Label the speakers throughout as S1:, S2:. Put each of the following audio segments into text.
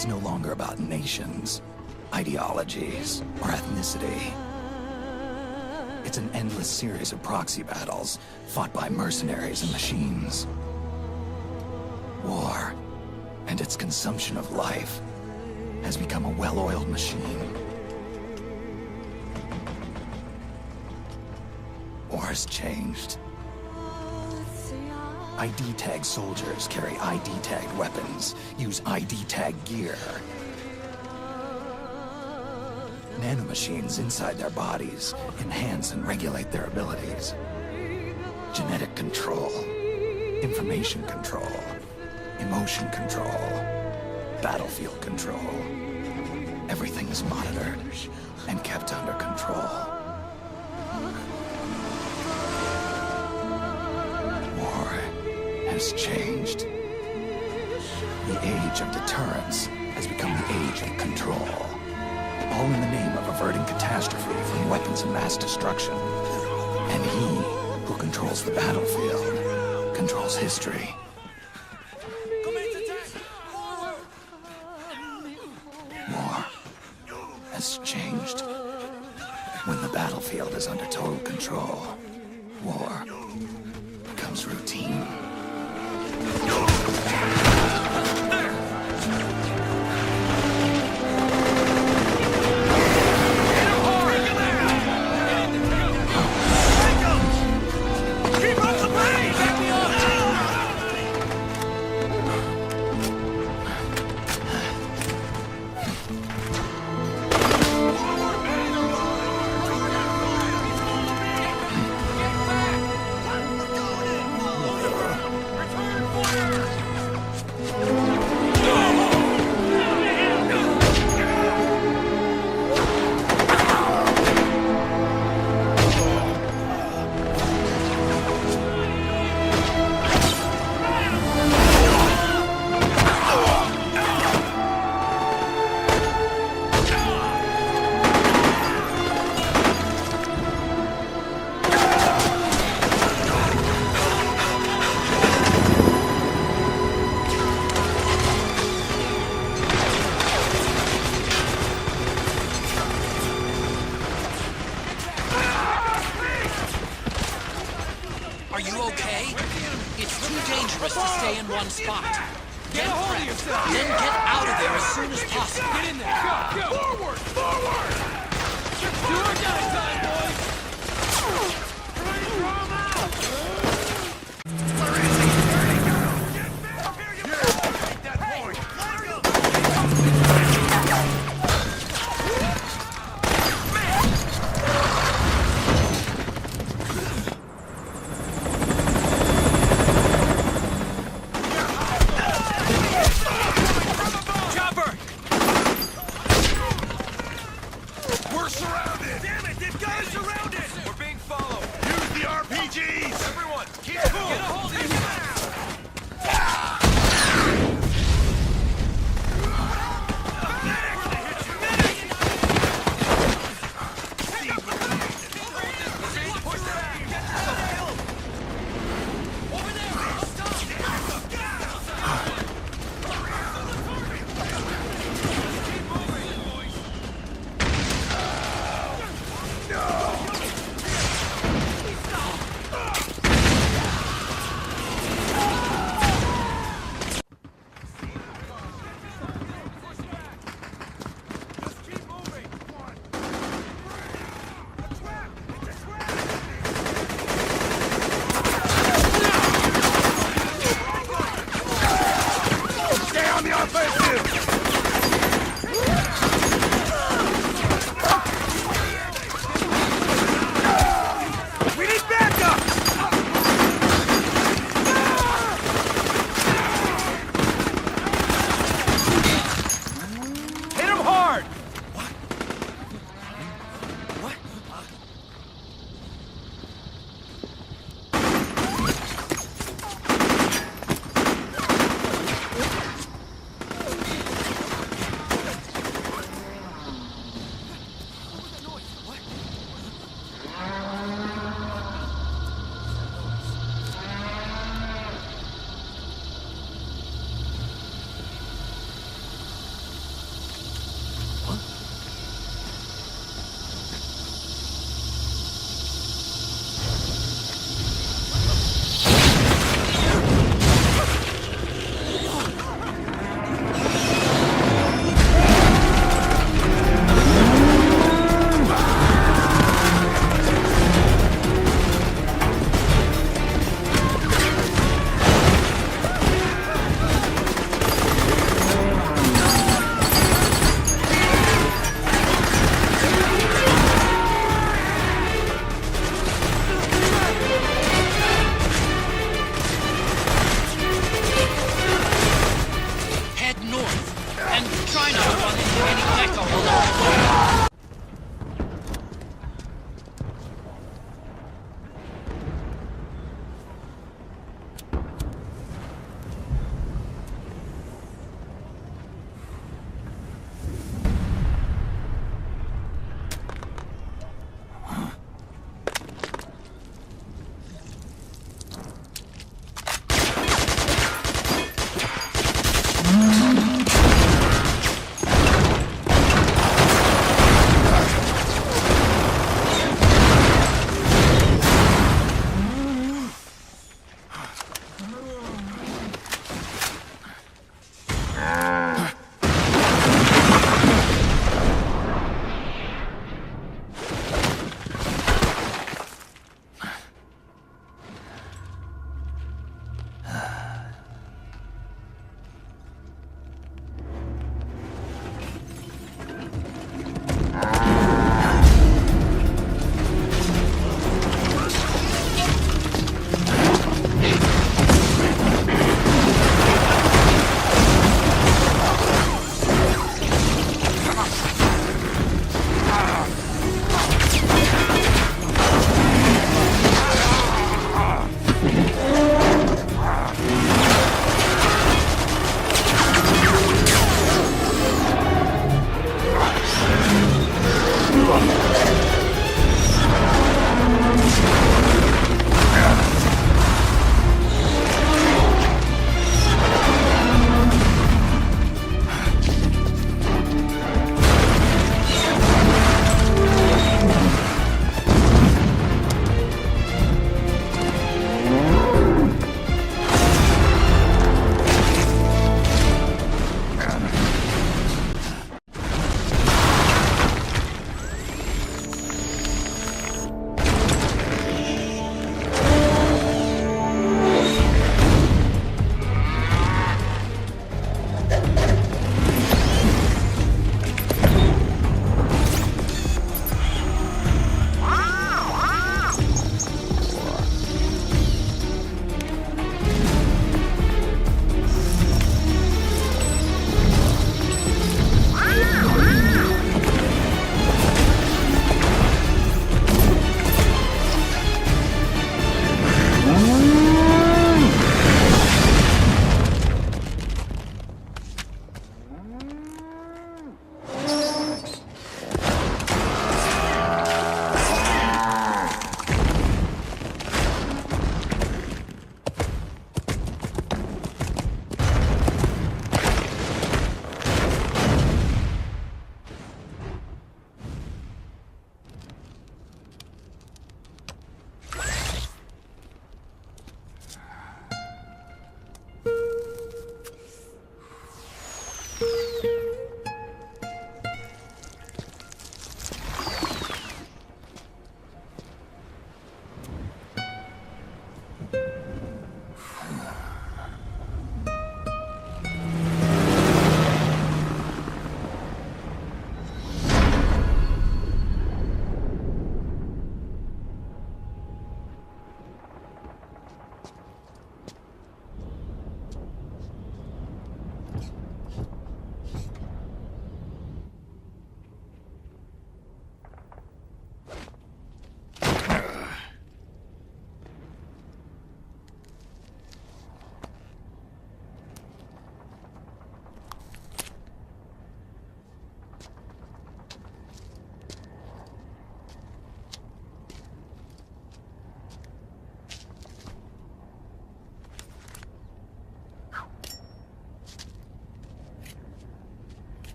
S1: It's no longer about nations, ideologies, or ethnicity. It's an endless series of proxy battles fought by mercenaries and machines. War and its consumption of life has become a well-oiled machine. War has changed. ID-tagged soldiers carry ID-tagged weapons, use ID-tagged gear. Nanomachines inside their bodies enhance and regulate their abilities. Genetic control, information control, emotion control, battlefield control. Everything is monitored and kept under control. War has changed. The age of deterrence has become the age of control. All in the name of averting catastrophe from weapons of mass destruction. And he who controls the battlefield controls history. War has changed. When the battlefield is under total control, war becomes routine.
S2: Are you okay? It's too dangerous to stay in one spot. Get prepped, then get out of there as soon as possible. Get in there. Go, go. Forward, forward. Do or die time, boys. Ready to draw 'em out. Where is he? Where'd he go? Get back here, you take that point. Any echo alert.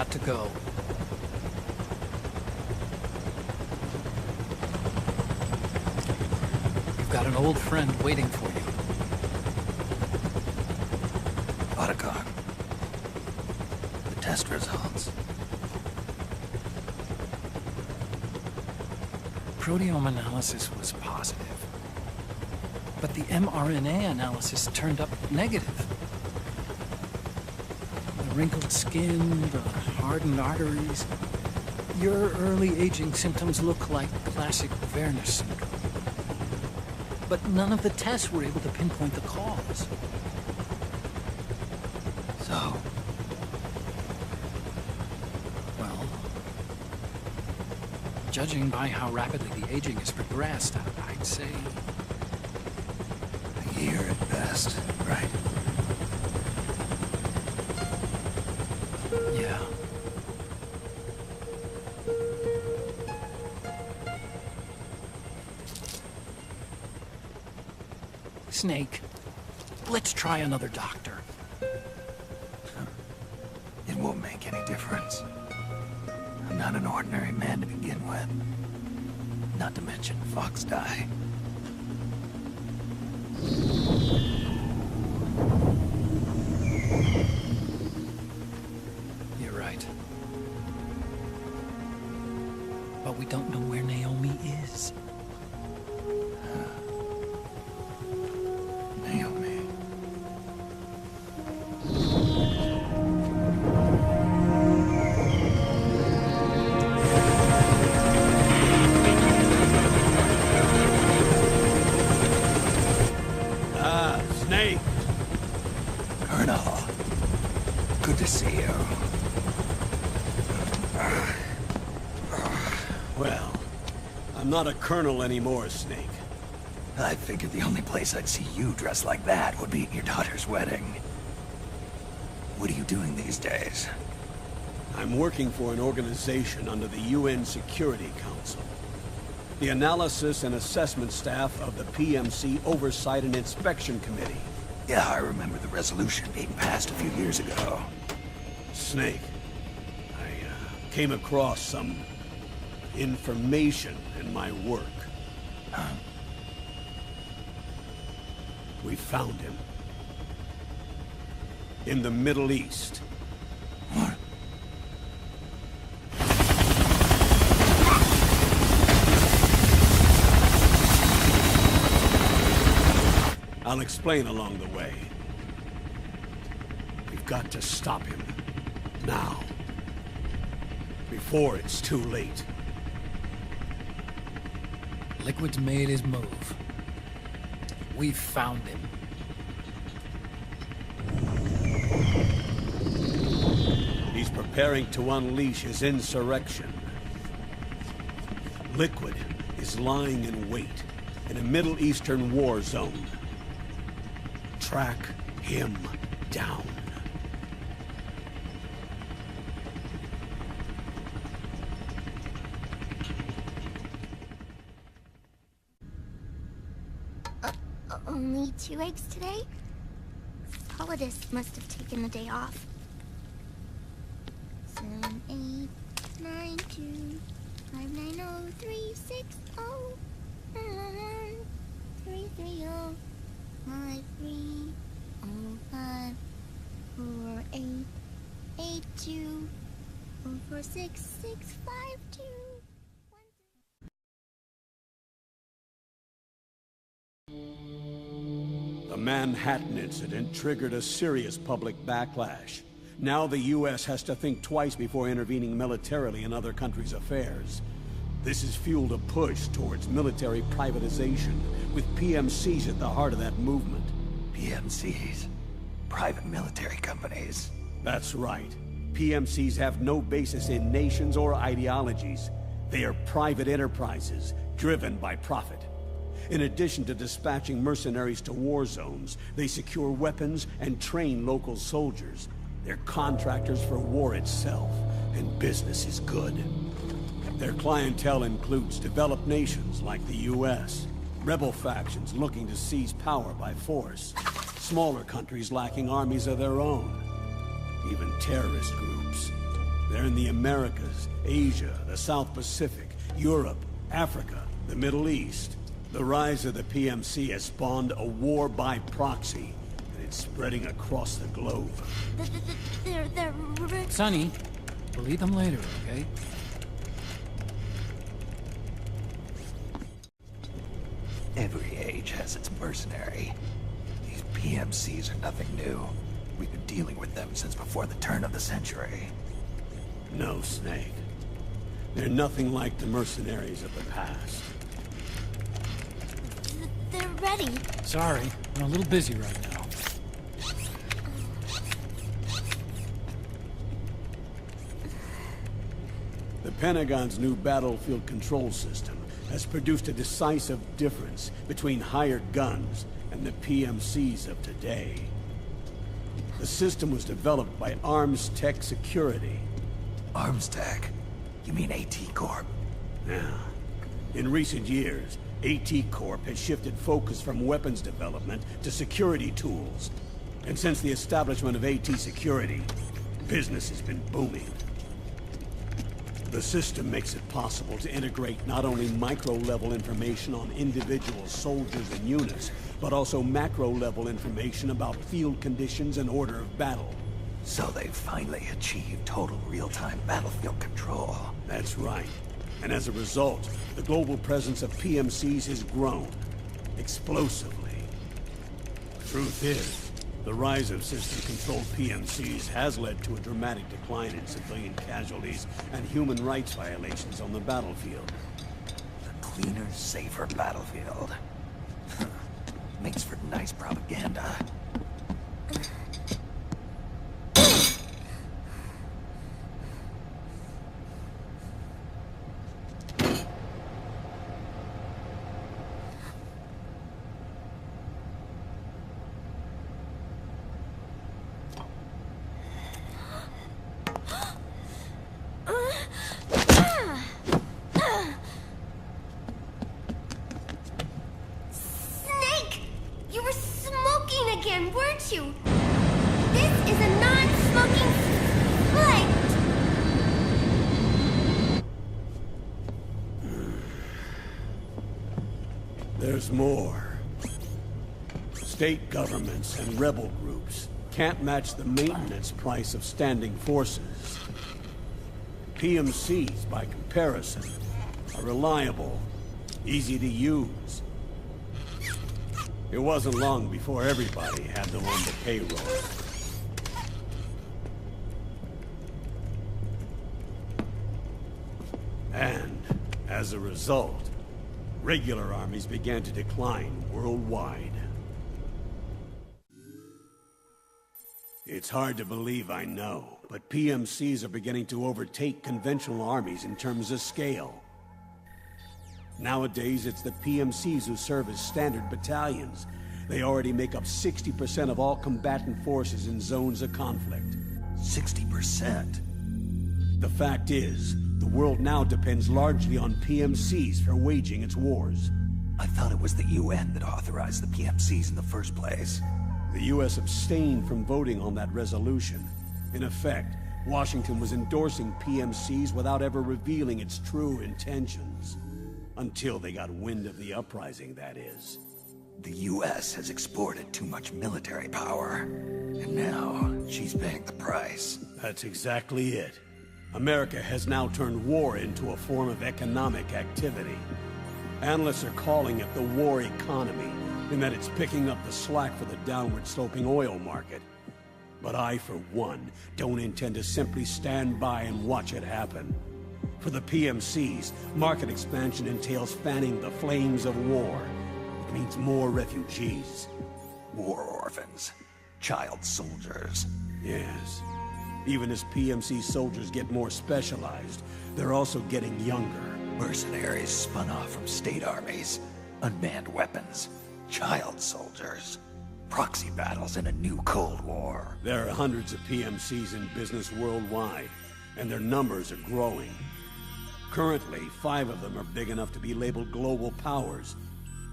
S2: got to go. You've got an old friend waiting for you.
S1: Otacon. The test results.
S2: Proteome analysis was positive, but the mRNA analysis turned up negative. The wrinkled skin, the hardened arteries. Your early aging symptoms look like classic Werner syndrome. But none of the tests were able to pinpoint the cause.
S1: So?
S2: Well, judging by how rapidly the aging has progressed, I'd say...
S1: A year at best, right?
S2: Yeah. Snake, let's try another doctor.
S1: It won't make any difference. I'm not an ordinary man to begin with. Not to mention Fox die.
S2: You're right. But we don't know where Naomi is.
S1: Naomi.
S3: Snake!
S1: Colonel. Good to see you.
S3: Well, I'm not a colonel anymore, Snake.
S1: I figured the only place I'd see you dressed like that would be at your daughter's wedding. What are you doing these days?
S3: I'm working for an organization under the UN Security Council. The Analysis and Assessment Staff of the PMC Oversight and Inspection Committee.
S1: Yeah, I remember the resolution being passed a few years ago.
S3: Snake, I came across some information in my work.
S1: Huh?
S3: We found him. In the Middle East.
S1: What?
S3: I'll explain along the way. We've got to stop him. Now. Before it's too late.
S2: Liquid's made his move. We've found him.
S3: He's preparing to unleash his insurrection. Liquid is lying in wait in a Middle Eastern war zone. Track him down.
S4: Only 2 eggs today? Polydus must have taken the day off. 7, 8, 9, 2, 5, 9, 0, 3, 6, 0, 3, 3, 0, 5, 3, 0, 5, 4, 8, 8, 2, 0, 4, 6, 6, 5, 2.
S3: The Manhattan incident triggered a serious public backlash. Now the U.S. has to think twice before intervening militarily in other countries' affairs. This has fueled a push towards military privatization, with PMCs at the heart of that movement.
S1: PMCs? Private military companies?
S3: That's right. PMCs have no basis in nations or ideologies. They are private enterprises, driven by profit. In addition to dispatching mercenaries to war zones, they secure weapons and train local soldiers. They're contractors for war itself, and business is good. Their clientele includes developed nations like the U.S., rebel factions looking to seize power by force, smaller countries lacking armies of their own, even terrorist groups. They're in the Americas, Asia, the South Pacific, Europe, Africa, the Middle East. The rise of the PMC has spawned a war by proxy, and it's spreading across the globe.
S4: They're...
S2: Sonny, we'll eat them later, okay?
S1: Every age has its mercenary. These PMCs are nothing new. We've been dealing with them since before the turn of the century.
S3: No, Snake. They're nothing like the mercenaries of the past.
S4: They're ready.
S2: Sorry, I'm a little busy right now.
S3: The Pentagon's new battlefield control system has produced a decisive difference between hired guns and the PMCs of today. The system was developed by Arms Tech Security.
S1: Arms Tech? You mean AT Corp?
S3: Yeah. In recent years, AT Corp has shifted focus from weapons development to security tools. And since the establishment of AT Security, business has been booming. The system makes it possible to integrate not only micro-level information on individual soldiers and units, but also macro-level information about field conditions and order of battle.
S1: So they've finally achieved total real-time battlefield control.
S3: That's right. And as a result, the global presence of PMCs has grown. Explosively. Truth is, the rise of system-controlled PMCs has led to a dramatic decline in civilian casualties and human rights violations on the battlefield.
S1: A cleaner, safer battlefield. Makes for nice propaganda.
S4: Weren't you? This is a non-smoking flight.
S3: There's more. State governments and rebel groups can't match the maintenance price of standing forces. PMCs, by comparison, are reliable, easy to use. It wasn't long before everybody had them on the payroll. And, as a result, regular armies began to decline worldwide. It's hard to believe, I know, but PMCs are beginning to overtake conventional armies in terms of scale. Nowadays, it's the PMCs who serve as standard battalions. They already make up 60% of all combatant forces in zones of conflict.
S1: 60%?
S3: The fact is, the world now depends largely on PMCs for waging its wars.
S1: I thought it was the UN that authorized the PMCs in the first place.
S3: The US abstained from voting on that resolution. In effect, Washington was endorsing PMCs without ever revealing its true intentions. Until they got wind of the uprising, that is.
S1: The US has exported too much military power. And now, she's paying the price.
S3: That's exactly it. America has now turned war into a form of economic activity. Analysts are calling it the war economy, in that it's picking up the slack for the downward-sloping oil market. But I, for one, don't intend to simply stand by and watch it happen. For the PMCs, market expansion entails fanning the flames of war. It means more refugees.
S1: War orphans. Child soldiers.
S3: Yes. Even as PMC soldiers get more specialized, they're also getting younger.
S1: Mercenaries spun off from state armies. Unmanned weapons. Child soldiers. Proxy battles in a new Cold War.
S3: There are hundreds of PMCs in business worldwide, and their numbers are growing. Currently, 5 of them are big enough to be labeled global powers.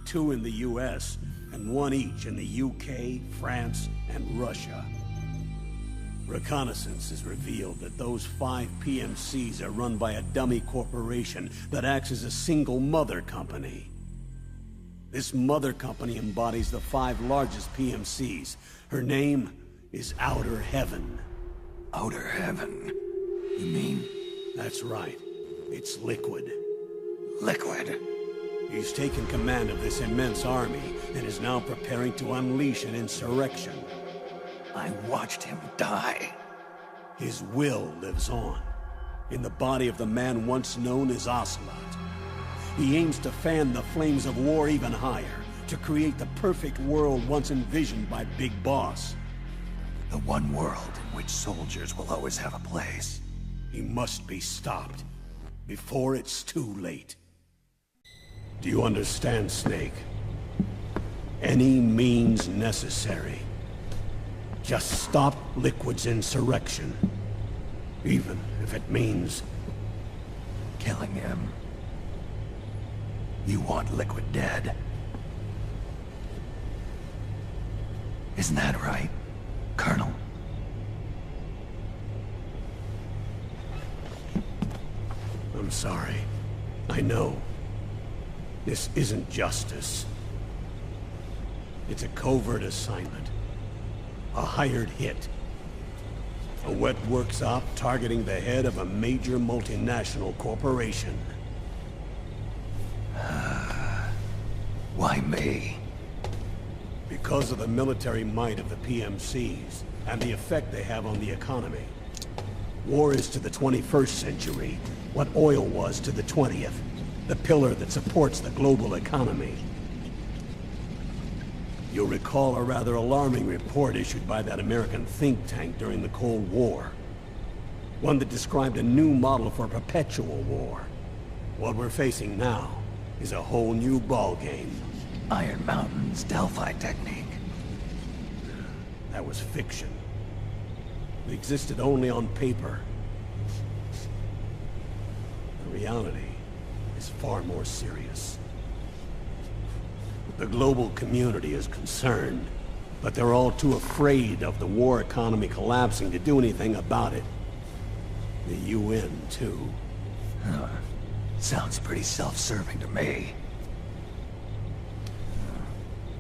S3: 2 in the US, and 1 each in the UK, France, and Russia. Reconnaissance has revealed that those 5 PMCs are run by a dummy corporation that acts as a single mother company. This mother company embodies the 5 largest PMCs. Her name is Outer Heaven.
S1: Outer Heaven? You mean?
S3: That's right. It's Liquid.
S1: Liquid?
S3: He's taken command of this immense army and is now preparing to unleash an insurrection.
S1: I watched him die.
S3: His will lives on, in the body of the man once known as Ocelot. He aims to fan the flames of war even higher, to create the perfect world once envisioned by Big Boss.
S1: The one world in which soldiers will always have a place.
S3: He must be stopped, before it's too late. Do you understand, Snake? Any means necessary. Just stop Liquid's insurrection. Even if it means
S1: killing him. You want Liquid dead? Isn't that right, Colonel?
S3: I'm sorry. I know. This isn't justice. It's a covert assignment. A hired hit. A wet works op targeting the head of a major multinational corporation.
S1: Why me?
S3: Because of the military might of the PMCs, and the effect they have on the economy. War is to the 21st century what oil was to the 20th. The pillar that supports the global economy. You'll recall a rather alarming report issued by that American think tank during the Cold War. One that described a new model for perpetual war. What we're facing now is a whole new ballgame.
S1: Iron Mountain's Delphi technique.
S3: That was fiction. It existed only on paper. The reality is far more serious. The global community is concerned, but they're all too afraid of the war economy collapsing to do anything about it. The UN, too.
S1: Sounds pretty self-serving to me.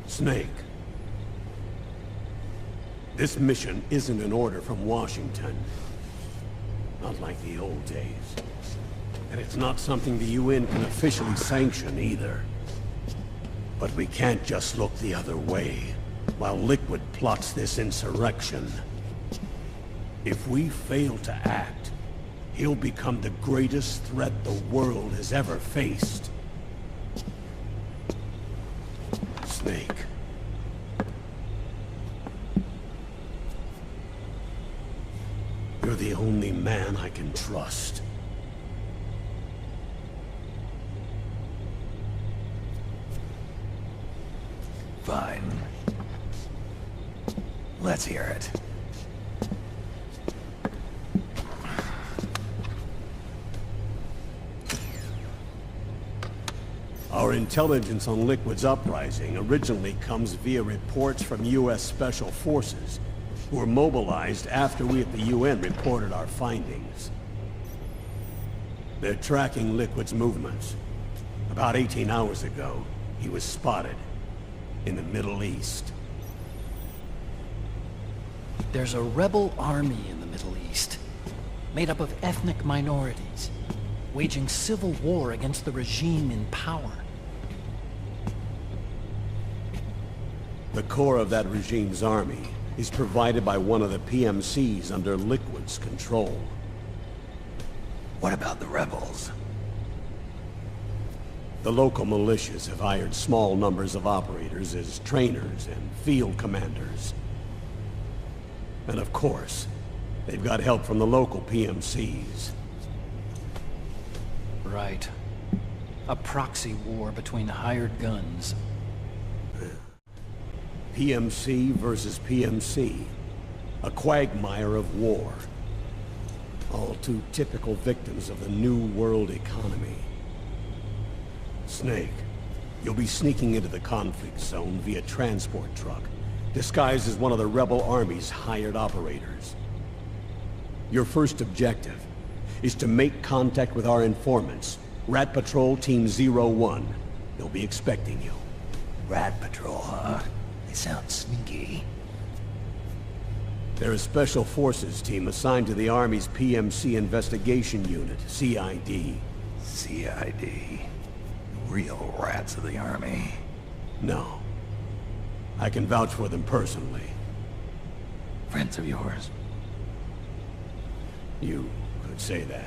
S3: Snake. This mission isn't an order from Washington. Not like the old days. And it's not something the UN can officially sanction either. But we can't just look the other way, while Liquid plots this insurrection. If we fail to act, he'll become the greatest threat the world has ever faced. Snake. You're the only man I can trust.
S1: Fine. Let's hear it.
S3: Our intelligence on Liquid's uprising originally comes via reports from U.S. Special Forces, who were mobilized after we at the UN reported our findings. They're tracking Liquid's movements. About 18 hours ago, he was spotted in the Middle East.
S2: There's a rebel army in the Middle East, made up of ethnic minorities, waging civil war against the regime in power.
S3: The core of that regime's army is provided by one of the PMCs under Liquid's control.
S1: What about the rebels?
S3: The local militias have hired small numbers of operators as trainers and field commanders. And of course, they've got help from the local PMCs.
S2: Right. A proxy war between hired guns.
S3: PMC versus PMC. A quagmire of war. All too typical victims of the new world economy. Snake, you'll be sneaking into the conflict zone via transport truck, disguised as one of the rebel army's hired operators. Your first objective is to make contact with our informants, Rat Patrol Team 01. They'll be expecting you.
S1: Rat Patrol, huh? They sound sneaky.
S3: They're a Special Forces team assigned to the Army's PMC Investigation Unit, CID.
S1: CID. Real rats of the Army.
S3: No. I can vouch for them personally.
S1: Friends of yours?
S3: You could say that.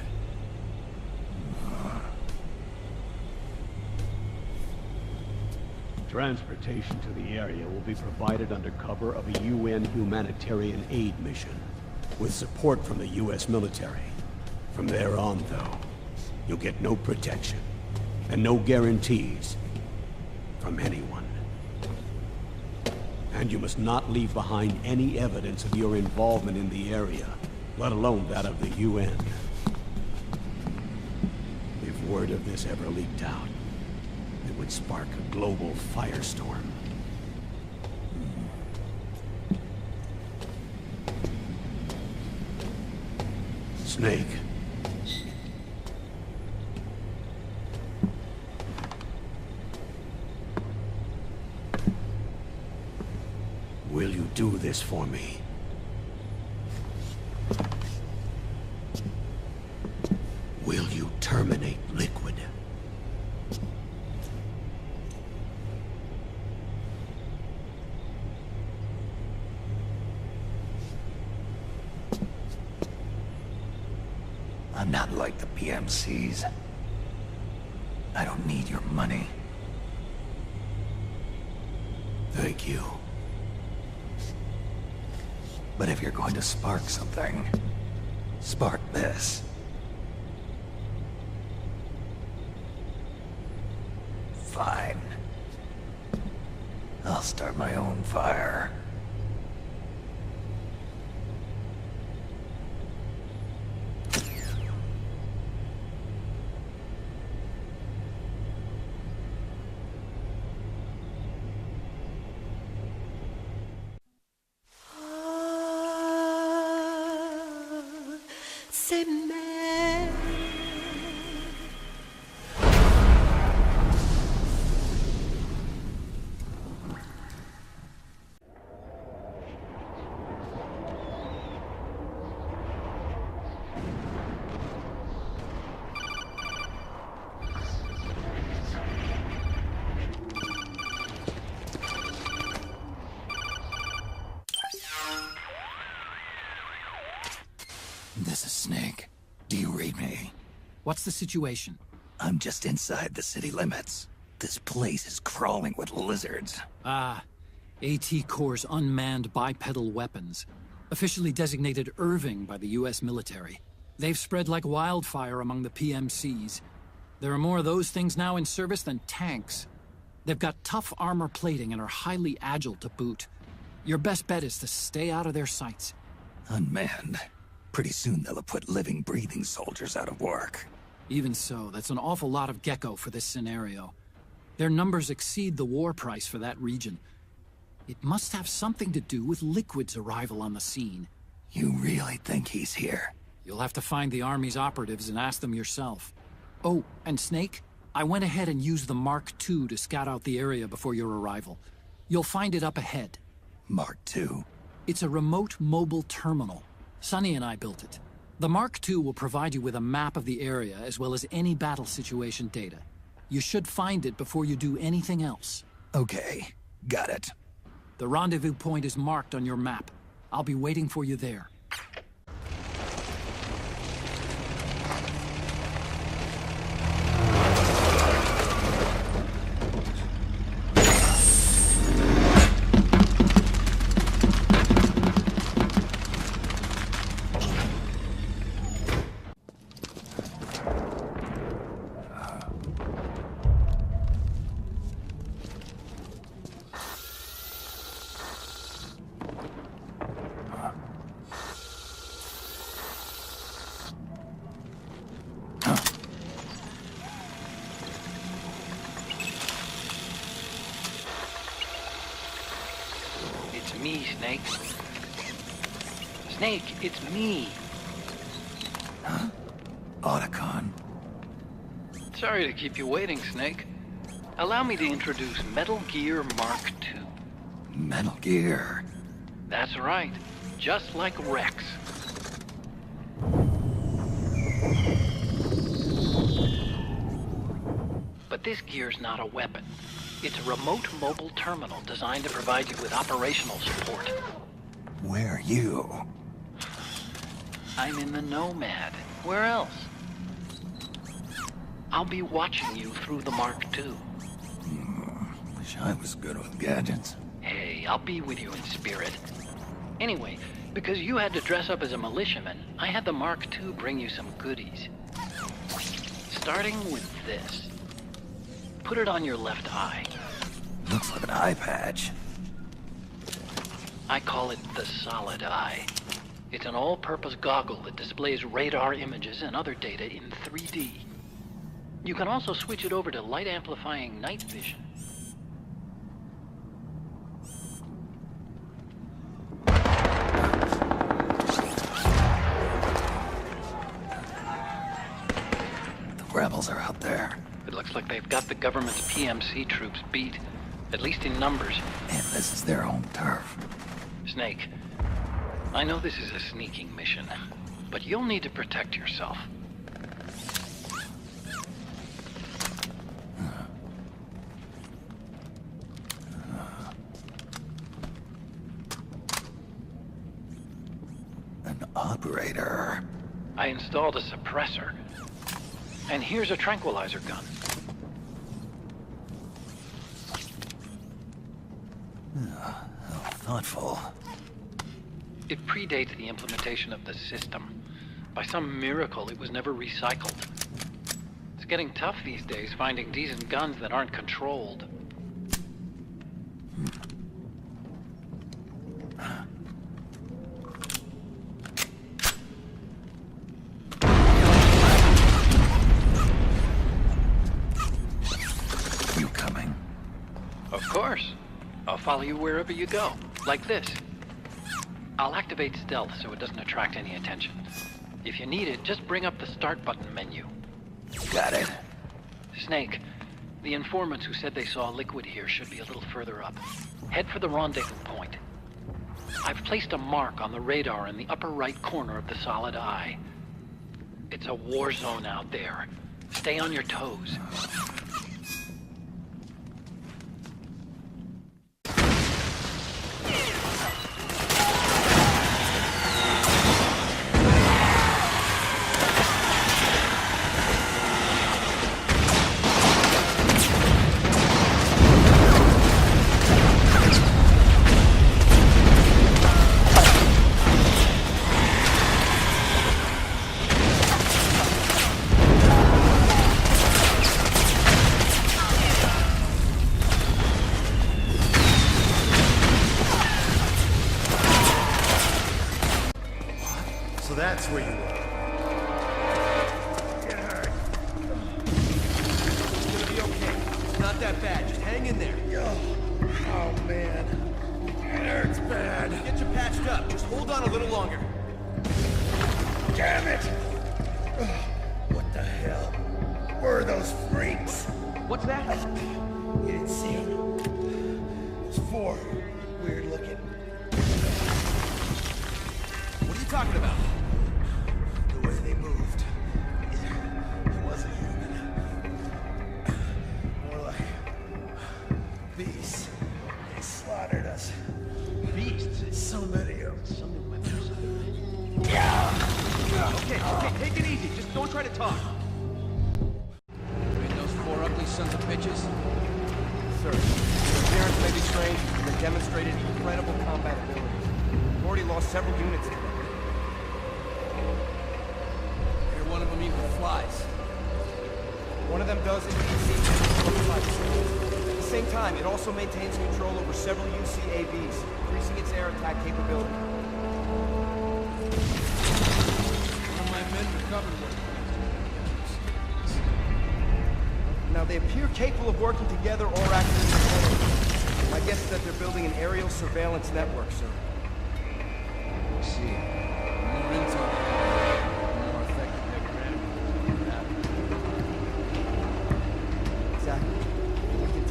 S3: Transportation to the area will be provided under cover of a UN humanitarian aid mission, with support from the US military. From there on, though, you'll get no protection, and no guarantees from anyone. And you must not leave behind any evidence of your involvement in the area, let alone that of the UN. If word of this ever leaked out, it would spark a global firestorm. Snake. Will you do this for me? Will you terminate Liquid?
S1: I'm not like the PMCs. I don't need your money.
S3: Thank you.
S1: But if you're going to spark something, spark this. Fine. I'll start my own fire. This is Snake. Do you read me?
S2: What's the situation?
S1: I'm just inside the city limits. This place is crawling with lizards.
S2: Ah, AT Corps' unmanned bipedal weapons. Officially designated Irving by the US military. They've spread like wildfire among the PMCs. There are more of those things now in service than tanks. They've got tough armor plating and are highly agile to boot. Your best bet is to stay out of their sights.
S1: Unmanned. Pretty soon they'll have put living, breathing soldiers out of work.
S2: Even so, that's an awful lot of gecko for this scenario. Their numbers exceed the war price for that region. It must have something to do with Liquid's arrival on the scene.
S1: You really think he's here?
S2: You'll have to find the Army's operatives and ask them yourself. Oh, and Snake, I went ahead and used the Mark II to scout out the area before your arrival. You'll find it up ahead.
S1: Mark II?
S2: It's a remote mobile terminal. Sonny and I built it. The Mark II will provide you with a map of the area as well as any battle situation data. You should find it before you do anything else.
S1: Okay, got it.
S2: The rendezvous point is marked on your map. I'll be waiting for you there.
S5: Me, Snake. Snake, it's me.
S1: Otacon.
S5: Sorry to keep you waiting, Snake. Allow me to introduce Metal Gear Mark II.
S1: Metal Gear.
S5: That's right. Just like Rex. But this gear's not a weapon. It's a remote mobile terminal designed to provide you with operational support.
S1: Where are you?
S5: I'm in the Nomad. Where else? I'll be watching you through the Mark II.
S1: Wish I was good with gadgets.
S5: Hey, I'll be with you in spirit. Anyway, because you had to dress up as a militiaman, I had the Mark II bring you some goodies. Starting with this. Put it on your left eye.
S1: Looks like an eye patch.
S5: I call it the Solid Eye. It's an all-purpose goggle that displays radar images and other data in 3D. You can also switch it over to light-amplifying night vision.
S1: The rebels are out there.
S5: It looks like they've got the government's PMC troops beat, at least in numbers.
S1: And this is their home turf.
S5: Snake, I know this is a sneaking mission, but you'll need to protect yourself.
S1: An operator.
S5: I installed a suppressor. And here's a tranquilizer gun.
S1: How thoughtful.
S5: It predates the implementation of the system. By some miracle, it was never recycled. It's getting tough these days finding decent guns that aren't controlled.
S1: You coming?
S5: Of course. I'll follow you wherever you go. Like this. I'll activate stealth so it doesn't attract any attention. If you need it, just bring up the start button menu.
S1: Got it.
S5: Snake, the informants who said they saw liquid here should be a little further up. Head for the rendezvous point. I've placed a mark on the radar in the upper right corner of the Solid Eye. It's a war zone out there. Stay on your toes.
S6: So that's where you are. It hurt. It's gonna be okay. It's not that bad. Just hang in there. Oh man. It hurts bad. Get you patched up. Just hold on a little longer.
S7: Damn it! What the hell? Where are those freaks?
S6: What's that?
S7: You didn't see them. There's four. Weird looking.
S6: What are you talking about?
S7: The way they moved. It wasn't human. More like beasts. They slaughtered us.
S6: Beasts.
S7: So many of them.
S6: So many weapons. Okay, take it easy. Just don't try to talk.
S2: Bring those four ugly sons of bitches.
S6: Sir, your appearance may be strange, but they demonstrated incredible combat ability. We've already lost several units today.
S2: Hear one of them even flies.
S6: One of them does indeed seem to be prototype. At the same time, it also maintains control over several UCAVs, increasing its air attack capability.
S2: One of my men recovered one.
S6: Now, they appear capable of working together or acting independently. My guess is that they're building an aerial surveillance network, sir.
S2: See, the more intel, the more effective.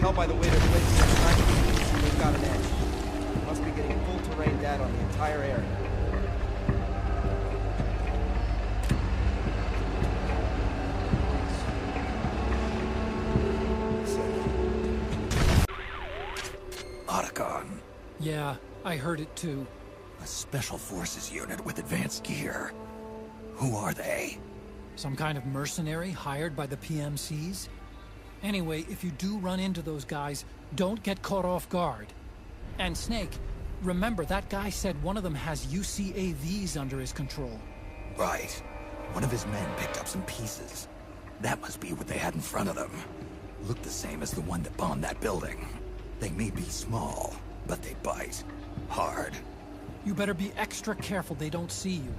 S6: tell by the way they're placed in the they've got an edge. Must be getting full terrain data on the entire area.
S1: Otacon.
S2: Yeah, I heard it too.
S1: A special forces unit with advanced gear. Who are they?
S2: Some kind of mercenary hired by the PMCs? Anyway, if you do run into those guys, don't get caught off guard. And Snake, remember that guy said one of them has UCAVs under his control.
S1: Right. One of his men picked up some pieces. That must be what they had in front of them. Looked the same as the one that bombed that building. They may be small, but they bite. Hard.
S2: You better be extra careful they don't see you.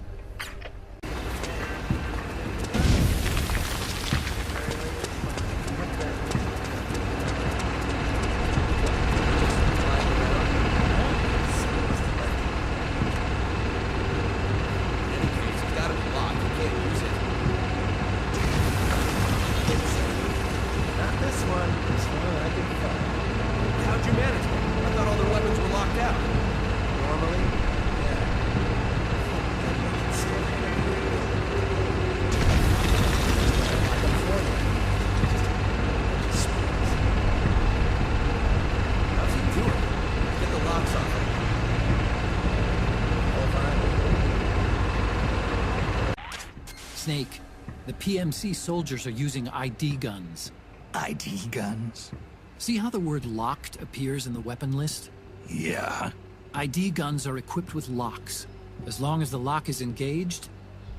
S6: How'd you manage it? I thought all their weapons were locked out. Normally? Yeah. How's he doing? Get the locks off.
S2: Snake, the PMC soldiers are using ID guns.
S1: ID guns?
S2: See how the word locked appears in the weapon list?
S1: Yeah.
S2: ID guns are equipped with locks. As long as the lock is engaged,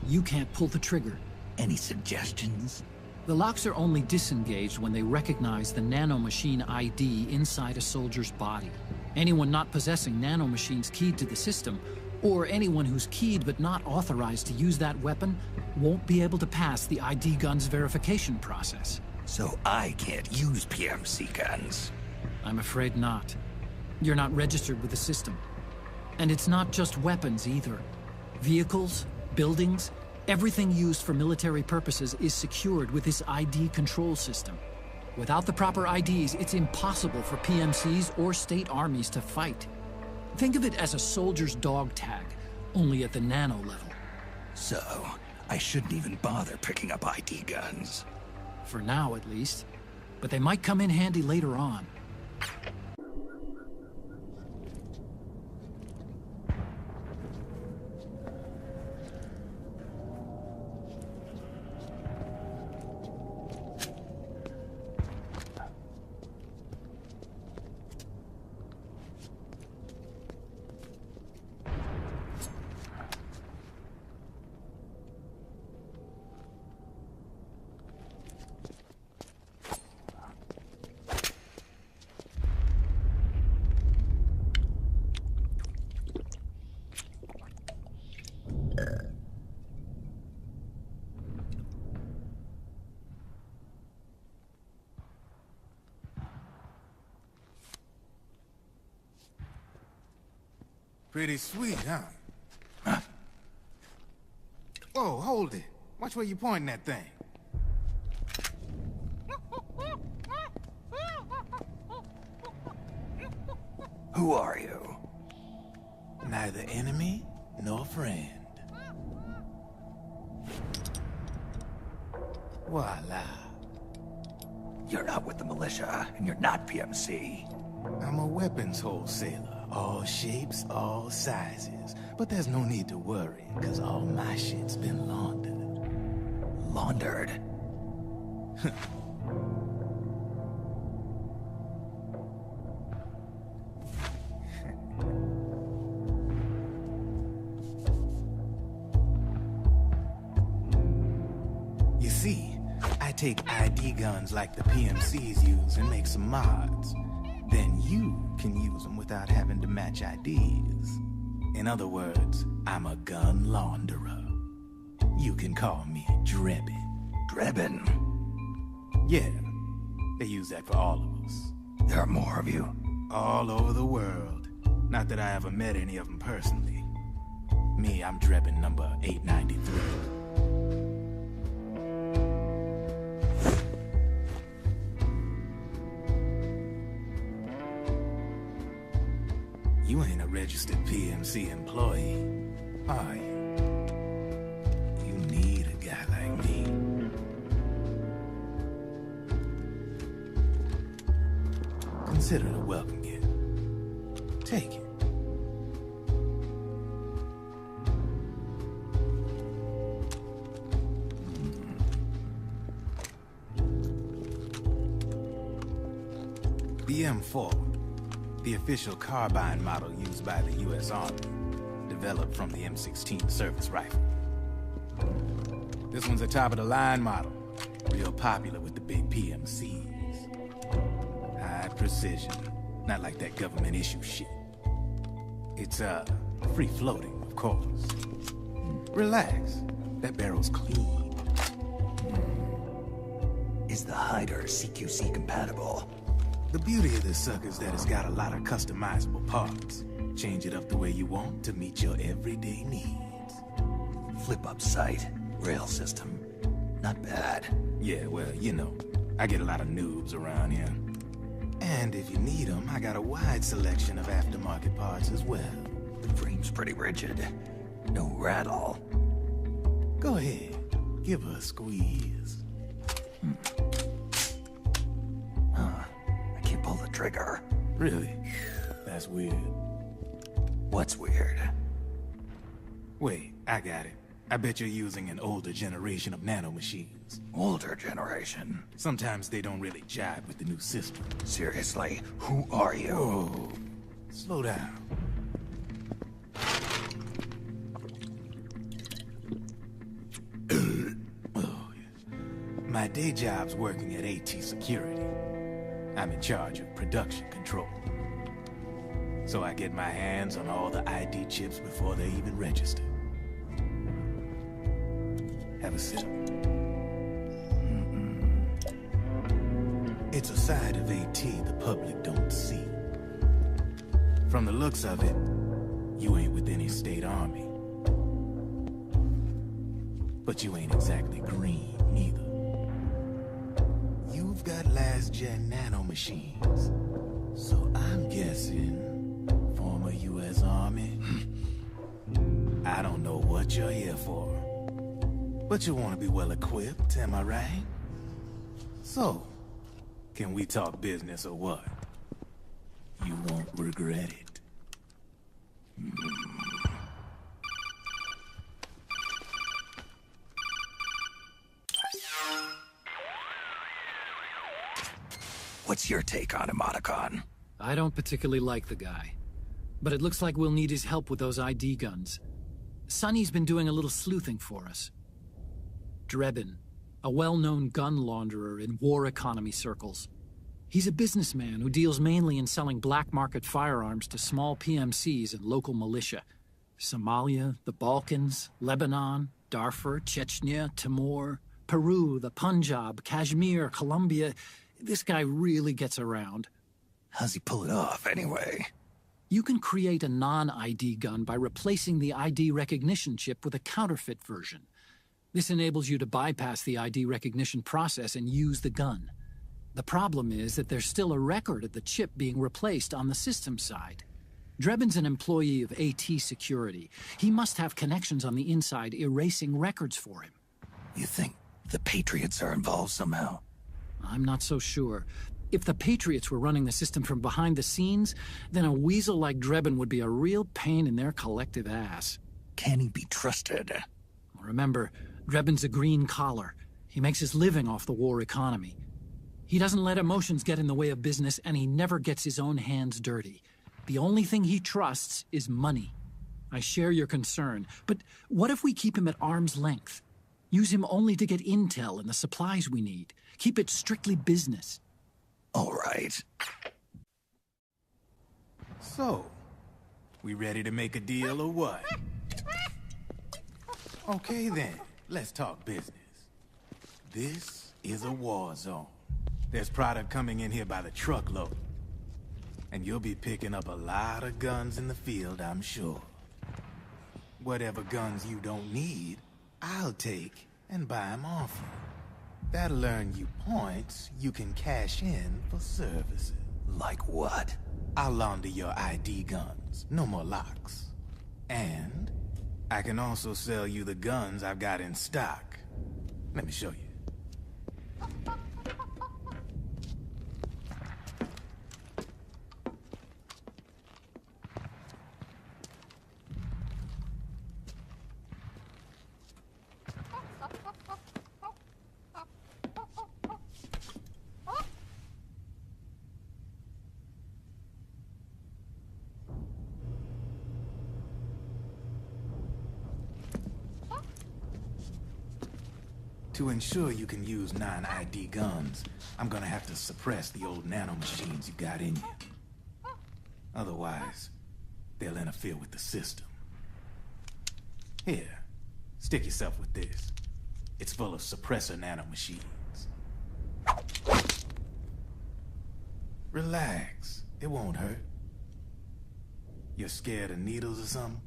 S2: you can't pull the trigger.
S1: Any suggestions?
S2: The locks are only disengaged when they recognize the nanomachine ID inside a soldier's body. Anyone not possessing nanomachines keyed to the system, or anyone who's keyed but not authorized to use that weapon, won't be able to pass the ID gun's verification process.
S1: So I can't use PMC guns.
S2: I'm afraid not. You're not registered with the system. And it's not just weapons either. Vehicles, buildings, everything used for military purposes is secured with this ID control system. Without the proper IDs, it's impossible for PMCs or state armies to fight. Think of it as a soldier's dog tag, only at the nano level.
S1: So, I shouldn't even bother picking up ID guns.
S2: For now, at least. But they might come in handy later on.
S8: Pretty sweet, huh? Oh, hold it. Watch where you pointing that thing.
S1: Who are you?
S8: Neither enemy nor friend. Voila.
S1: You're not with the militia, and you're not PMC.
S8: I'm a weapons wholesaler. All shapes, all sizes. But there's no need to worry, because all my shit's been laundered.
S1: Laundered?
S8: You see, I take ID guns like the PMCs use and make some mods. Then you can use them without having to match IDs. In other words, I'm a gun launderer. You can call me Drebin.
S1: Drebin?
S8: Yeah, they use that for all of us.
S1: There are more of you?
S8: All over the world. Not that I ever met any of them personally. Me, I'm Drebin number 893. You ain't a registered PMC employee, are you? You need a guy like me. Consider it a welcome gift. Take it. The M4, the official carbine model used by the U.S. Army, developed from the M16 service rifle. This one's a top-of-the-line model, real popular with the big PMCs. High precision, not like that government-issue shit. It's, free-floating, of course. Relax, that barrel's clean.
S1: Is the hider CQC compatible?
S8: The beauty of this sucker is that it's got a lot of customizable parts. Change it up the way you want to meet your everyday needs.
S1: Flip-up sight, rail system. Not bad.
S8: Yeah, well, you know, I get a lot of noobs around here. And if you need them, I got a wide selection of aftermarket parts as well.
S1: The frame's pretty rigid. No rattle.
S8: Go ahead, give her a squeeze.
S1: Pull the trigger.
S8: Really? That's weird.
S1: What's weird?
S8: Wait, I got it. I bet you're using an older generation of nanomachines.
S1: Older generation?
S8: Sometimes they don't really jive with the new system.
S1: Seriously, who are you?
S8: Whoa. Slow down. Oh, yes. My day job's working at AT Security. I'm in charge of production control. So I get my hands on all the ID chips before they even register. Have a sip. It's a side of AT the public don't see. From the looks of it, you ain't with any state army. But you ain't exactly green, neither. You've got last-gen nanomachines, so I'm guessing former U.S. Army. I don't know what you're here for, but you want to be well-equipped, am I right? So, can we talk business or what? You won't regret it.
S1: What's your take on Emoticon?
S2: I don't particularly like the guy, but it looks like we'll need his help with those ID guns. Sonny's been doing a little sleuthing for us. Drebin, a well-known gun launderer in war economy circles. He's a businessman who deals mainly in selling black market firearms to small PMCs and local militia. Somalia, the Balkans, Lebanon, Darfur, Chechnya, Timor, Peru, the Punjab, Kashmir, Colombia. This guy really gets around.
S1: How's he pull it off, anyway?
S2: You can create a non-ID gun by replacing the ID recognition chip with a counterfeit version. This enables you to bypass the ID recognition process and use the gun. The problem is that there's still a record of the chip being replaced on the system side. Drebin's an employee of AT Security. He must have connections on the inside erasing records for him.
S1: You think the Patriots are involved somehow?
S2: I'm not so sure. If the Patriots were running the system from behind the scenes, then a weasel like Drebin would be a real pain in their collective ass.
S1: Can he be trusted?
S2: Remember, Drebin's a green collar. He makes his living off the war economy. He doesn't let emotions get in the way of business, and he never gets his own hands dirty. The only thing he trusts is money. I share your concern, but what if we keep him at arm's length? Use him only to get intel and the supplies we need. Keep it strictly business.
S1: All right.
S8: So, we ready to make a deal or what? Okay then, let's talk business. This is a war zone. There's product coming in here by the truckload. And you'll be picking up a lot of guns in the field, I'm sure. Whatever guns you don't need, I'll take and buy them off you. That'll earn you points you can cash in for services.
S1: Like what?
S8: I'll launder your ID guns. No more locks. And I can also sell you the guns I've got in stock. Let me show you. To ensure you can use non-ID guns, I'm gonna have to suppress the old nanomachines you got in you. Otherwise, they'll interfere with the system. Here, stick yourself with this. It's full of suppressor nanomachines. Relax, it won't hurt. You're scared of needles or something?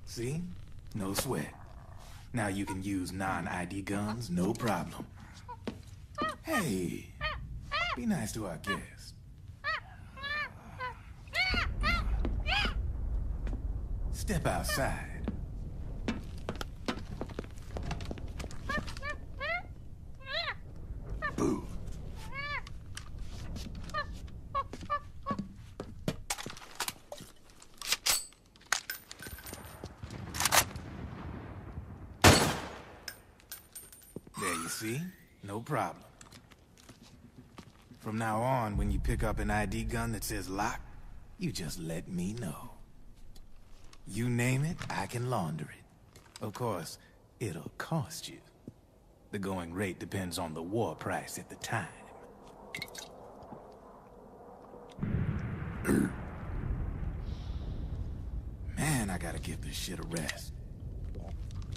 S8: See? No sweat. Now you can use non-ID guns, no problem. Hey, be nice to our guest. Step outside.
S1: Boo.
S8: There you see? No problem. From now on, when you pick up an ID gun that says lock, you just let me know. You name it, I can launder it. Of course, it'll cost you. The going rate depends on the war price at the time. Man, I gotta give this shit a rest.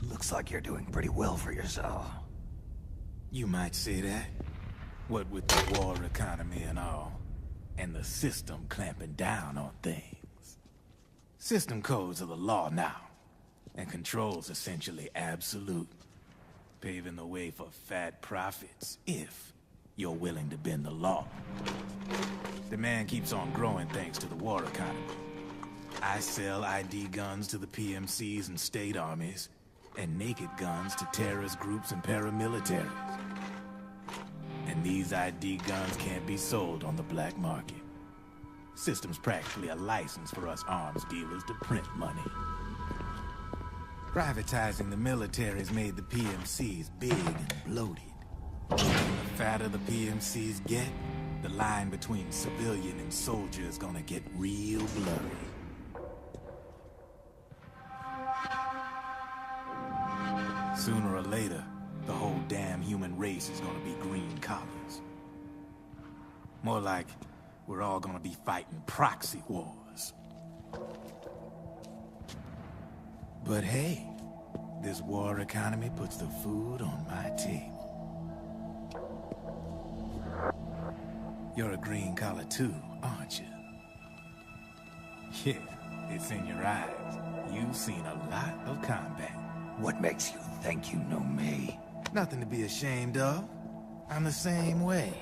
S1: Looks like you're doing pretty well for yourself.
S8: You might say that. What with the war economy and all, and the system clamping down on things. System codes are the law now, and control's essentially absolute, paving the way for fat profits if you're willing to bend the law. Demand keeps on growing thanks to the war economy. I sell ID guns to the PMCs and state armies, and naked guns to terrorist groups and paramilitaries. And these ID guns can't be sold on the black market. System's practically a license for us arms dealers to print money. Privatizing the military's made the PMCs big and bloated. The fatter the PMCs get, the line between civilian and soldier is gonna get real blurry. Sooner or later, the whole damn human race is gonna be green collars. More like we're all gonna be fighting proxy wars. But hey, this war economy puts the food on my table. You're a green collar too, aren't you? Yeah, it's in your eyes. You've seen a lot of combat.
S1: What makes you think you know me?
S8: Nothing to be ashamed of. I'm the same way.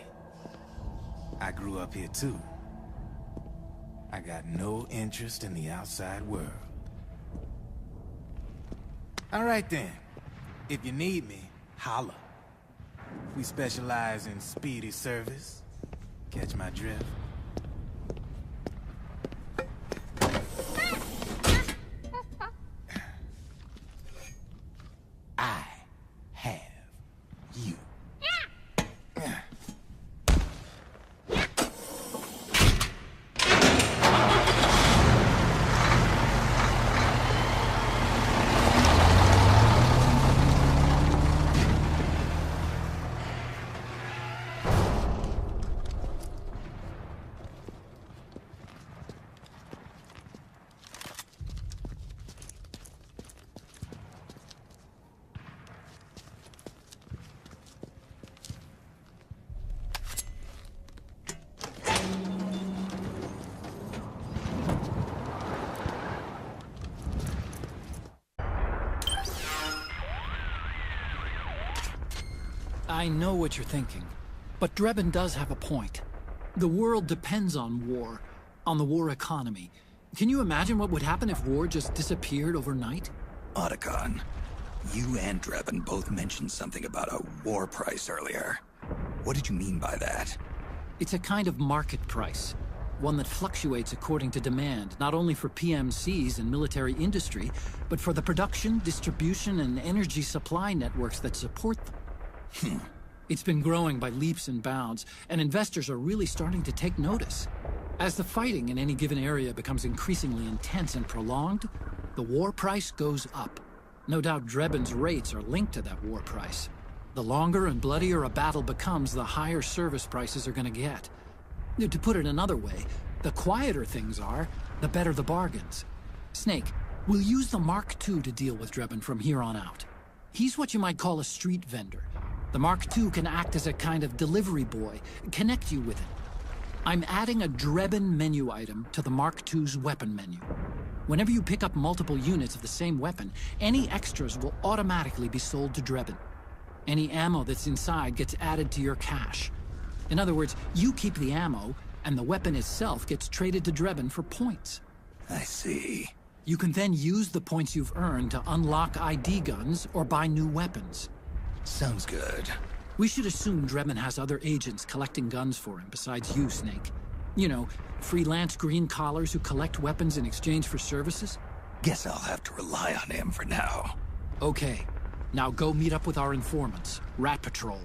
S8: I grew up here too. I got no interest in the outside world. All right then. If you need me, holla. We specialize in speedy service. Catch my drift? I have you.
S2: I know what you're thinking, but Drebin does have a point. The world depends on war, on the war economy. Can you imagine what would happen if war just disappeared overnight?
S1: Otacon, you and Drebin both mentioned something about a war price earlier. What did you mean by that?
S2: It's a kind of market price, one that fluctuates according to demand, not only for PMCs and military industry, but for the production, distribution, and energy supply networks that support them. It's been growing by leaps and bounds, and investors are really starting to take notice. As the fighting in any given area becomes increasingly intense and prolonged, the war price goes up. No doubt Drebin's rates are linked to that war price. The longer and bloodier a battle becomes, the higher service prices are going to get. To put it another way, the quieter things are, the better the bargains. Snake, we'll use the Mark II to deal with Drebin from here on out. He's what you might call a street vendor. The Mark II can act as a kind of delivery boy, connect you with it. I'm adding a Drebin menu item to the Mark II's weapon menu. Whenever you pick up multiple units of the same weapon, any extras will automatically be sold to Drebin. Any ammo that's inside gets added to your cache. In other words, you keep the ammo, and the weapon itself gets traded to Drebin for points.
S1: I see.
S2: You can then use the points you've earned to unlock ID guns or buy new weapons.
S1: Sounds good.
S2: We should assume Drebin has other agents collecting guns for him besides you, Snake. You know, freelance green collars who collect weapons in exchange for services?
S1: Guess I'll have to rely on him for now.
S2: Okay. Now go meet up with our informants, Rat Patrol.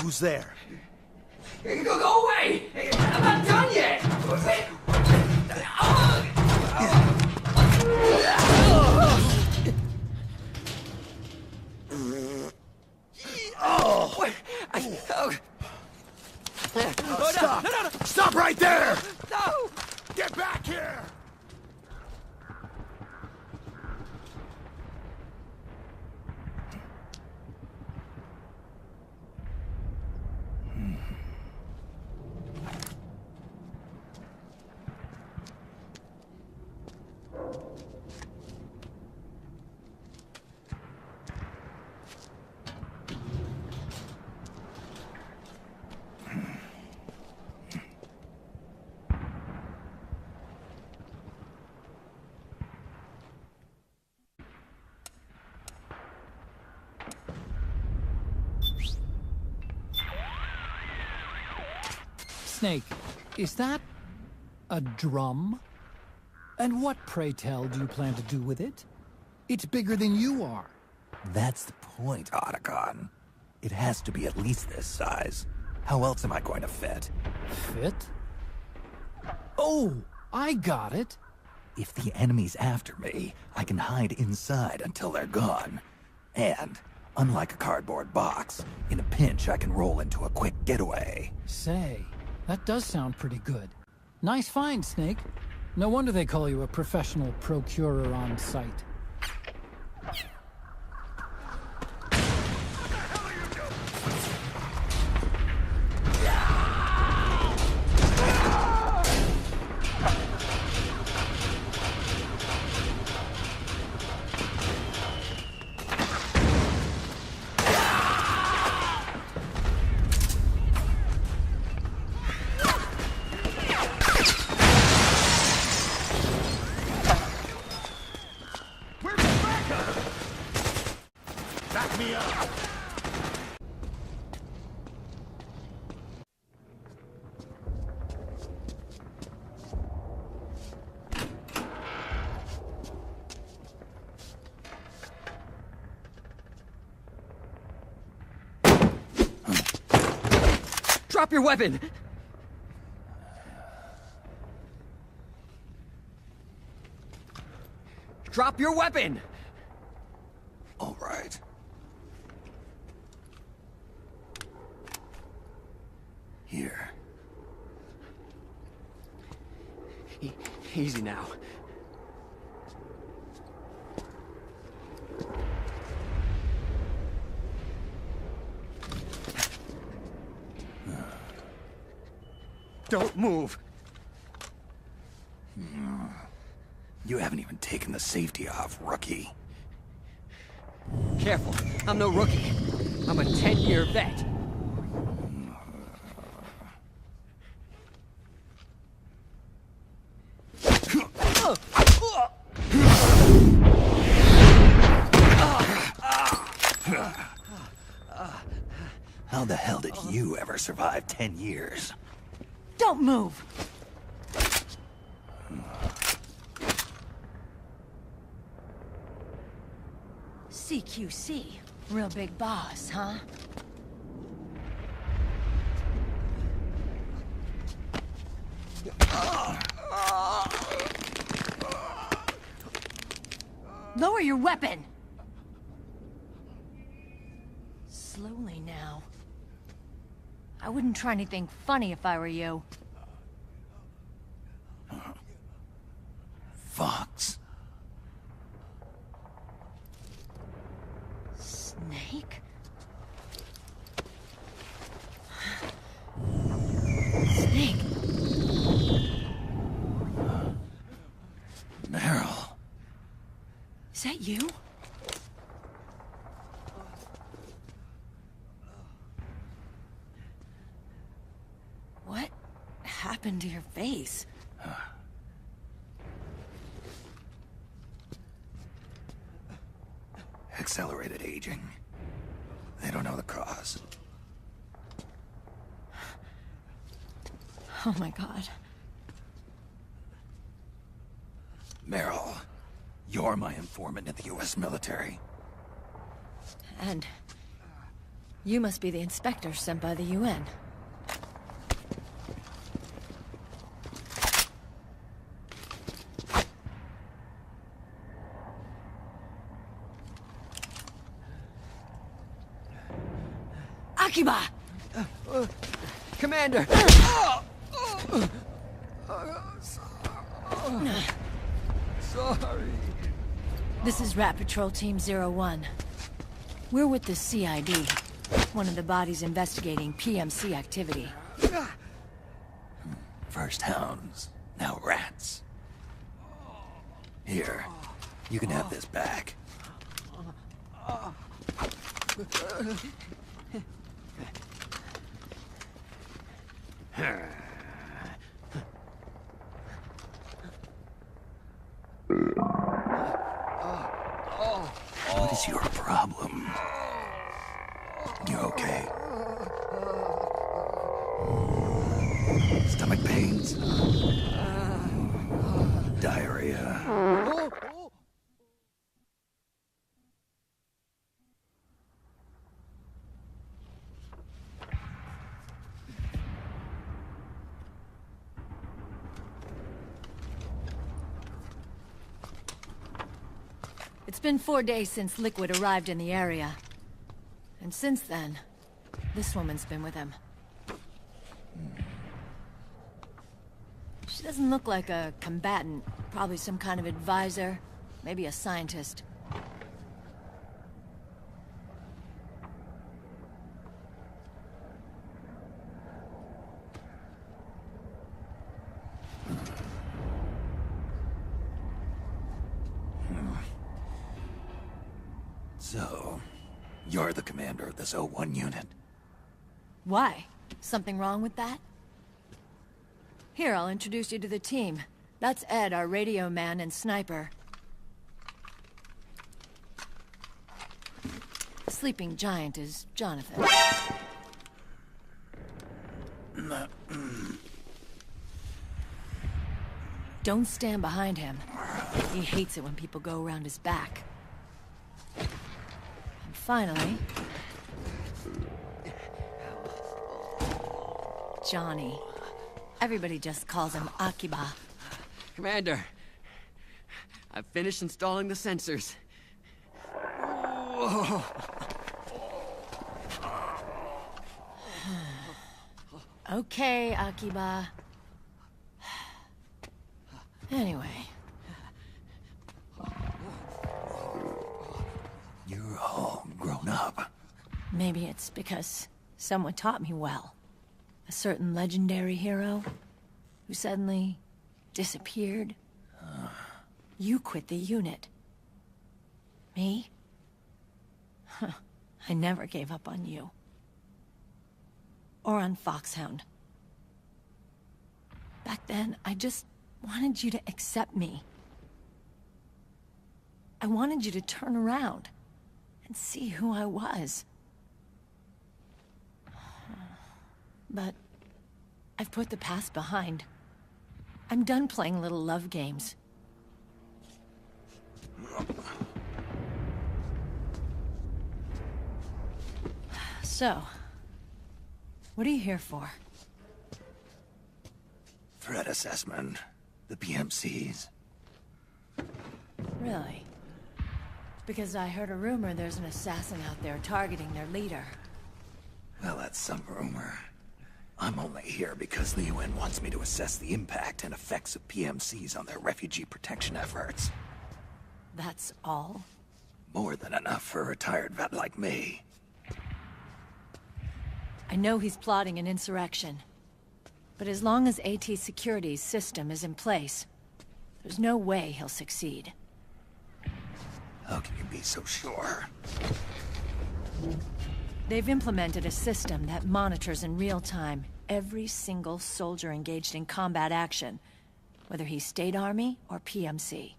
S6: Who's there?
S9: Go away! I'm not done yet!
S7: Stop! No. Stop right there!
S9: No!
S7: Get back here!
S2: Snake, is that a drum? And what, pray tell, do you plan to do with it? It's bigger than you are.
S1: That's the point, Otacon. It has to be at least this size. How else am I going to fit?
S2: Fit? Oh, I got it.
S1: If the enemy's after me, I can hide inside until they're gone. And, unlike a cardboard box, in a pinch I can roll into a quick getaway.
S2: Say, that does sound pretty good. Nice find, Snake. No wonder they call you a professional procurer on site.
S9: Drop your weapon! Drop your weapon!
S1: All right. Here.
S6: Easy now. Don't move.
S1: You haven't even taken the safety off, rookie.
S6: Careful. I'm no rookie. I'm a 10-year vet.
S1: How the hell did you ever survive 10 years?
S10: Don't move! CQC. Real big boss, huh? Lower your weapon! Slowly now. I wouldn't try anything funny if I were you.
S1: Fox.
S10: Snake? Snake?
S1: Meryl.
S10: Is that you? What happened to your face?
S1: Accelerated aging. They don't know the cause.
S10: Oh my god.
S1: Meryl, you're my informant in the U.S. military.
S10: And you must be the inspector sent by the UN. Akiba!
S6: Commander! Sorry.
S10: This is Rat Patrol Team 01. We're with the CID, one of the bodies investigating PMC activity.
S1: First hounds, now rats. Here, you can have this back. What is your problem? You okay? Stomach pains? Diarrhea?
S10: It's been 4 days since Liquid arrived in the area. And since then, this woman's been with him. She doesn't look like a combatant. Probably some kind of advisor. Maybe a scientist.
S1: So, you're the commander of this O1 unit.
S10: Why? Something wrong with that? Here, I'll introduce you to the team. That's Ed, our radio man and sniper. The sleeping giant is Jonathan. Don't stand behind him. He hates it when people go around his back. And finally... Johnny. Everybody just calls him Akiba.
S6: Commander, I've finished installing the sensors.
S10: Okay, Akiba. Anyway.
S1: You're all grown up.
S10: Maybe it's because someone taught me well. A certain legendary hero who suddenly disappeared. You quit the unit. Me? I never gave up on you. Or on Foxhound. Back then, I just wanted you to accept me. I wanted you to turn around and see who I was. But I've put the past behind. I'm done playing little love games. So, what are you here for?
S1: Threat assessment. The PMCs.
S10: Really? Because I heard a rumor there's an assassin out there targeting their leader.
S1: Well, that's some rumor. I'm only here because the UN wants me to assess the impact and effects of PMCs on their refugee protection efforts.
S10: That's all?
S1: More than enough for a retired vet like me.
S10: I know he's plotting an insurrection. But as long as AT Security's system is in place, there's no way he'll succeed.
S1: How can you be so sure?
S10: They've implemented a system that monitors in real time every single soldier engaged in combat action, whether he's State Army or PMC.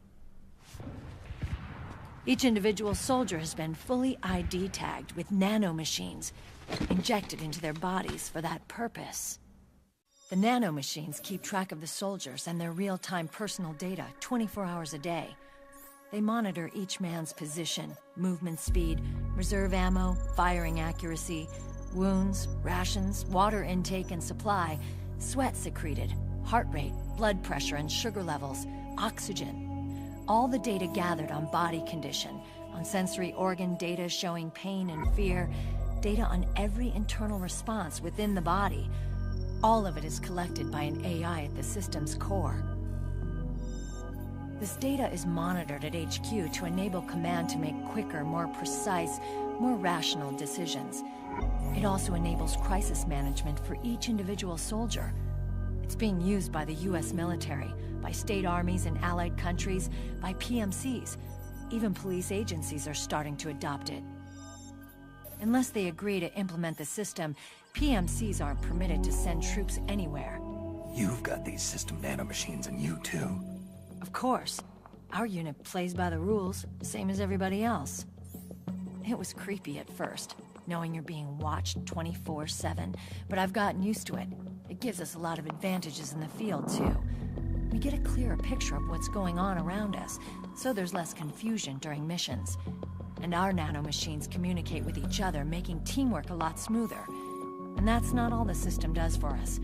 S10: Each individual soldier has been fully ID tagged with nanomachines injected into their bodies for that purpose. The nanomachines keep track of the soldiers and their real-time personal data 24 hours a day. They monitor each man's position, movement speed, reserve ammo, firing accuracy, wounds, rations, water intake and supply, sweat secreted, heart rate, blood pressure and sugar levels, oxygen. All the data gathered on body condition, on sensory organ data showing pain and fear, data on every internal response within the body. All of it is collected by an AI at the system's core. This data is monitored at HQ to enable command to make quicker, more precise, more rational decisions. It also enables crisis management for each individual soldier. It's being used by the US military, by state armies in allied countries, by PMCs. Even police agencies are starting to adopt it. Unless they agree to implement the system, PMCs aren't permitted to send troops anywhere.
S1: You've got these system nanomachines in you too.
S10: Of course. Our unit plays by the rules, same as everybody else. It was creepy at first, knowing you're being watched 24/7, but I've gotten used to it. It gives us a lot of advantages in the field, too. We get a clearer picture of what's going on around us, so there's less confusion during missions. And our nanomachines communicate with each other, making teamwork a lot smoother. And that's not all the system does for us.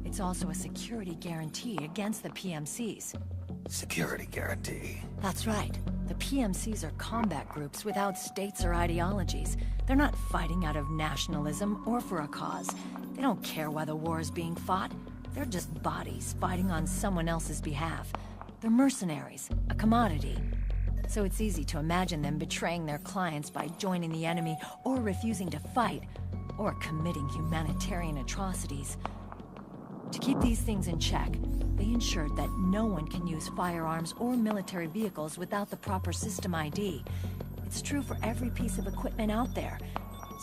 S10: It's also a security guarantee against the PMCs.
S1: Security guarantee.
S10: That's right. The PMCs are combat groups without states or ideologies. They're not fighting out of nationalism or for a cause. They don't care why the war is being fought. They're just bodies fighting on someone else's behalf. They're mercenaries, a commodity. So it's easy to imagine them betraying their clients by joining the enemy or refusing to fight, or committing humanitarian atrocities. To keep these things in check, they ensured that no one can use firearms or military vehicles without the proper system ID. It's true for every piece of equipment out there.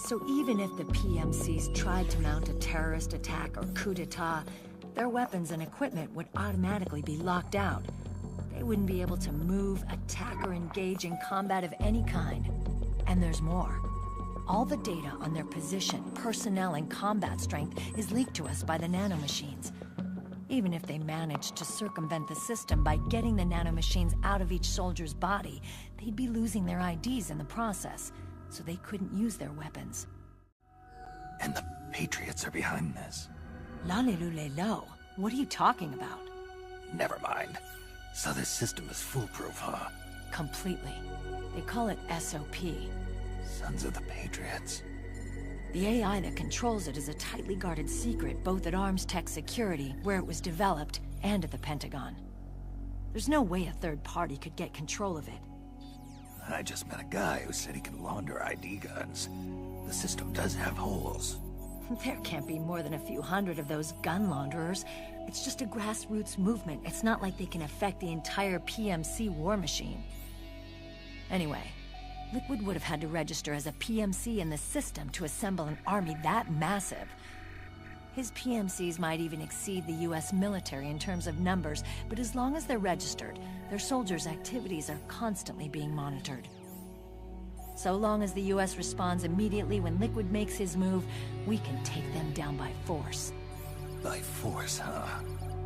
S10: So even if the PMCs tried to mount a terrorist attack or coup d'etat, their weapons and equipment would automatically be locked out. They wouldn't be able to move, attack, or engage in combat of any kind. And there's more. All the data on their position, personnel, and combat strength is leaked to us by the nanomachines. Even if they managed to circumvent the system by getting the nanomachines out of each soldier's body, they'd be losing their IDs in the process, so they couldn't use their weapons.
S1: And the Patriots are behind this.
S10: Lalilulelo, what are you talking about?
S1: Never mind. So this system is foolproof, huh?
S10: Completely. They call it SOP.
S1: Sons of the Patriots.
S10: The AI that controls it is a tightly guarded secret, both at Arms Tech Security, where it was developed, and at the Pentagon. There's no way a third party could get control of it.
S1: I just met a guy who said he can launder ID guns. The system does have holes.
S10: There can't be more than a few hundred of those gun launderers. It's just a grassroots movement. It's not like they can affect the entire PMC war machine. Anyway, Liquid would have had to register as a PMC in the system to assemble an army that massive. His PMCs might even exceed the US military in terms of numbers, but as long as they're registered, their soldiers' activities are constantly being monitored. So long as the US responds immediately when Liquid makes his move, we can take them down by force.
S1: By force, huh?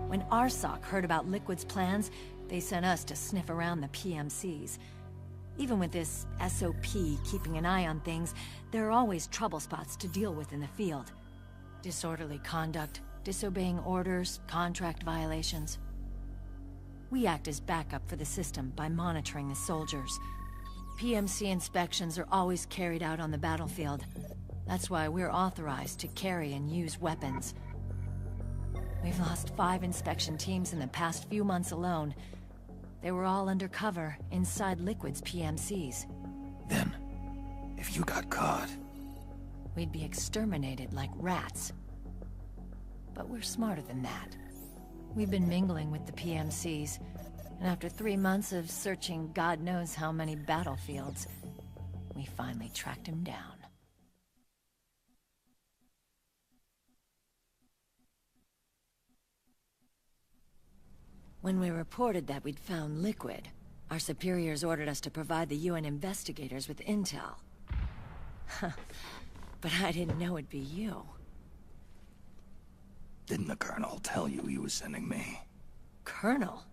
S10: When RSOC heard about Liquid's plans, they sent us to sniff around the PMCs. Even with this SOP keeping an eye on things, there are always trouble spots to deal with in the field. Disorderly conduct, disobeying orders, contract violations. We act as backup for the system by monitoring the soldiers. PMC inspections are always carried out on the battlefield. That's why we're authorized to carry and use weapons. We've lost 5 inspection teams in the past few months alone. They were all undercover inside Liquid's PMCs.
S1: Then, if you got caught...
S10: we'd be exterminated like rats. But we're smarter than that. We've been mingling with the PMCs, and after 3 months of searching God knows how many battlefields, we finally tracked him down. When we reported that we'd found Liquid, our superiors ordered us to provide the UN investigators with intel. But I didn't know it'd be you.
S1: Didn't the Colonel tell you he was sending me?
S10: Colonel?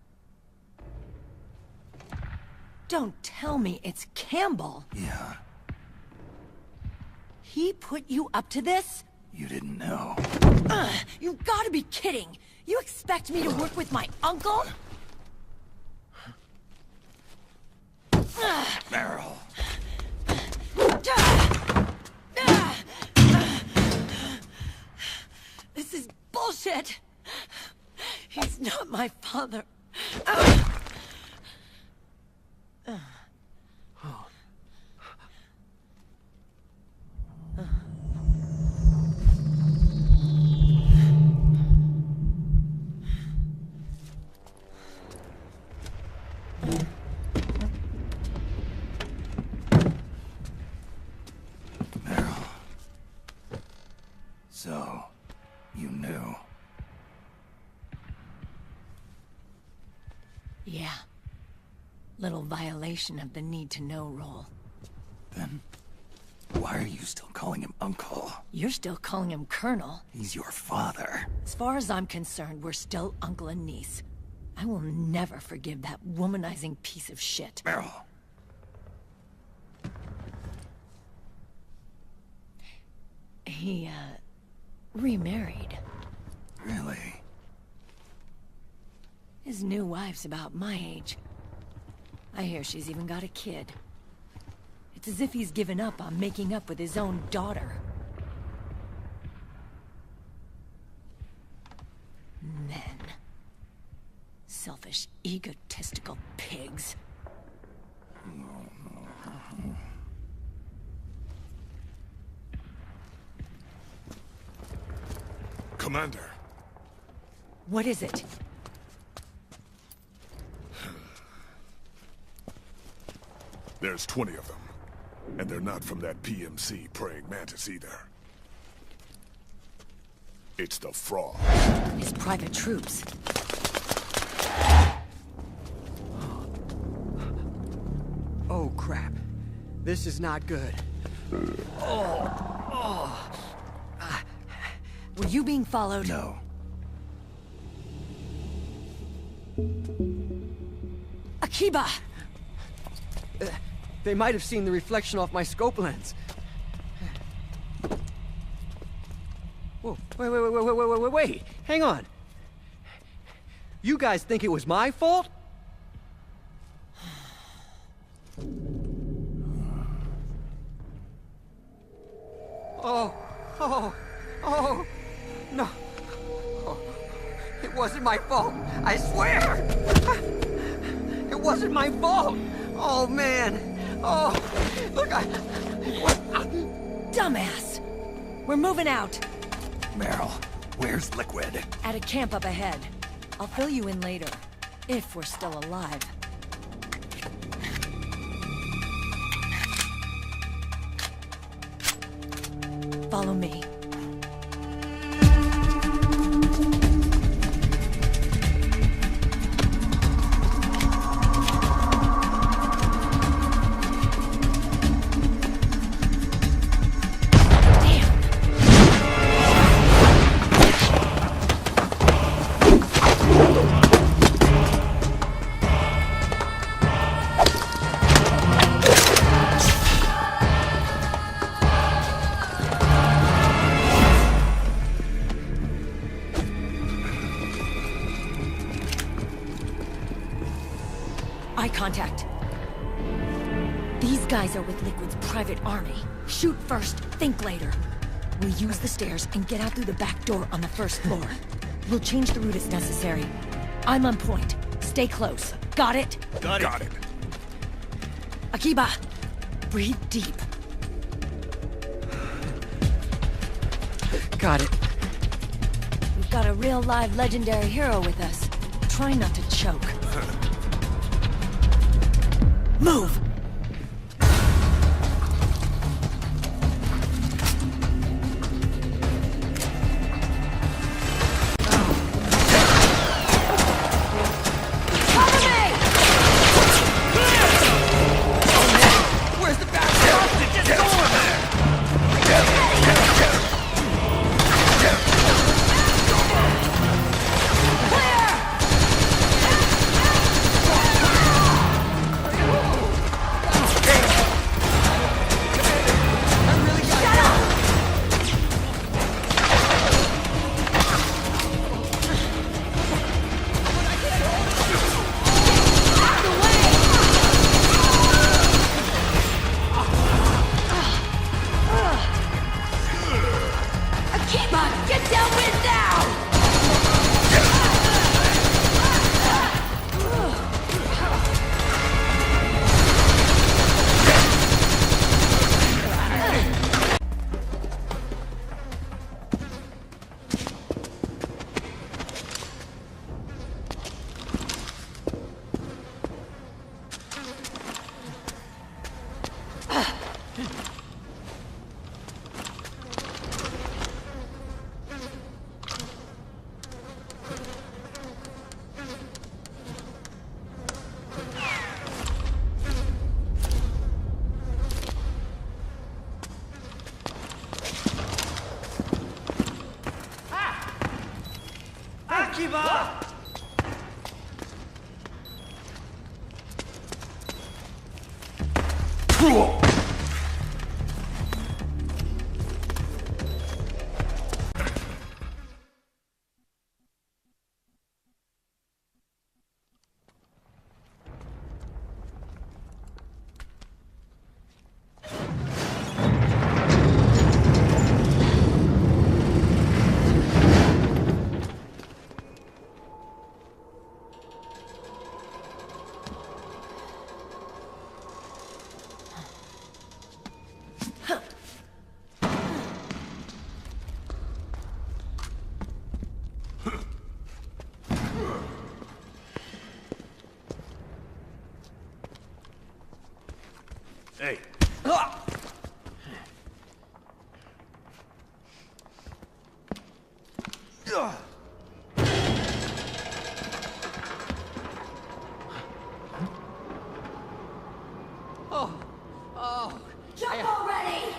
S10: Don't tell me it's Campbell!
S1: Yeah.
S10: He put you up to this?
S1: You didn't know.
S10: You gotta be kidding! You expect me to work with my uncle?
S1: Meryl.
S10: This is bullshit! He's not my father.
S1: Meryl. So, you knew.
S10: Yeah. Little violation of the need-to-know rule.
S1: Then, why are you still calling him Uncle?
S10: You're still calling him Colonel.
S1: He's your father.
S10: As far as I'm concerned, we're still uncle and niece. I will never forgive that womanizing piece of shit.
S1: Meryl.
S10: He, remarried.
S1: Really?
S10: His new wife's about my age. I hear she's even got a kid. It's as if he's given up on making up with his own daughter. Men. Selfish, egotistical pigs.
S11: Commander.
S10: What is it?
S11: There's 20 of them. And they're not from that PMC praying mantis either. It's the Frog.
S10: His private troops.
S6: Oh, crap. This is not good.
S10: Were you being followed?
S1: No.
S10: Akiba!
S6: They might have seen the reflection off my scope lens. Whoa, wait. Hang on. You guys think it was my fault? Oh,
S12: Oh, no. Oh, it wasn't my fault. I swear. It wasn't my fault. Oh, man. Oh, look,
S10: Dumbass! We're moving out.
S1: Meryl, where's Liquid?
S10: At a camp up ahead. I'll fill you in later. If we're still alive. Follow me. Eye contact. These guys are with Liquid's private army. Shoot first, think later. We'll use the stairs and get out through the back door on the first floor. We'll change the route as necessary. I'm on point. Stay close. Got it?
S11: Got it.
S10: Akiba, breathe deep.
S12: got it.
S10: We've got a real live legendary hero with us. Try not to choke. Move!
S11: Hey.
S10: Jump already!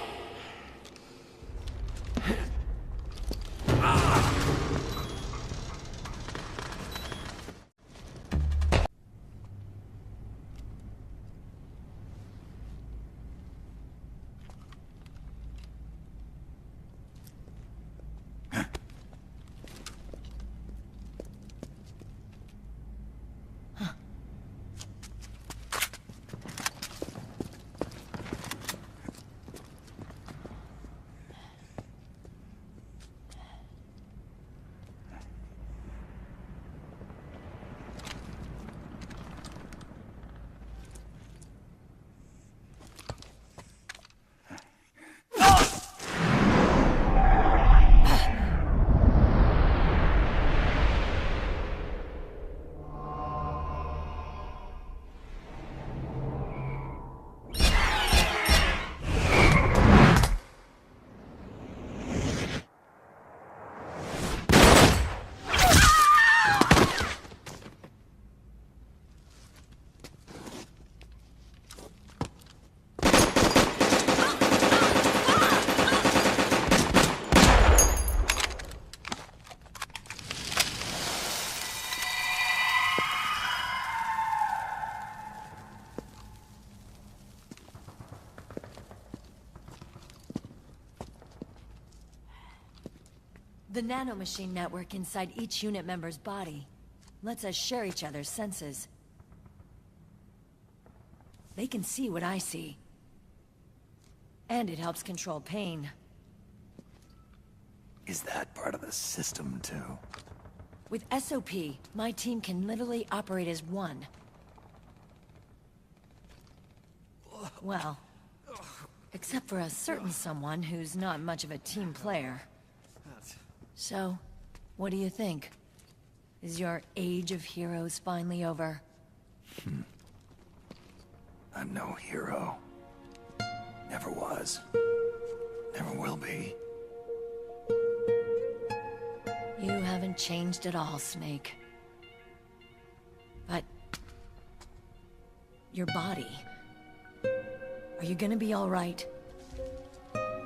S10: The nanomachine network inside each unit member's body lets us share each other's senses. They can see what I see. And it helps control pain.
S1: Is that part of the system, too?
S10: With SOP, my team can literally operate as one. Well, except for a certain someone who's not much of a team player. So, what do you think? Is your age of heroes finally over?
S1: I'm no hero. Never was. Never will be.
S10: You haven't changed at all, Snake. But... your body... are you gonna be alright?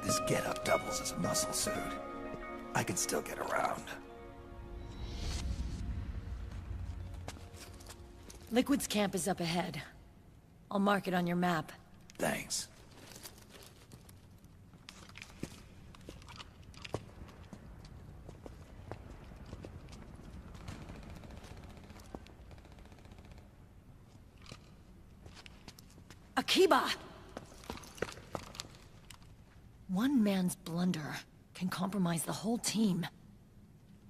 S1: This get-up doubles as a muscle suit. I can still get around.
S10: Liquid's camp is up ahead. I'll mark it on your map.
S1: Thanks.
S10: Akiba! One man's blunder can compromise the whole team.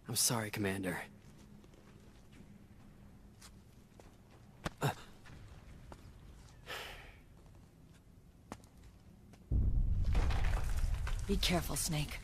S13: I'm sorry, Commander.
S10: Be careful, Snake.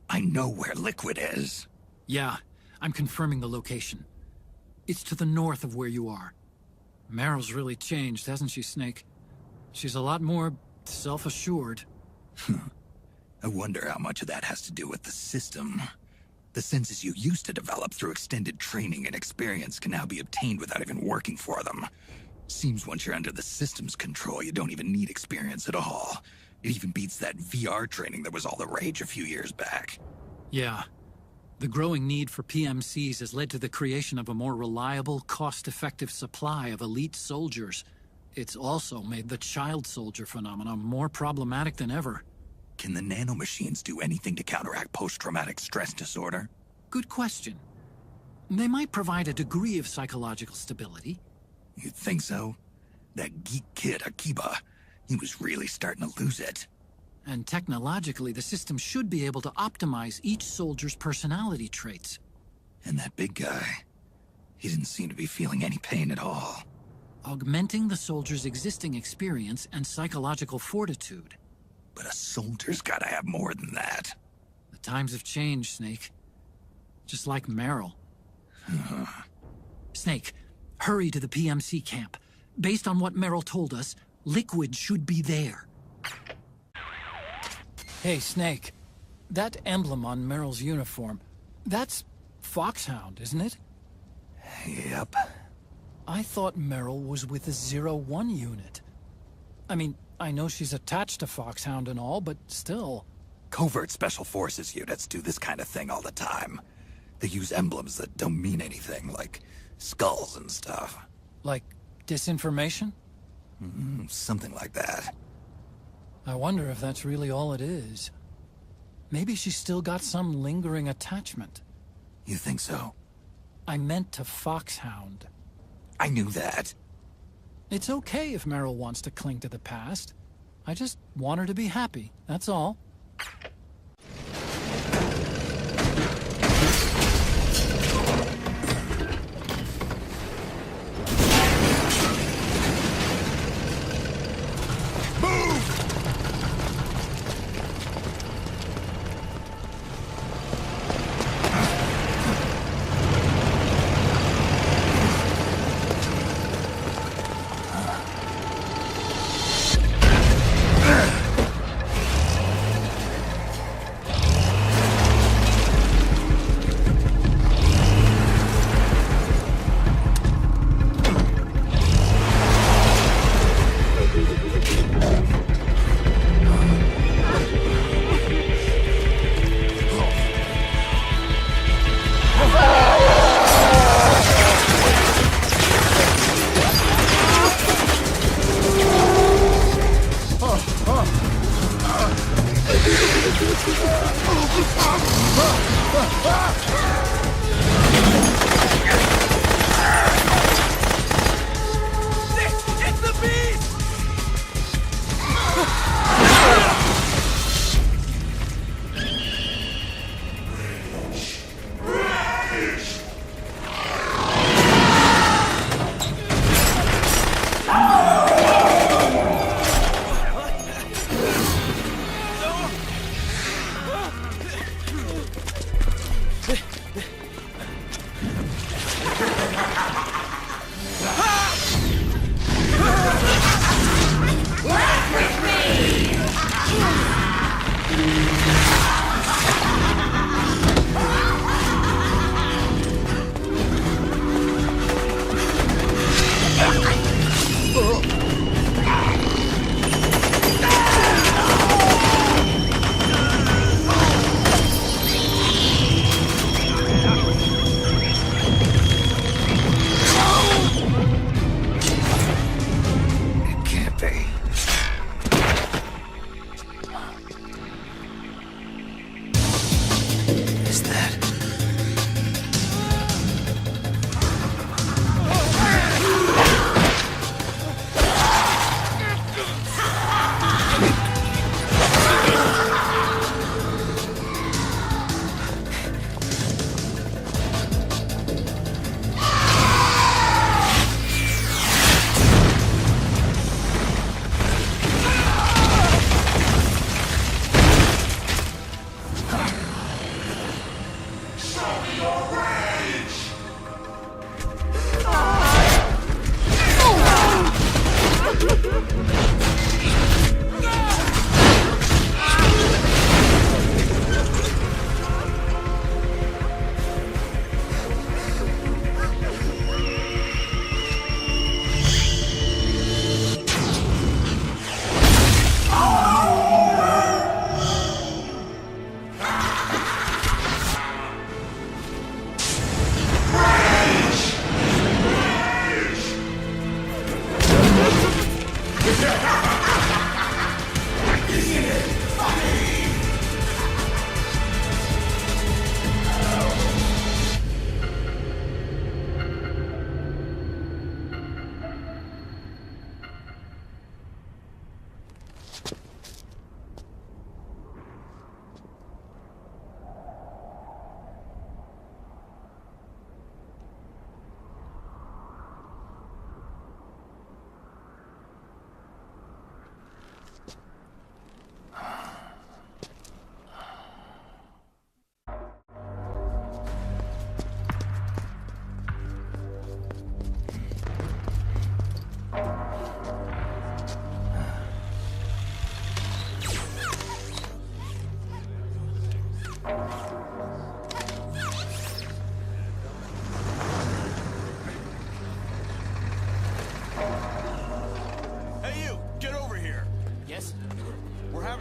S1: I know where Liquid is.
S2: Yeah, I'm confirming the location. It's to the north of where you are. Meryl's really changed, hasn't she, Snake? She's a lot more self-assured.
S1: I wonder how much of that has to do with the system. The senses you used to develop through extended training and experience can now be obtained without even working for them. Seems once you're under the system's control, you don't even need experience at all. It even beats that VR training that was all the rage a few years back.
S2: Yeah. The growing need for PMCs has led to the creation of a more reliable, cost-effective supply of elite soldiers. It's also made the child soldier phenomenon more problematic than ever.
S1: Can the nanomachines do anything to counteract post-traumatic stress disorder?
S2: Good question. They might provide a degree of psychological stability.
S1: You think so? That geek kid, Akiba, he was really starting to lose it.
S2: And technologically, the system should be able to optimize each soldier's personality traits.
S1: And that big guy, he didn't seem to be feeling any pain at all.
S2: Augmenting the soldier's existing experience and psychological fortitude.
S1: But a soldier's gotta have more than that.
S2: The times have changed, Snake. Just like Meryl. Snake, hurry to the PMC camp. Based on what Meryl told us, Liquid should be there. Hey, Snake. That emblem on Meryl's uniform, that's Foxhound, isn't it?
S1: Yep.
S2: I thought Meryl was with the 01 unit. I mean, I know she's attached to Foxhound and all, but still.
S1: Covert Special Forces units do this kind of thing all the time. They use emblems that don't mean anything, like skulls and stuff.
S2: Like disinformation?
S1: Something like that.
S2: I wonder if that's really all it is. Maybe she's still got some lingering attachment.
S1: You think so?
S2: I meant to Foxhound.
S1: I knew that.
S2: It's okay if Meryl wants to cling to the past. I just want her to be happy, that's all.
S9: It's the beast!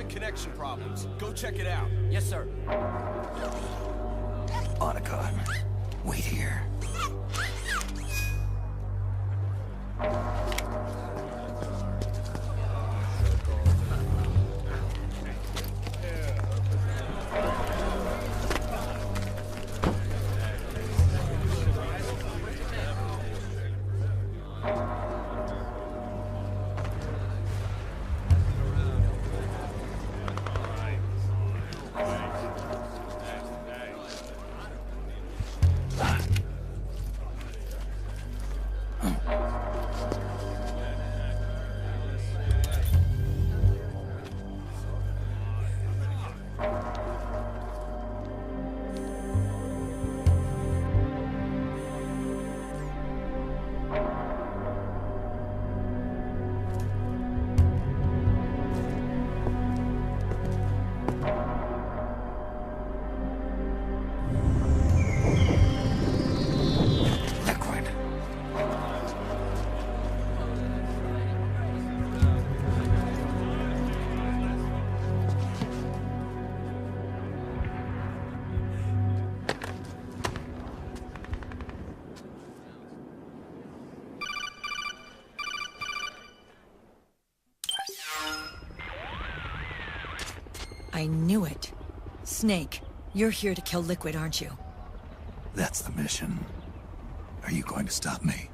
S6: Connection problems. Go check it out.
S13: Yes, sir.
S1: Otacon, wait here.
S10: I knew it. Snake, you're here to kill Liquid, aren't you?
S1: That's the mission. Are you going to stop me?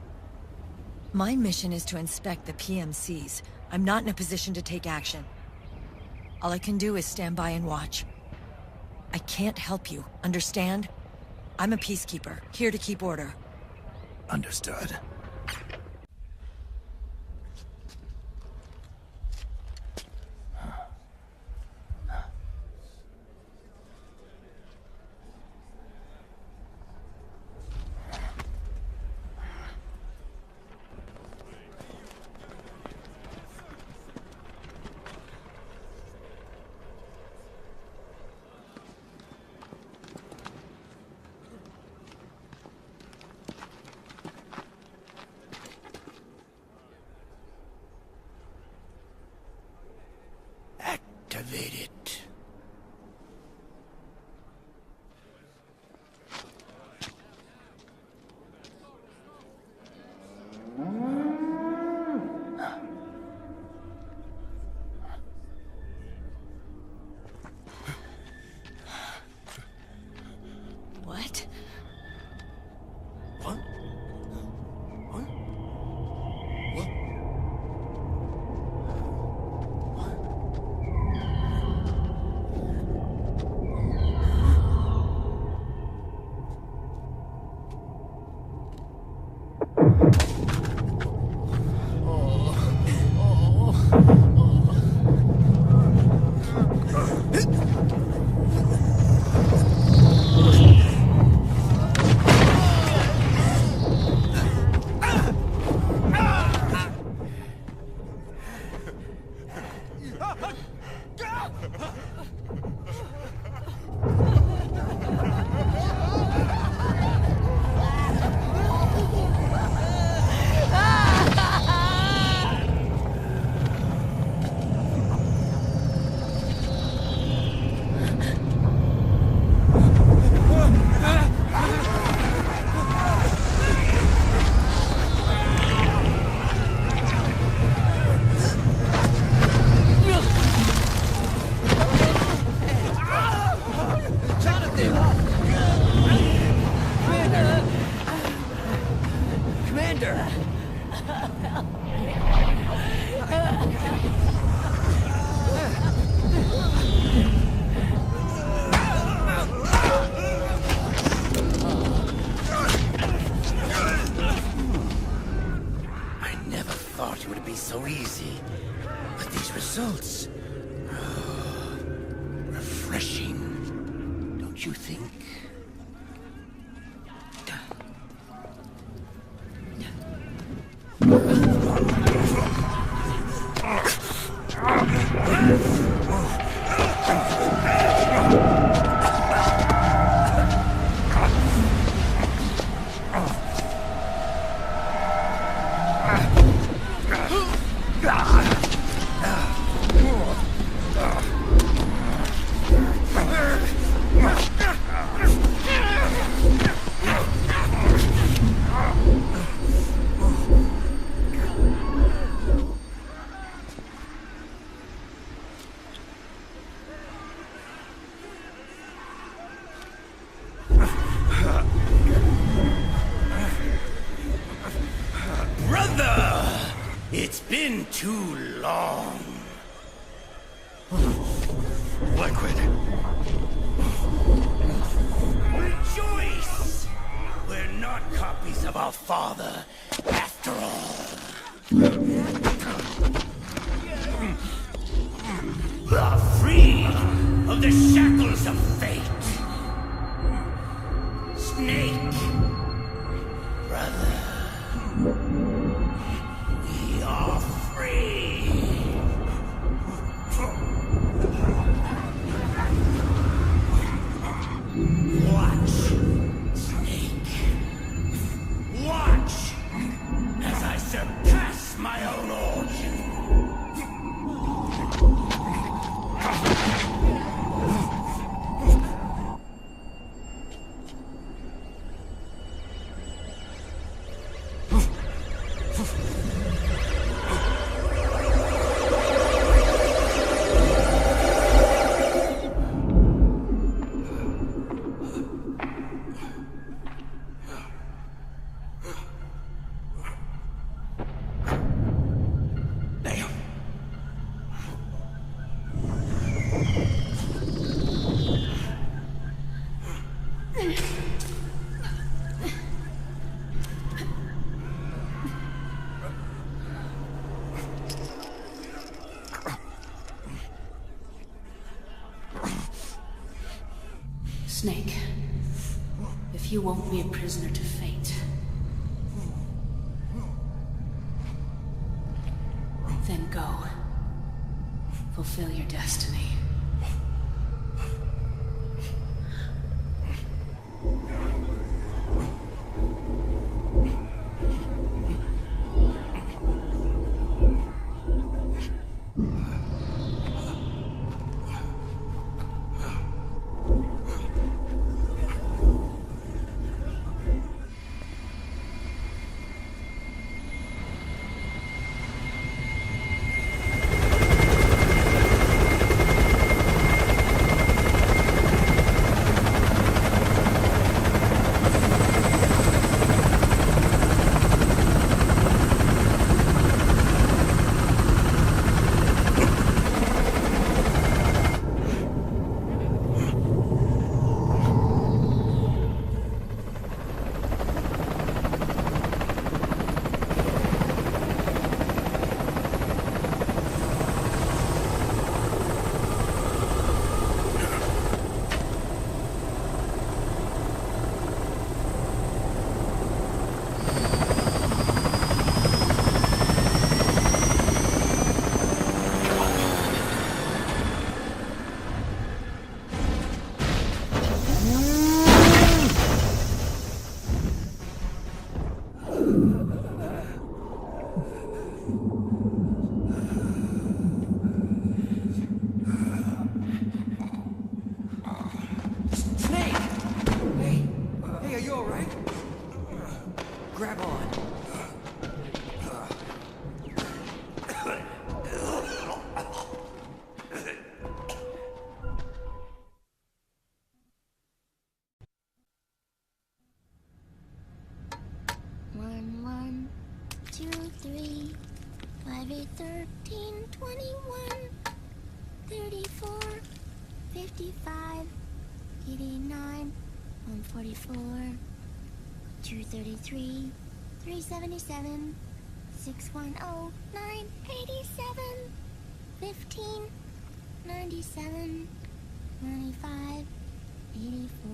S10: My mission is to inspect the PMCs. I'm not in a position to take action. All I can do is stand by and watch. I can't help you, understand? I'm a peacekeeper, here to keep order.
S1: Understood.
S7: Activate it.
S10: What?
S7: What? What? What? So easy. But these results... refreshing. Don't you think? It's been too long. Liquid. Rejoice! We're not copies of our father, after all. Are free of the shackles of fate. Snake, brother. We are free! Watch, Snake. Watch as I surpass my own origin.
S14: Snake, if you won't be a prisoner to fate, then go. Fulfill your destiny.
S12: Grab on.
S4: One, 1, 2, 3, 5, 8, 13, 21, 34, 55, 89, 144, 233, 377, 610, 987, 15, 97, 95, 84.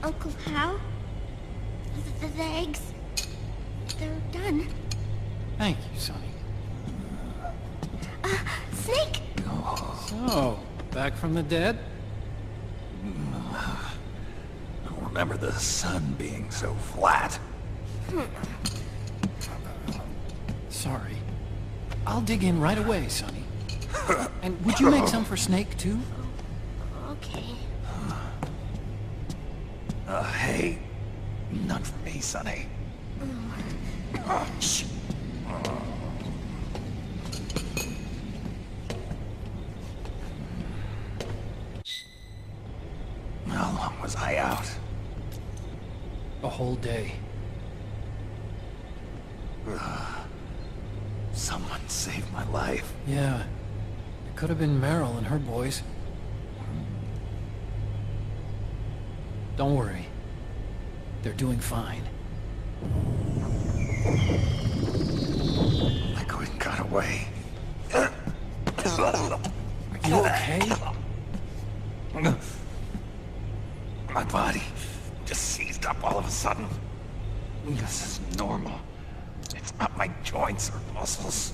S4: Uncle Hal? The eggs? They're done.
S2: Thank you, Sonny.
S4: Snake!
S2: So, back from the dead?
S1: I don't remember the sun being so flat.
S2: Sorry. I'll dig in right away, Sonny. And would you make some for Snake, too?
S4: Okay.
S1: Hey, none for me, Sonny. Shh. How long was I out?
S2: A whole day.
S1: Someone saved my life.
S2: Yeah. It could have been Meryl and her boys. Don't worry. They're doing fine.
S1: Liquid got away.
S2: Are you okay?
S1: My body just seized up all of a sudden. This is normal. It's not my joints or muscles.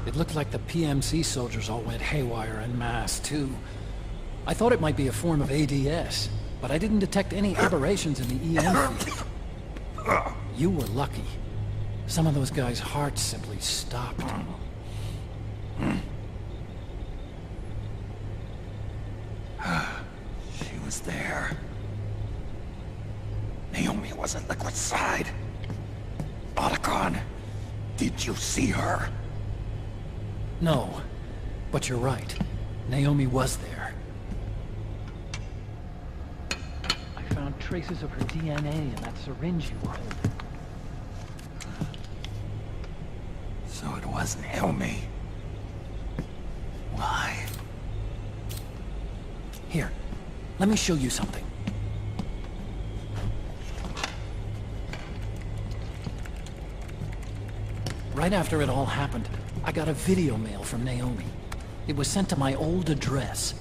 S2: It looked like the PMC soldiers all went haywire en masse, too.
S5: I thought it might be a form of ADS, but I didn't detect any aberrations in the EM field. You were lucky. Some of those guys' hearts simply stopped.
S1: She was there. Naomi was at Liquid's side. Otacon, did you see her?
S5: No, but you're right. Naomi was there. I found traces of her DNA in that syringe you were holding.
S1: So it was Naomi. Why?
S5: Here, let me show you something. Right after it all happened, I got a video mail from Naomi. It was sent to my old address.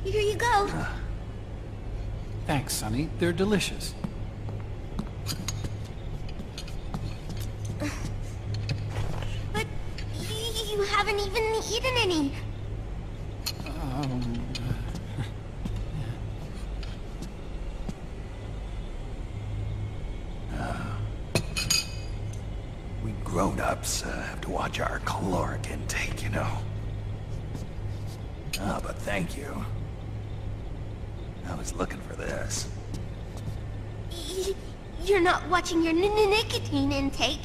S4: Here you go.
S5: Thanks, Sonny. They're delicious.
S4: But you haven't even eaten any.
S1: We grown-ups have to watch our caloric intake, you know. Ah, but thank you. I was looking for this.
S4: You're not watching your nicotine intake.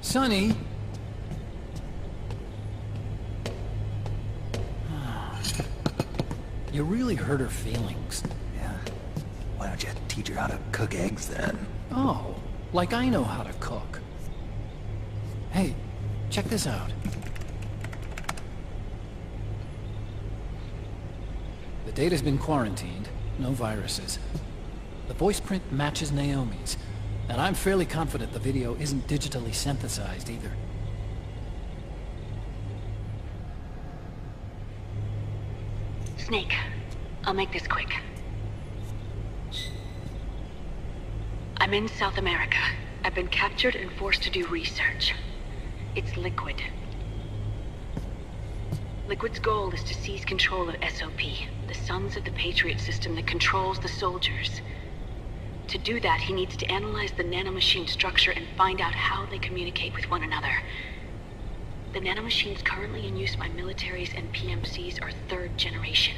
S5: Sonny! You really hurt her feelings.
S1: Yeah. Why don't you teach her how to cook eggs then?
S5: Oh, like I know how to cook. Hey, check this out. The data's been quarantined, no viruses. The voice print matches Naomi's, and I'm fairly confident the video isn't digitally synthesized either.
S14: Snake, I'll make this quick. I'm in South America. I've been captured and forced to do research. It's Liquid. Liquid's goal is to seize control of SOP, the Sons of the Patriot system that controls the soldiers. To do that, he needs to analyze the nanomachine structure and find out how they communicate with one another. The nanomachines currently in use by militaries and PMCs are third generation.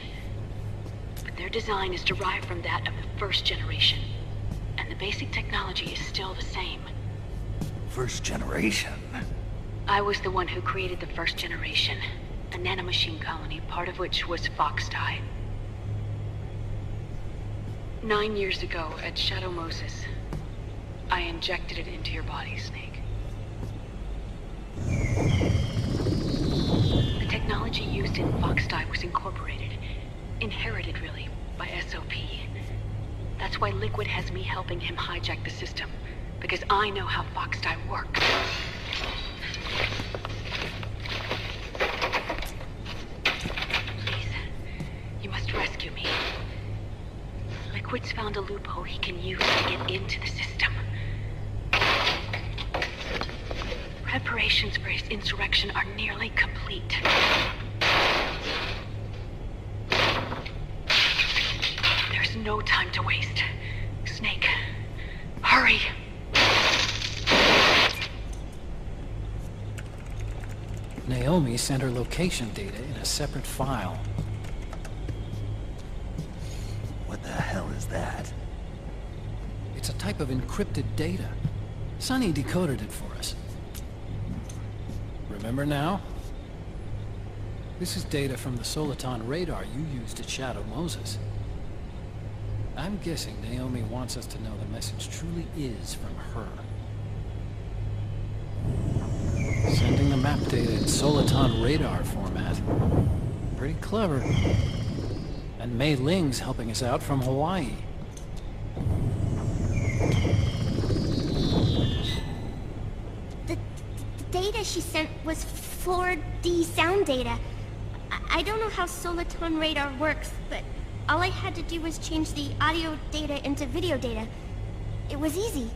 S14: But their design is derived from that of the first generation. And the basic technology is still the same.
S1: First generation?
S14: I was the one who created the first generation. A nanomachine colony, part of which was Foxdie. 9 years ago, at Shadow Moses, I injected it into your body, Snake. The technology used in Foxdie was incorporated, inherited really, by SOP. That's why Liquid has me helping him hijack the system, because I know how Foxdie works. Rescue me. Liquid's found a loophole he can use to get into the system. Preparations for his insurrection are nearly complete. There's no time to waste. Snake, hurry!
S5: Naomi sent her location data in a separate file.
S1: What the hell is that?
S5: It's a type of encrypted data. Sonny decoded it for us. Remember now? This is data from the Soliton radar you used at Shadow Moses. I'm guessing Naomi wants us to know the message truly is from her. Sending the map data in Soliton radar format. Pretty clever. And Mei Ling's helping us out from Hawaii.
S4: The data she sent was 4D sound data. I don't know how Soliton radar works, but all I had to do was change the audio data into video data. It was easy.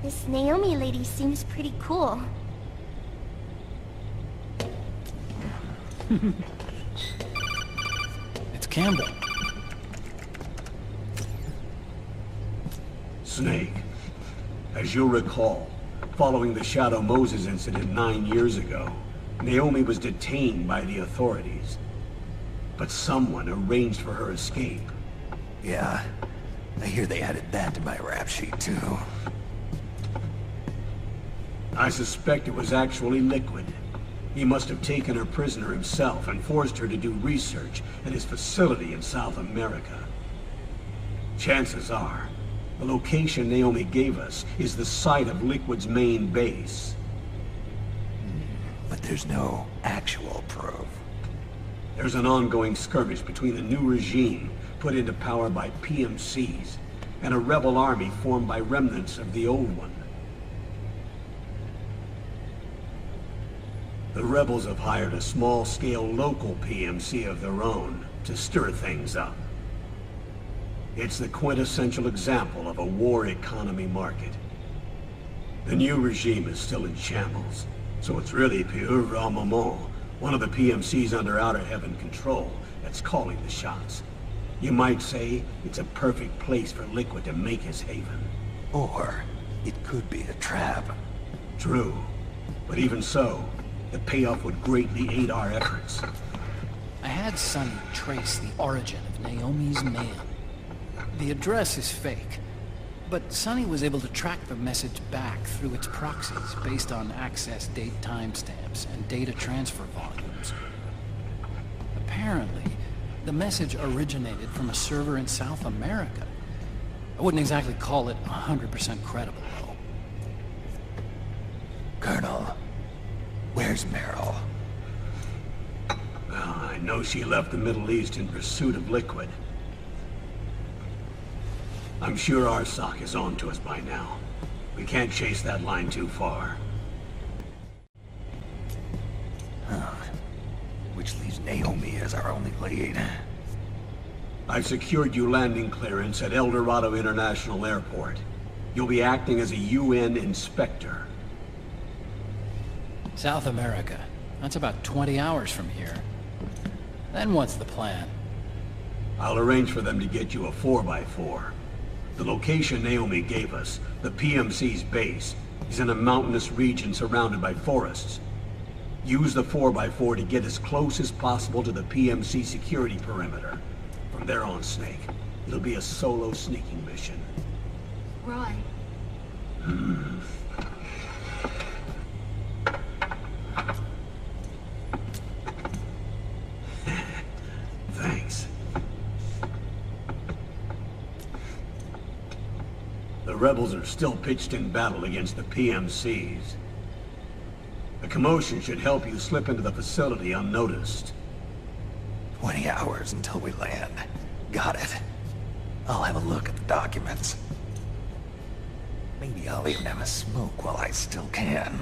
S4: This Naomi lady seems pretty cool.
S5: It's Campbell.
S3: Snake, as you'll recall, following the Shadow Moses incident 9 years ago, Naomi was detained by the authorities. But someone arranged for her escape.
S1: Yeah, I hear they added that to my rap sheet, too.
S3: I suspect it was actually Liquid. He must have taken her prisoner himself and forced her to do research at his facility in South America. Chances are, the location Naomi gave us is the site of Liquid's main base.
S1: But there's no actual proof.
S3: There's an ongoing skirmish between the new regime put into power by PMCs and a rebel army formed by remnants of the old one. The rebels have hired a small-scale local PMC of their own to stir things up. It's the quintessential example of a war economy market. The new regime is still in shambles, so it's really pure a moment, one of the PMCs under Outer Heaven control, that's calling the shots. You might say it's a perfect place for Liquid to make his haven.
S1: Or it could be a trap.
S3: True, but even so, the payoff would greatly aid our efforts.
S5: I had Sonny trace the origin of Naomi's mail. The address is fake, but Sonny was able to track the message back through its proxies based on access date timestamps and data transfer volumes. Apparently, the message originated from a server in South America. I wouldn't exactly call it 100% credible, though.
S1: Colonel, where's Meryl?
S3: Well, I know she left the Middle East in pursuit of Liquid. I'm sure Arsak is on to us by now. We can't chase that line too far.
S1: Which leaves Naomi as our only lead.
S3: I've secured you landing clearance at El Dorado International Airport. You'll be acting as a UN inspector.
S5: South America. That's about 20 hours from here. Then what's the plan?
S3: I'll arrange for them to get you a 4x4. The location Naomi gave us, the PMC's base, is in a mountainous region surrounded by forests. Use the 4x4 to get as close as possible to the PMC security perimeter. From there on, Snake, it'll be a solo sneaking mission.
S4: Roy.
S3: Thanks. The rebels are still pitched in battle against the PMCs. The commotion should help you slip into the facility unnoticed.
S1: 20 hours until we land. Got it. I'll have a look at the documents. Maybe I'll even have a smoke while I still can.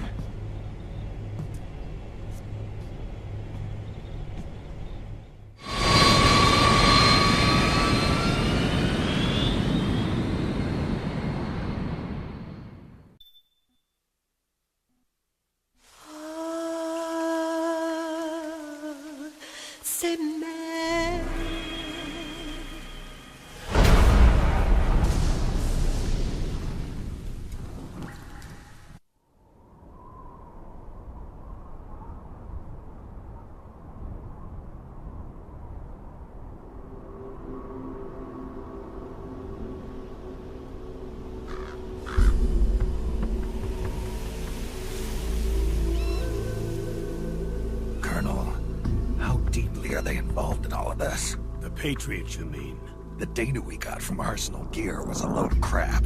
S1: Are they involved in all of this?
S3: The Patriots, you mean?
S1: The data we got from Arsenal Gear was a load of crap.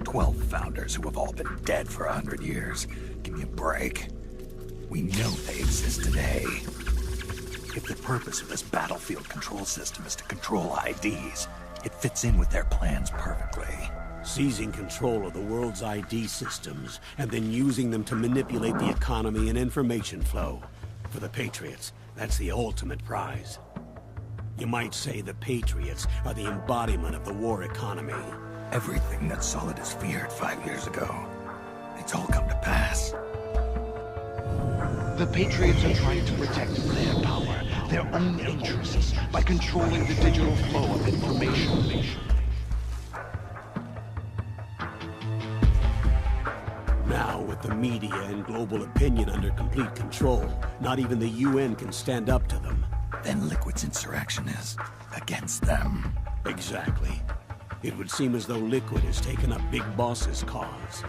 S1: 12 founders who have all been dead for 100 years. Give me a break. We know they exist today. If the purpose of this battlefield control system is to control IDs, it fits in with their plans perfectly.
S3: Seizing control of the world's ID systems, and then using them to manipulate the economy and information flow. For the Patriots, That's the ultimate prize. You might say the Patriots are the embodiment of the war economy.
S1: Everything that Solidus feared 5 years ago, it's all come to pass.
S15: The Patriots are trying to protect their power, their own interests, by controlling the digital flow of information.
S3: Now, with the media and global opinion under complete control, not even the UN can stand up to them.
S1: Then Liquid's insurrection is against them.
S3: Exactly. It would seem as though Liquid has taken up Big Boss's cause.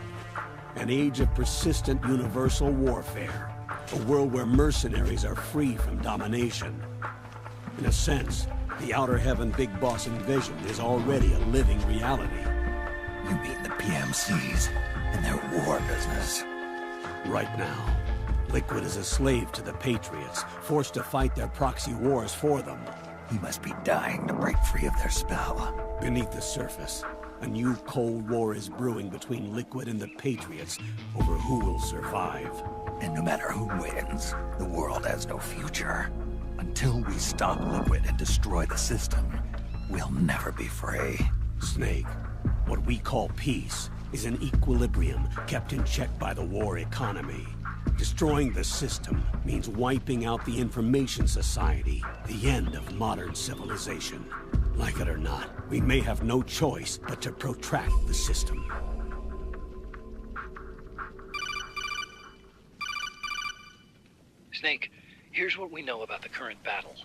S3: An age of persistent universal warfare. A world where mercenaries are free from domination. In a sense, the Outer Heaven Big Boss envisioned is already a living reality.
S1: You mean the PMCs and their war business?
S3: Right now, Liquid is a slave to the Patriots, forced to fight their proxy wars for them.
S1: He must be dying to break free of their spell.
S3: Beneath the surface, a new Cold War is brewing between Liquid and the Patriots over who will survive.
S1: And no matter who wins, the world has no future. Until we stop Liquid and destroy the system, we'll never be free.
S3: Snake, what we call peace is an equilibrium kept in check by the war economy. Destroying the system means wiping out the information society, the end of modern civilization. Like it or not, we may have no choice but to protract the system.
S5: Snake, here's what we know about the current battle.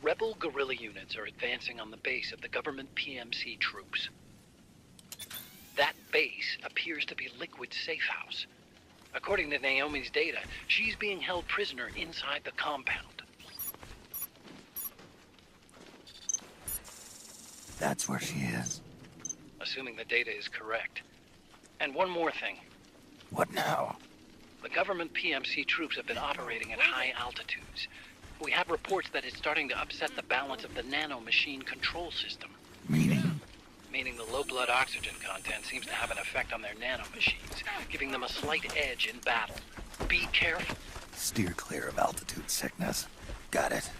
S5: Rebel guerrilla units are advancing on the base of the government PMC troops. That base appears to be Liquid's safe house. According to Naomi's data, she's being held prisoner inside the compound.
S1: That's where she is.
S5: Assuming the data is correct. And one more thing.
S1: What now?
S5: The government PMC troops have been operating at high altitudes. We have reports that it's starting to upset the balance of the nano-machine control system.
S1: Meaning?
S5: Meaning the low blood oxygen content seems to have an effect on their nano-machines, giving them a slight edge in battle. Be careful.
S1: Steer clear of altitude sickness. Got it.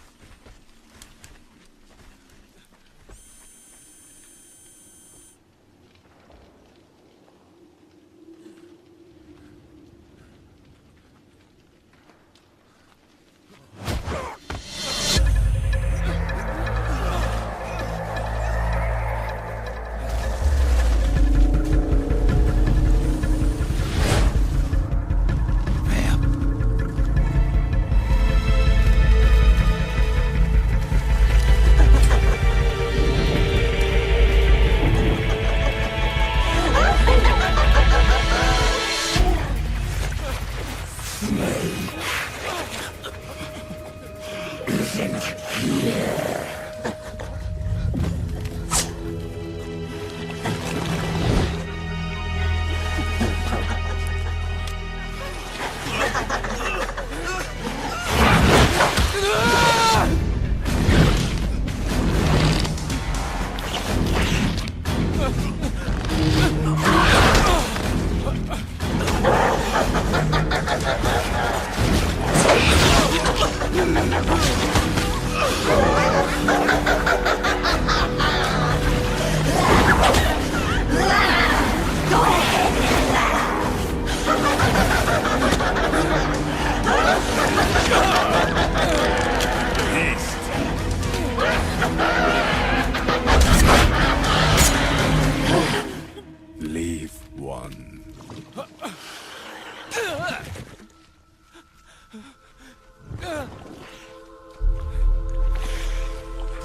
S11: Leave one.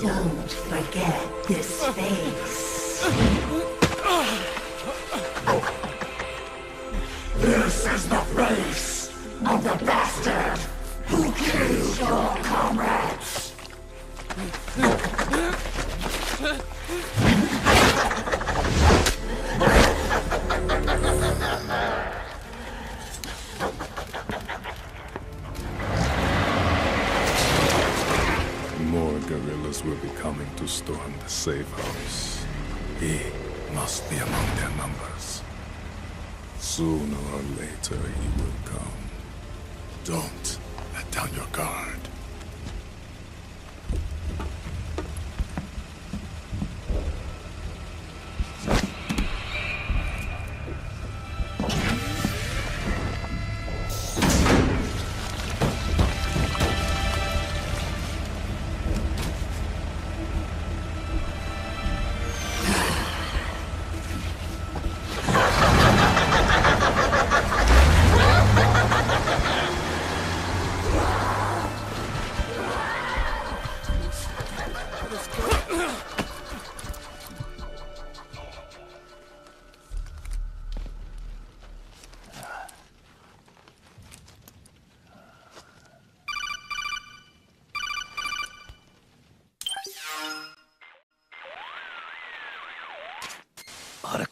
S16: Don't forget this face. This is the face of the bastard who killed your comrades.
S11: More guerrillas will be coming to storm the safe house. He must be among their numbers. Sooner or later, he will come. Don't let down your guard.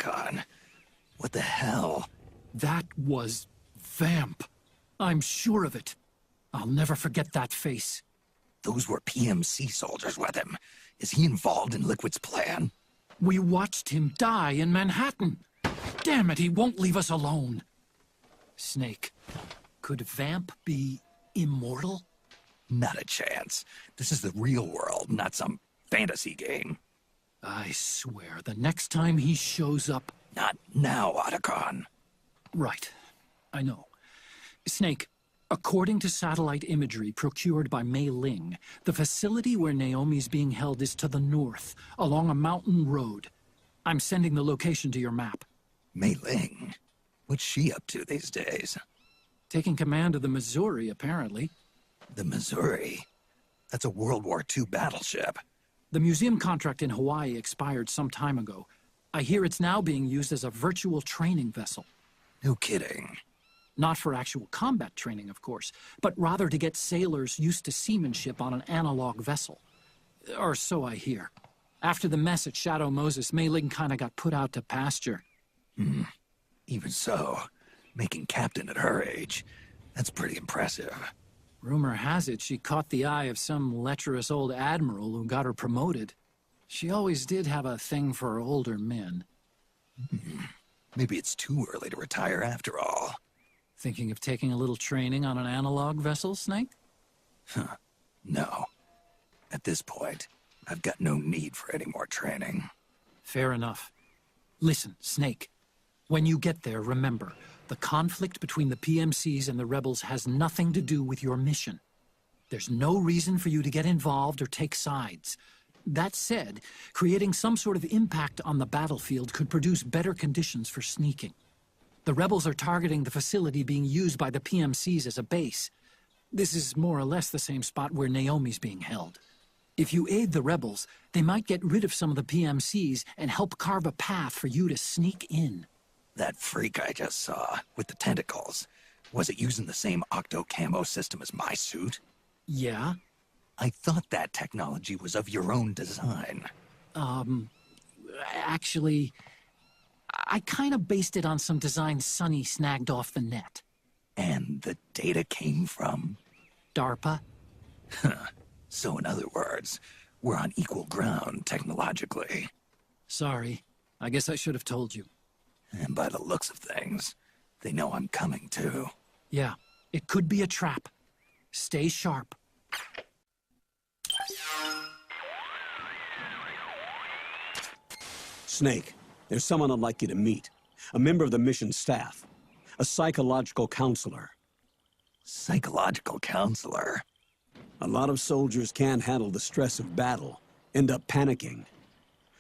S1: Otacon. What the hell?
S2: That was Vamp. I'm sure of it. I'll never forget that face.
S1: Those were PMC soldiers with him. Is he involved in Liquid's plan?
S2: We watched him die in Manhattan. Damn it, he won't leave us alone. Snake, could Vamp be immortal?
S1: Not a chance. This is the real world, not some fantasy game.
S2: I swear, the next time he shows up...
S1: Not now, Otacon.
S2: Right. I know. Snake, according to satellite imagery procured by Mei Ling, the facility where Naomi's being held is to the north, along a mountain road. I'm sending the location to your map.
S1: Mei Ling? What's she up to these days?
S2: Taking command of the Missouri, apparently.
S1: The Missouri? That's a World War II battleship.
S2: The museum contract in Hawaii expired some time ago. I hear it's now being used as a virtual training vessel.
S1: No kidding.
S2: Not for actual combat training, of course, but rather to get sailors used to seamanship on an analog vessel. Or so I hear. After the mess at Shadow Moses, Mei Ling kinda got put out to pasture.
S1: Even so, making captain at her age, that's pretty impressive.
S2: Rumor has it she caught the eye of some lecherous old admiral who got her promoted. She always did have a thing for older men.
S1: Maybe it's too early to retire after all.
S2: Thinking of taking a little training on an analog vessel, Snake?
S1: No. At this point, I've got no need for any more training.
S2: Fair enough. Listen, Snake. When you get there, remember, the conflict between the PMCs and the rebels has nothing to do with your mission. There's no reason for you to get involved or take sides. That said, creating some sort of impact on the battlefield could produce better conditions for sneaking. The rebels are targeting the facility being used by the PMCs as a base. This is more or less the same spot where Naomi's being held. If you aid the rebels, they might get rid of some of the PMCs and help carve a path for you to sneak in.
S1: That freak I just saw, with the tentacles, was it using the same octo-camo system as my suit?
S2: Yeah?
S1: I thought that technology was of your own design.
S2: Actually, I kinda based it on some designs Sonny snagged off the net.
S1: And the data came from?
S2: DARPA.
S1: So in other words, we're on equal ground technologically.
S2: Sorry. I guess I should have told you.
S1: And by the looks of things, they know I'm coming too.
S2: Yeah, it could be a trap. Stay sharp.
S3: Snake, there's someone I'd like you to meet. A member of the mission staff. A psychological counselor.
S1: Psychological counselor?
S3: A lot of soldiers can't handle the stress of battle, end up panicking.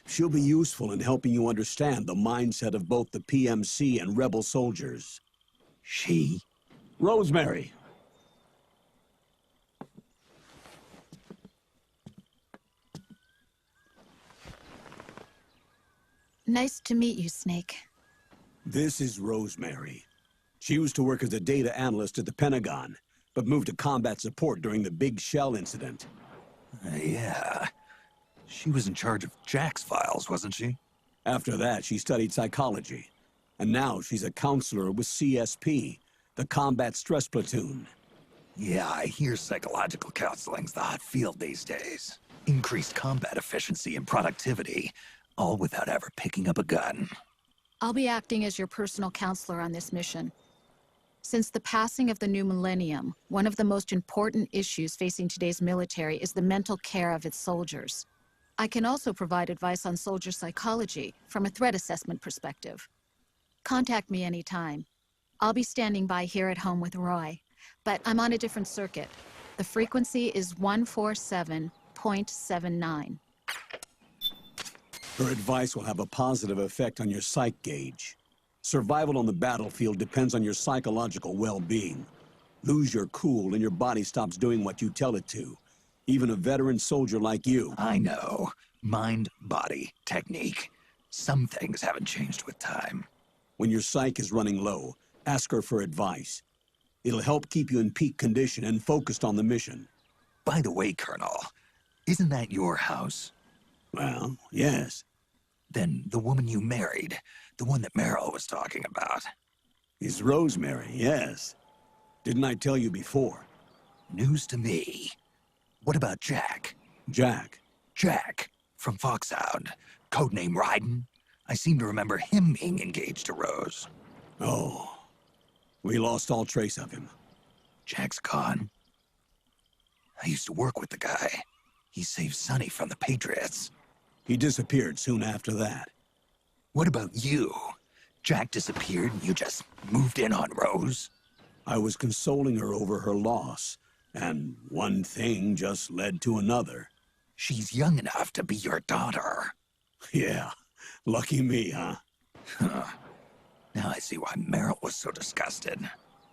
S3: She'll be useful in helping you understand the mindset of both the PMC and rebel soldiers.
S1: She?
S3: Rosemary.
S17: Nice to meet you, Snake.
S3: This is Rosemary. She used to work as a data analyst at the Pentagon, but moved to combat support during the Big Shell incident.
S1: Yeah. She was in charge of Jack's files, wasn't she?
S3: After that, she studied psychology. And now she's a counselor with CSP, the Combat Stress Platoon.
S1: Yeah, I hear psychological counseling's the hot field these days. Increased combat efficiency and productivity, all without ever picking up a gun.
S17: I'll be acting as your personal counselor on this mission. Since the passing of the new millennium, one of the most important issues facing today's military is the mental care of its soldiers. I can also provide advice on soldier psychology from a threat assessment perspective. Contact me anytime. I'll be standing by here at home with Roy, but I'm on a different circuit. The frequency is 147.79.
S3: Her advice will have a positive effect on your psych gauge. Survival on the battlefield depends on your psychological well-being. Lose your cool and your body stops doing what you tell it to. Even a veteran soldier like you.
S1: I know. Mind, body, technique. Some things haven't changed with time.
S3: When your psyche is running low, ask her for advice. It'll help keep you in peak condition and focused on the mission.
S1: By the way, Colonel, isn't that your house?
S3: Well, yes.
S1: Then the woman you married, the one that Meryl was talking about.
S3: Is Rosemary, yes. Didn't I tell you before?
S1: News to me. What about Jack?
S3: Jack?
S1: Jack, from Foxhound. Codename Ryden. I seem to remember him being engaged to Rose.
S3: Oh. We lost all trace of him.
S1: Jack's gone. I used to work with the guy. He saved Sonny from the Patriots.
S3: He disappeared soon after that.
S1: What about you? Jack disappeared and you just moved in on Rose?
S3: I was consoling her over her loss, and one thing just led to another.
S1: She's young enough to be your daughter.
S3: Yeah, lucky me, huh?
S1: Now I see why Meryl was so disgusted.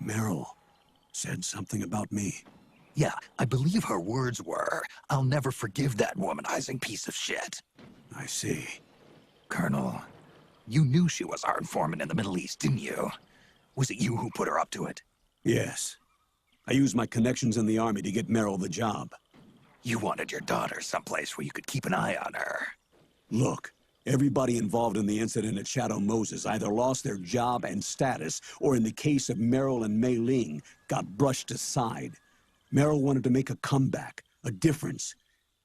S3: Meryl said something about me.
S1: Yeah, I believe her words were, "I'll never forgive that womanizing piece of shit."
S3: I see.
S1: Colonel, you knew she was our informant in the Middle East, didn't you? Was it you who put her up to it?
S3: Yes. I used my connections in the army to get Meryl the job.
S1: You wanted your daughter someplace where you could keep an eye on her.
S3: Look, everybody involved in the incident at Shadow Moses either lost their job and status, or in the case of Meryl and Mei Ling, got brushed aside. Meryl wanted to make a comeback, a difference.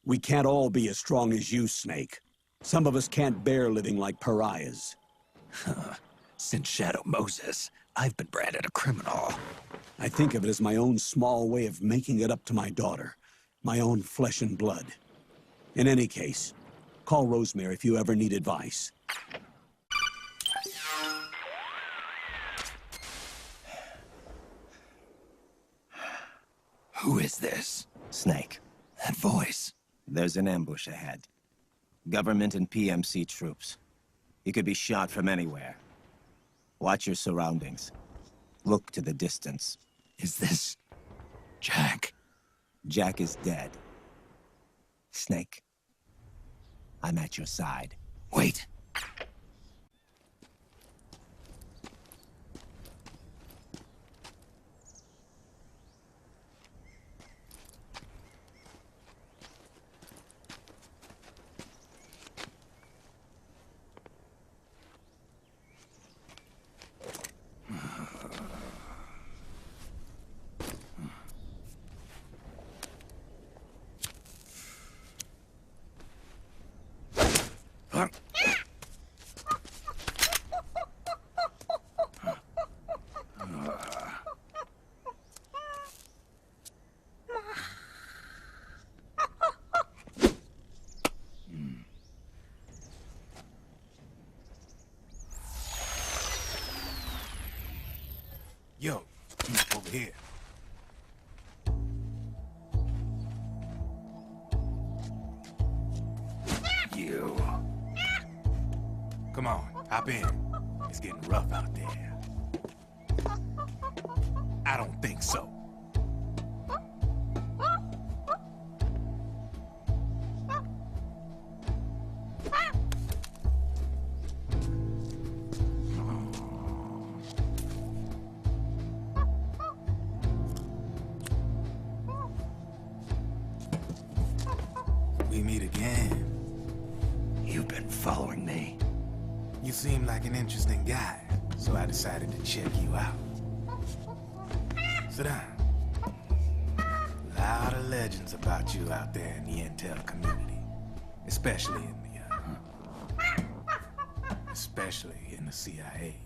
S3: We can't all be as strong as you, Snake. Some of us can't bear living like pariahs.
S1: Since Shadow Moses, I've been branded a criminal.
S3: I think of it as my own small way of making it up to my daughter. My own flesh and blood. In any case, call Rosemary if you ever need advice.
S1: Who is this?
S18: Snake.
S1: That voice.
S18: There's an ambush ahead. Government and PMC troops. You could be shot from anywhere. Watch your surroundings. Look to the distance.
S1: Is this Jack?
S18: Jack is dead. Snake, I'm at your side.
S1: Wait.
S8: Yo, over here.
S1: You.
S8: Come on, hop in. It's getting rough out there. I don't think so. We meet again.
S1: You've been following me.
S8: You seem like an interesting guy, so I decided to check you out. Sit down. A lot of legends about you out there in the intel community, especially in the CIA.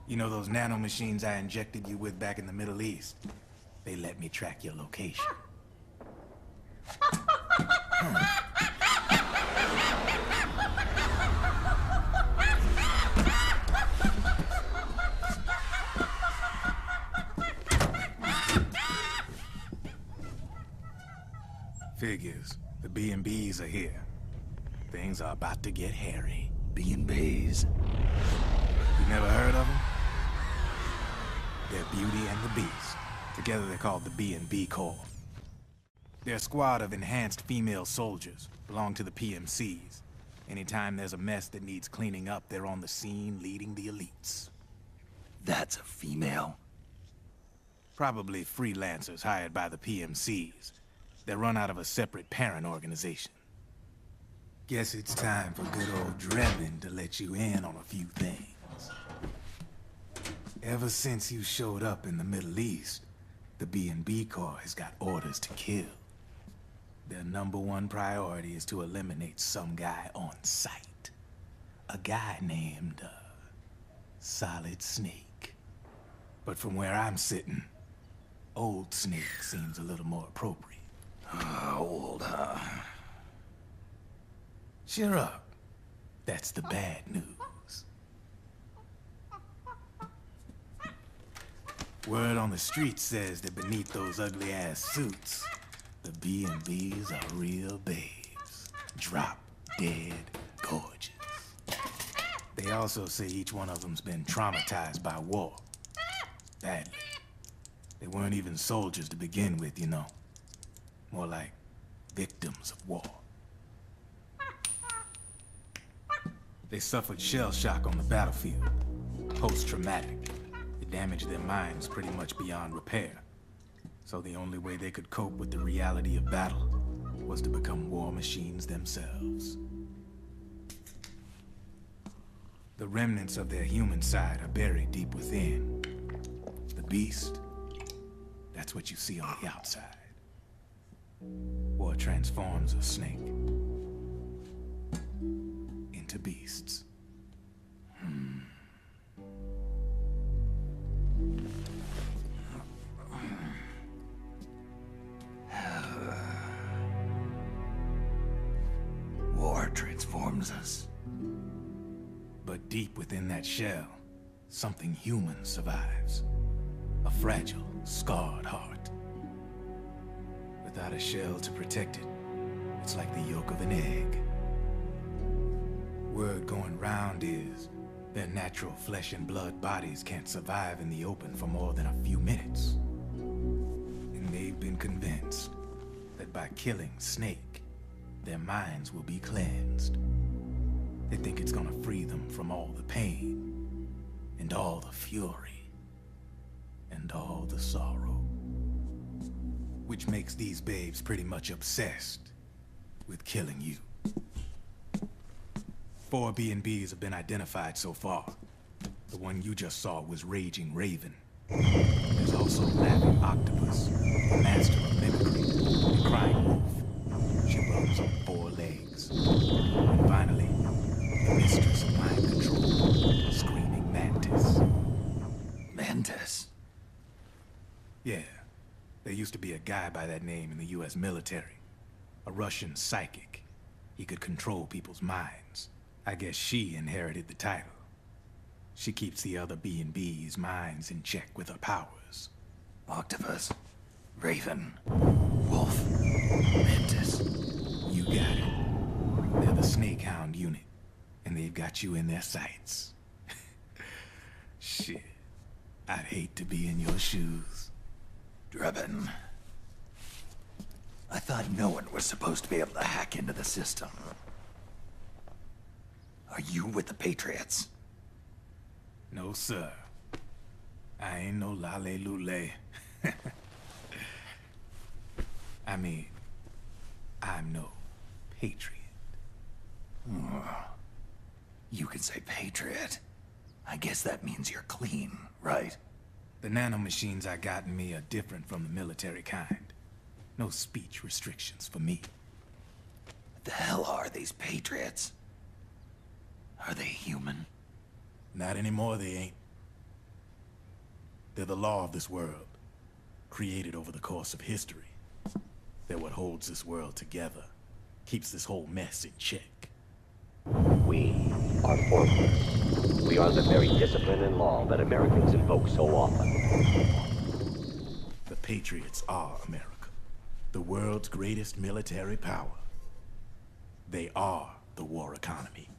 S8: You know those nanomachines I injected you with back in the Middle East? They let me track your location. Figures. The B&Bs are here. Things are about to get hairy.
S1: B&Bs.
S8: You never heard of them? They're Beauty and the Beast. Together they're called the B&B Corps. They're a squad of enhanced female soldiers, belong to the PMCs. Anytime there's a mess that needs cleaning up, they're on the scene leading the elites.
S1: That's a female?
S8: Probably freelancers hired by the PMCs. They're run out of a separate parent organization. Guess it's time for good old Drebin to let you in on a few things. Ever since you showed up in the Middle East, the B&B Corps has got orders to kill. Their #1 priority is to eliminate some guy on sight. A guy named, Solid Snake. But from where I'm sitting, Old Snake seems a little more appropriate.
S1: Old, huh?
S8: Cheer up. That's the bad news. Word on the street says that beneath those ugly-ass suits, the B&Bs are real babes. Drop dead gorgeous. They also say each one of them's been traumatized by war. Badly. They weren't even soldiers to begin with, you know. More like victims of war. They suffered shell shock on the battlefield. Post-traumatic. It damaged their minds pretty much beyond repair. So the only way they could cope with the reality of battle was to become war machines themselves. The remnants of their human side are buried deep within. The beast, that's what you see on the outside. War transforms a snake into beasts.
S1: War transforms us.
S8: But deep within that shell, something human survives. A fragile, scarred heart. Without a shell to protect it, it's like the yolk of an egg. Word going round is their natural flesh and blood bodies can't survive in the open for more than a few minutes. And they've been convinced that by killing Snake, their minds will be cleansed. They think it's gonna free them from all the pain, and all the fury, and all the sorrow. Which makes these babes pretty much obsessed with killing you. 4 B&Bs have been identified so far. The one you just saw was Raging Raven. There's also Laughing Octopus, the master of mimicry, and Crying Wolf. She runs on 4 legs. And finally, the mistress of mind control, Screaming Mantis.
S1: Mantis?
S8: Yeah. There used to be a guy by that name in the US military. A Russian psychic. He could control people's minds. I guess she inherited the title. She keeps the other B&B's minds in check with her powers.
S1: Octopus. Raven. Wolf. Mantis.
S8: You got it. They're the Snakehound unit. And they've got you in their sights. Shit. I'd hate to be in your shoes.
S1: Drebin. I thought no one was supposed to be able to hack into the system. Are you with the Patriots?
S8: No, sir. I ain't no lale-lule. I mean, I'm no patriot.
S1: You can say patriot. I guess that means you're clean, right?
S8: The nanomachines I got in me are different from the military kind. No speech restrictions for me.
S1: What the hell are these Patriots? Are they human?
S8: Not anymore, they ain't. They're the law of this world, created over the course of history. They're what holds this world together, keeps this whole mess in check.
S19: We are formless. We are the very discipline and law that Americans invoke so often.
S8: The Patriots are America, the world's greatest military power. They are the war economy.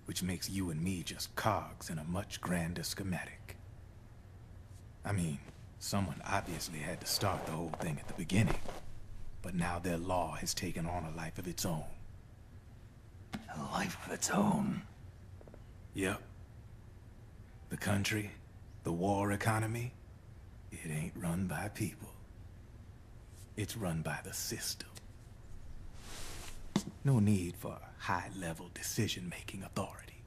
S8: Which makes you and me just cogs in a much grander schematic. I mean, someone obviously had to start the whole thing at the beginning. But now their law has taken on a life of its own.
S1: A life of its own?
S8: Yep. The country, the war economy, it ain't run by people. It's run by the system. No need for high-level decision-making authority.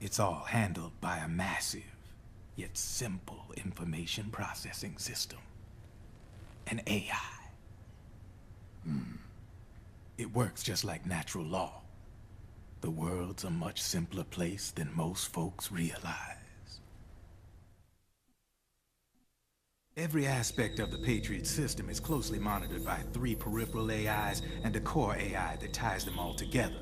S8: It's all handled by a massive, yet simple information processing system. An AI. It works just like natural law. The world's a much simpler place than most folks realize. Every aspect of the Patriot system is closely monitored by 3 peripheral AIs and a core AI that ties them all together.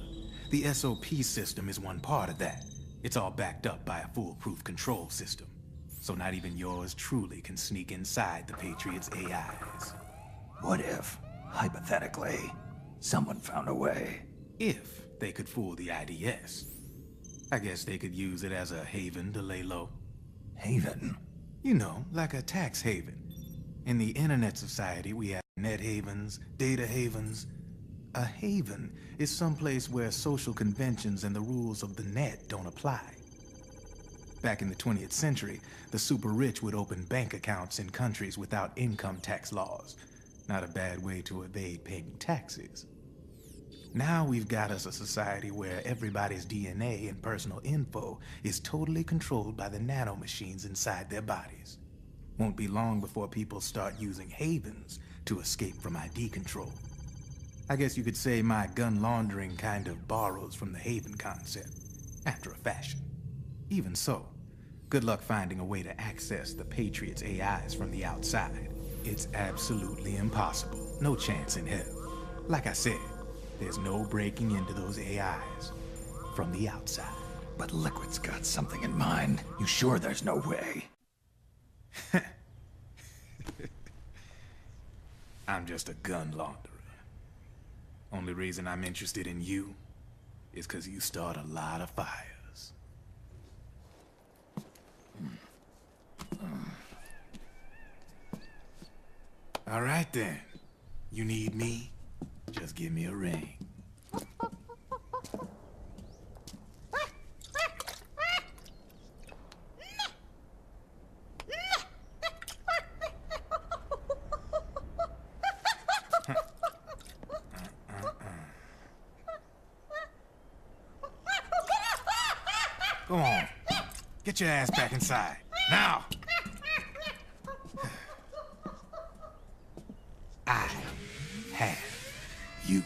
S8: The SOP system is one part of that. It's all backed up by a foolproof control system. So not even yours truly can sneak inside the Patriots' AIs.
S1: What if, hypothetically, someone found a way?
S8: If they could fool the IDS. I guess they could use it as a haven to lay low.
S1: Haven?
S8: You know, like a tax haven. In the internet society, we have net havens, data havens. A haven is someplace where social conventions and the rules of the net don't apply. Back in the 20th century, the super rich would open bank accounts in countries without income tax laws. Not a bad way to evade paying taxes. Now we've got us a society where everybody's DNA and personal info is totally controlled by the nanomachines inside their bodies. Won't be long before people start using havens to escape from ID control. I guess you could say my gun laundering kind of borrows from the haven concept, after a fashion. Even so, good luck finding a way to access the Patriots' AIs from the outside. It's absolutely impossible. No chance in hell. Like I said, there's no breaking into those AIs from the outside.
S1: But Liquid's got something in mind. You sure there's no way?
S8: I'm just a gun launderer. Only reason I'm interested in you is because you start a lot of fires. All right then. You need me? Just give me a ring. Go on. Get your ass back inside. Now! I have you.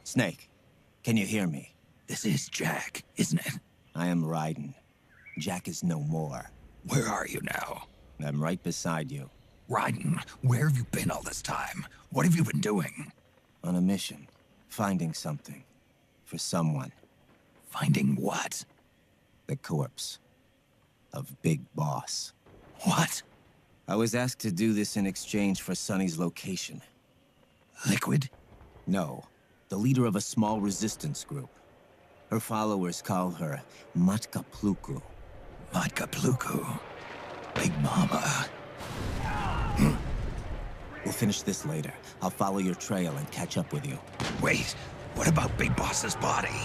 S18: Snake, can you hear me?
S1: This is Jack, isn't it?
S18: I am Raiden. Jack is no more.
S1: Where are you now?
S18: I'm right beside you.
S1: Raiden, where have you been all this time? What have you been doing?
S18: On a mission. Finding something. For someone.
S1: Finding what?
S18: The corpse. Of Big Boss.
S1: What?
S18: I was asked to do this in exchange for Sonny's location.
S1: Liquid?
S18: No. The leader of a small resistance group. Her followers call her Matka Pluku.
S1: Matka Pluku? Big Mama.
S18: We'll finish this later. I'll follow your trail and catch up with you.
S1: Wait, what about Big Boss's body?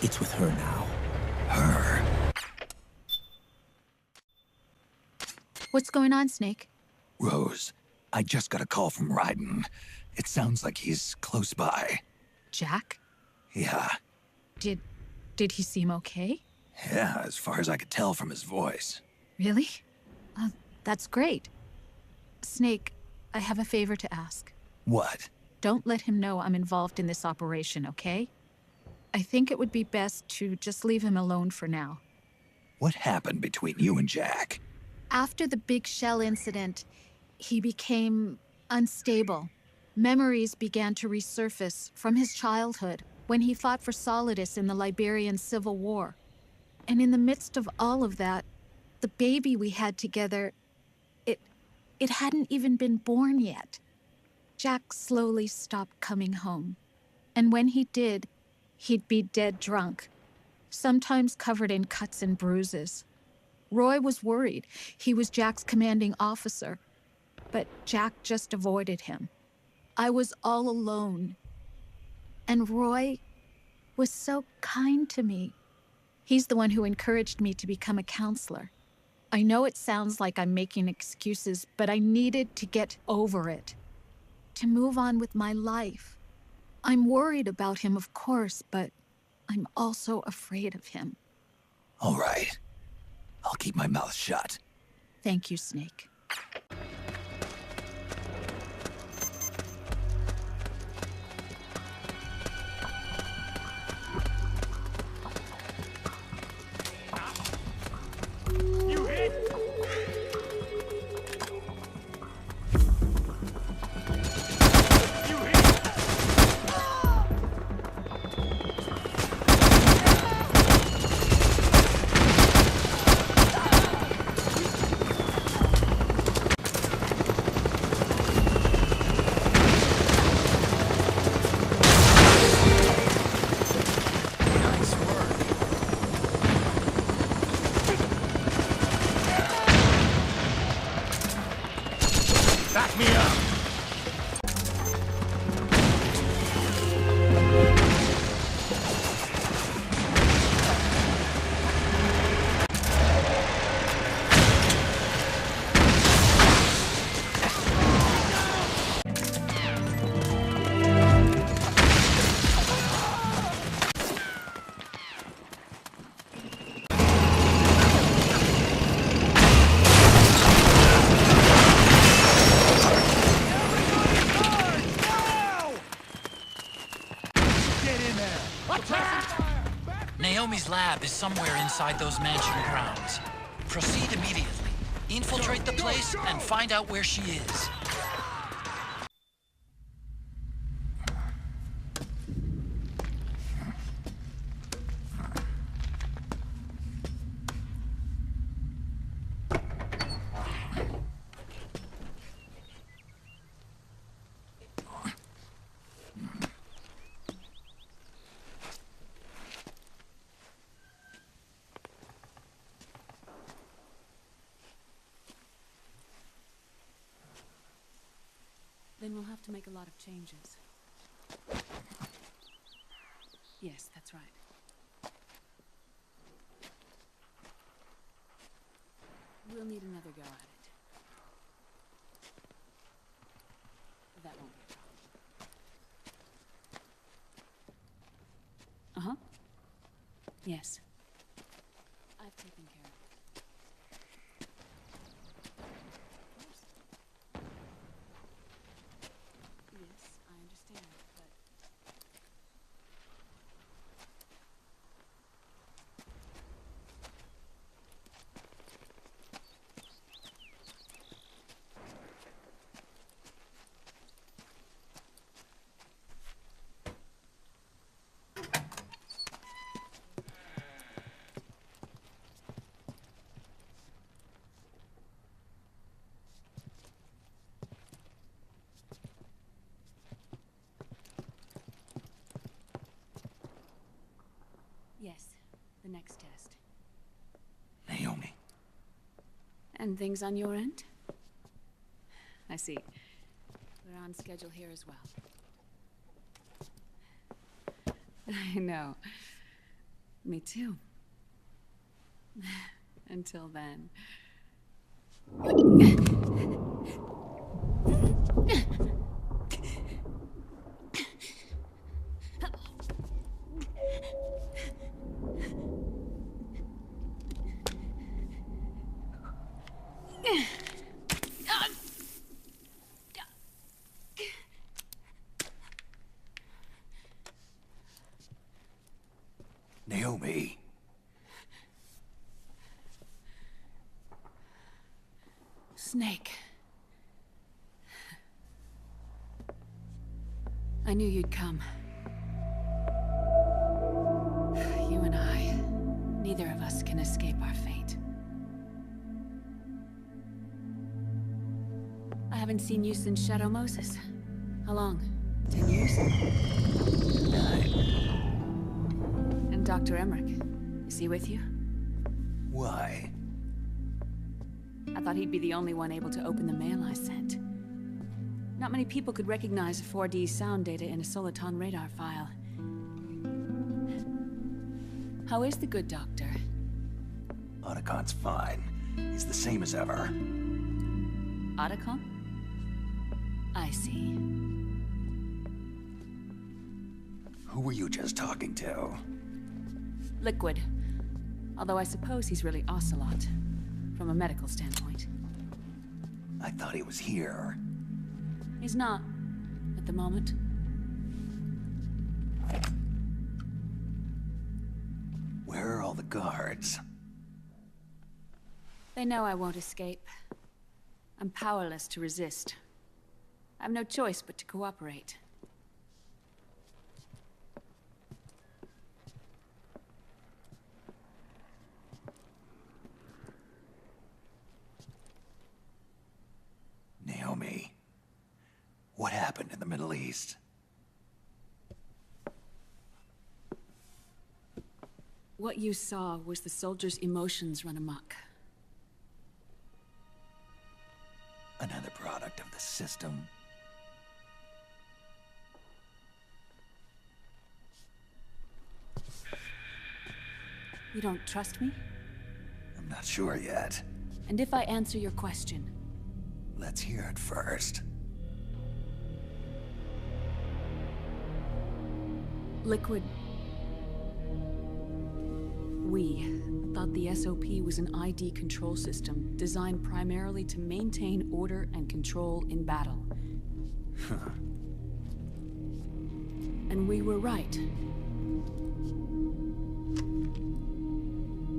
S18: It's with her now.
S1: Her?
S17: What's going on, Snake?
S1: Rose, I just got a call from Raiden. It sounds like he's close by.
S17: Jack?
S1: Yeah.
S17: Did he seem okay?
S1: Yeah, as far as I could tell from his voice.
S17: Really? That's great. Snake, I have a favor to ask.
S1: What?
S17: Don't let him know I'm involved in this operation, okay? I think it would be best to just leave him alone for now.
S1: What happened between you and Jack?
S17: After the big shell incident, he became unstable. Memories began to resurface from his childhood when he fought for Solidus in the Liberian Civil War. And in the midst of all of that, the baby we had together, it hadn't even been born yet. Jack slowly stopped coming home. And when he did, he'd be dead drunk, sometimes covered in cuts and bruises. Roy was worried. He was Jack's commanding officer, but Jack just avoided him. I was all alone. And Roy was so kind to me. He's the one who encouraged me to become a counselor. I know it sounds like I'm making excuses, but I needed to get over it, to move on with my life. I'm worried about him, of course, but I'm also afraid of him.
S1: All right. I'll keep my mouth shut.
S17: Thank you, Snake.
S16: You hit!
S1: Back me up!
S2: Naomi's lab is somewhere inside those mansion grounds. Proceed immediately. Infiltrate the place and find out where she is.
S14: Then we'll have to make a lot of changes. Yes, that's right. We'll need another go at it. That won't be a problem. Uh-huh. Yes. I've taken care of it. Yes, I understand, but... Yes, the next test.
S1: Naomi.
S14: And things on your end? I see. We're on schedule here as well. I know. Me too. Until then.
S1: Naomi.
S14: Snake. I knew you'd come. You and I, neither of us can escape our fate. I haven't seen you since Shadow Moses. How long? 10 years?
S1: 9.
S14: And Dr. Emmerich, is he with you?
S1: Why?
S14: I thought he'd be the only one able to open the mail I sent. Not many people could recognize 4D sound data in a Soliton radar file. How is the good doctor?
S1: Otacon's fine. He's the same as ever.
S14: Otacon? I see.
S1: Who were you just talking to?
S14: Liquid. Although I suppose he's really Ocelot, from a medical standpoint.
S1: I thought he was here.
S14: He's not, at the moment.
S1: Where are all the guards?
S14: They know I won't escape. I'm powerless to resist. I have no choice but to cooperate.
S1: Naomi, what happened in the Middle East?
S14: What you saw was the soldiers' emotions run amok.
S1: Another product of the system.
S14: You don't trust me?
S1: I'm not sure yet.
S14: And if I answer your question?
S1: Let's hear it first.
S14: Liquid. We thought the SOP was an ID control system designed primarily to maintain order and control in battle.
S1: Huh.
S14: And we were right.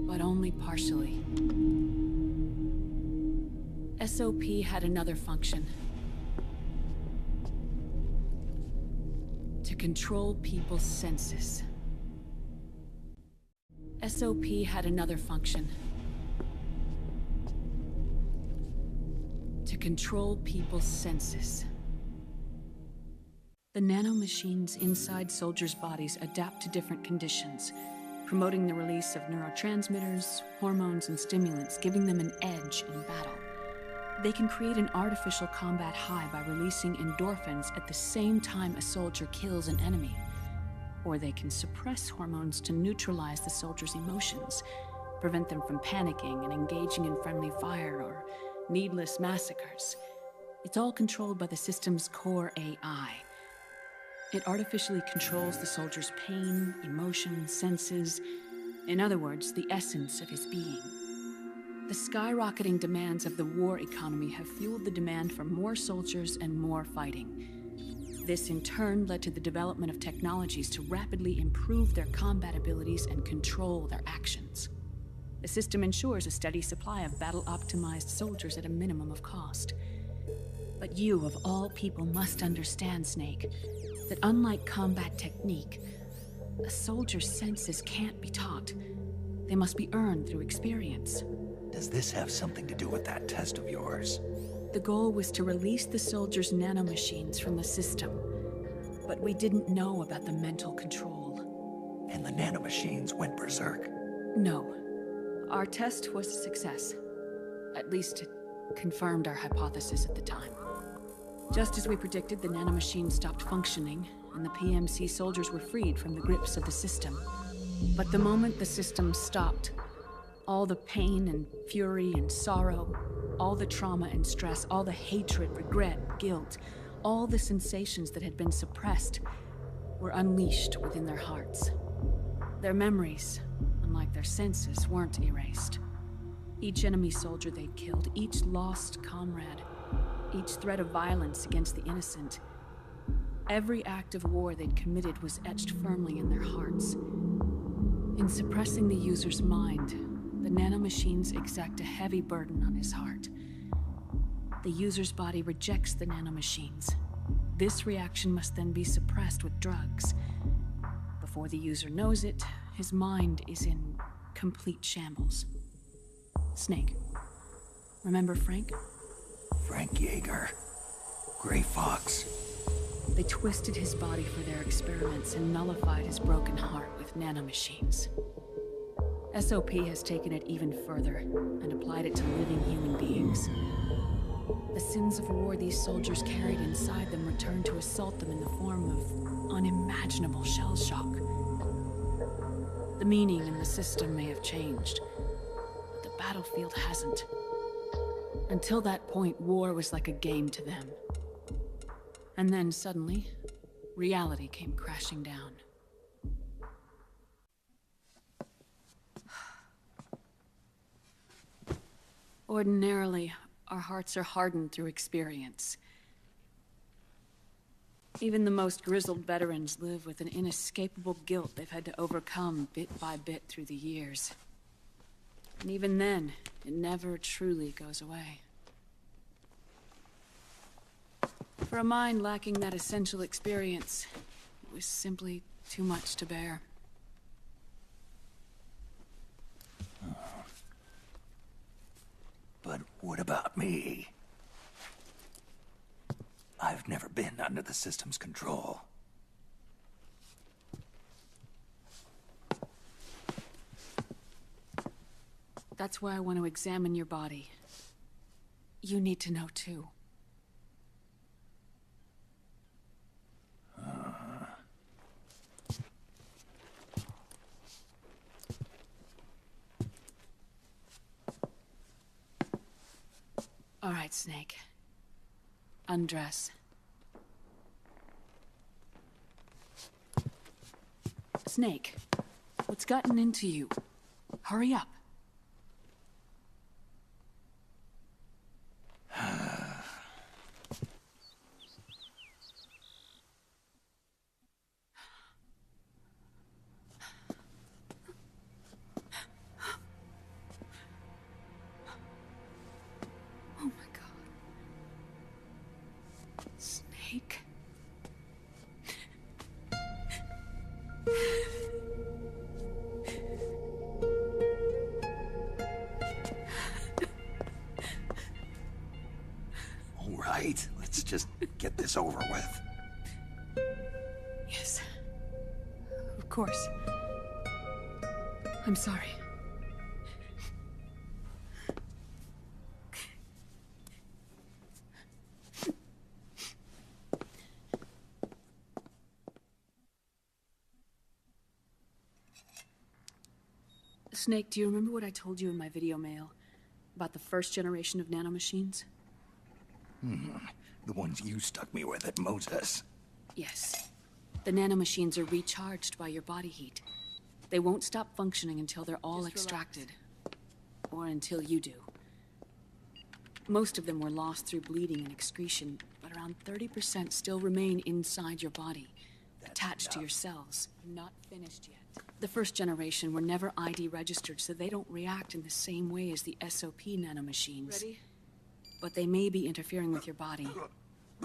S14: But only partially. SOP had another function. To control people's senses. SOP had another function. To control people's senses. The nanomachines inside soldiers' bodies adapt to different conditions, promoting the release of neurotransmitters, hormones, and stimulants, giving them an edge in battle. They can create an artificial combat high by releasing endorphins at the same time a soldier kills an enemy. Or they can suppress hormones to neutralize the soldier's emotions, prevent them from panicking and engaging in friendly fire or needless massacres. It's all controlled by the system's core AI. It artificially controls the soldier's pain, emotion, senses, in other words, the essence of his being. The skyrocketing demands of the war economy have fueled the demand for more soldiers and more fighting. This in turn led to the development of technologies to rapidly improve their combat abilities and control their actions. The system ensures a steady supply of battle-optimized soldiers at a minimum of cost. But you, of all people, must understand, Snake, that unlike combat technique, a soldier's senses can't be taught. They must be earned through experience.
S1: Does this have something to do with that test of yours?
S14: The goal was to release the soldiers' nanomachines from the system, but we didn't know about the mental control.
S1: And the nanomachines went berserk?
S14: No. Our test was a success. At least it confirmed our hypothesis at the time. Just as we predicted, the nanomachines stopped functioning, and the PMC soldiers were freed from the grips of the system. But the moment the system stopped, all the pain and fury and sorrow, all the trauma and stress, all the hatred, regret, guilt, all the sensations that had been suppressed were unleashed within their hearts. Their memories, unlike their senses, weren't erased. Each enemy soldier they'd killed, each lost comrade, each threat of violence against the innocent, every act of war they'd committed was etched firmly in their hearts. In suppressing the user's mind, the nanomachines exact a heavy burden on his heart. The user's body rejects the nanomachines. This reaction must then be suppressed with drugs. Before the user knows it, his mind is in complete shambles. Snake. Remember Frank?
S1: Frank Yeager. Gray Fox.
S14: They twisted his body for their experiments and nullified his broken heart with nanomachines. SOP has taken it even further and applied it to living human beings. The sins of war these soldiers carried inside them returned to assault them in the form of unimaginable shell shock. The meaning in the system may have changed, but the battlefield hasn't. Until that point, war was like a game to them. And then suddenly, reality came crashing down. Ordinarily, our hearts are hardened through experience. Even the most grizzled veterans live with an inescapable guilt they've had to overcome bit by bit through the years. And even then, it never truly goes away. For a mind lacking that essential experience, it was simply too much to bear.
S1: But what about me? I've never been under the system's control.
S14: That's why I want to examine your body. You need to know too. All right, Snake. Undress. Snake, what's gotten into you? Hurry up. Oh my God. Snake.
S1: All right, let's just get this over with.
S14: Yes. Of course. I'm sorry. Snake, do you remember what I told you in my video mail about the first generation of nanomachines?
S1: The ones you stuck me with at Moses.
S14: Yes. The nanomachines are recharged by your body heat. They won't stop functioning until they're all extracted. Or until you do. Most of them were lost through bleeding and excretion, but around 30% still remain inside your body, attached to your cells. Not finished yet. The first generation were never ID registered, so they don't react in the same way as the SOP nanomachines. Ready? But they may be interfering with your body,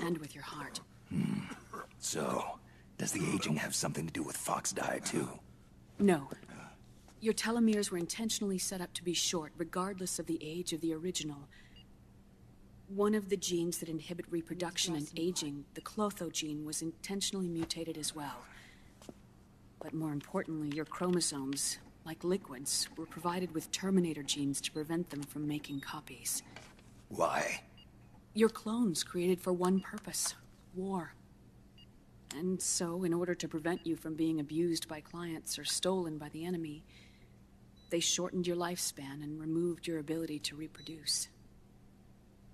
S14: and with your heart.
S1: So, does the aging have something to do with Fox diet too?
S14: No. Your telomeres were intentionally set up to be short, regardless of the age of the original. One of the genes that inhibit reproduction and aging, the Clotho gene, was intentionally mutated as well. But more importantly, your chromosomes, like liquids, were provided with Terminator genes to prevent them from making copies.
S1: Why?
S14: Your clones created for one purpose: war. And so, in order to prevent you from being abused by clients or stolen by the enemy, they shortened your lifespan and removed your ability to reproduce.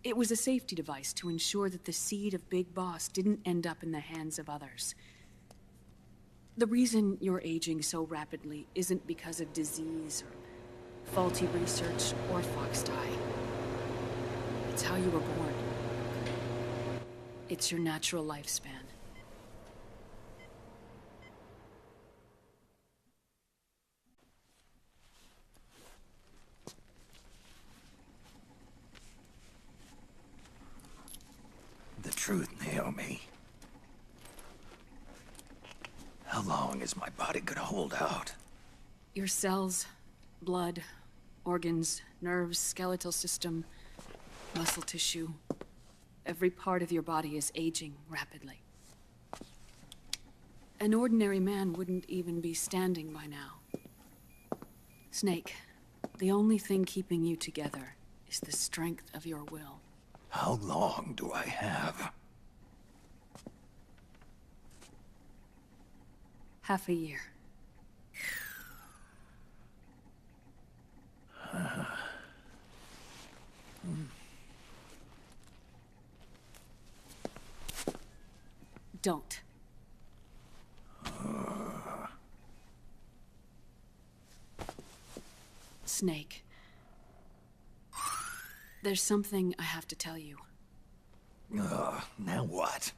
S14: It was a safety device to ensure that the seed of Big Boss didn't end up in the hands of others. The reason you're aging so rapidly isn't because of disease or faulty research or Fox die. It's how you were born. It's your natural lifespan.
S1: truth, Naomi. How long is my body gonna hold out?
S14: Your cells, blood, organs, nerves, skeletal system, muscle tissue. Every part of your body is aging rapidly. An ordinary man wouldn't even be standing by now. Snake, the only thing keeping you together is the strength of your will.
S1: How long do I have?
S14: Half a year. Don't. Snake. There's something I have to tell you.
S1: Now what?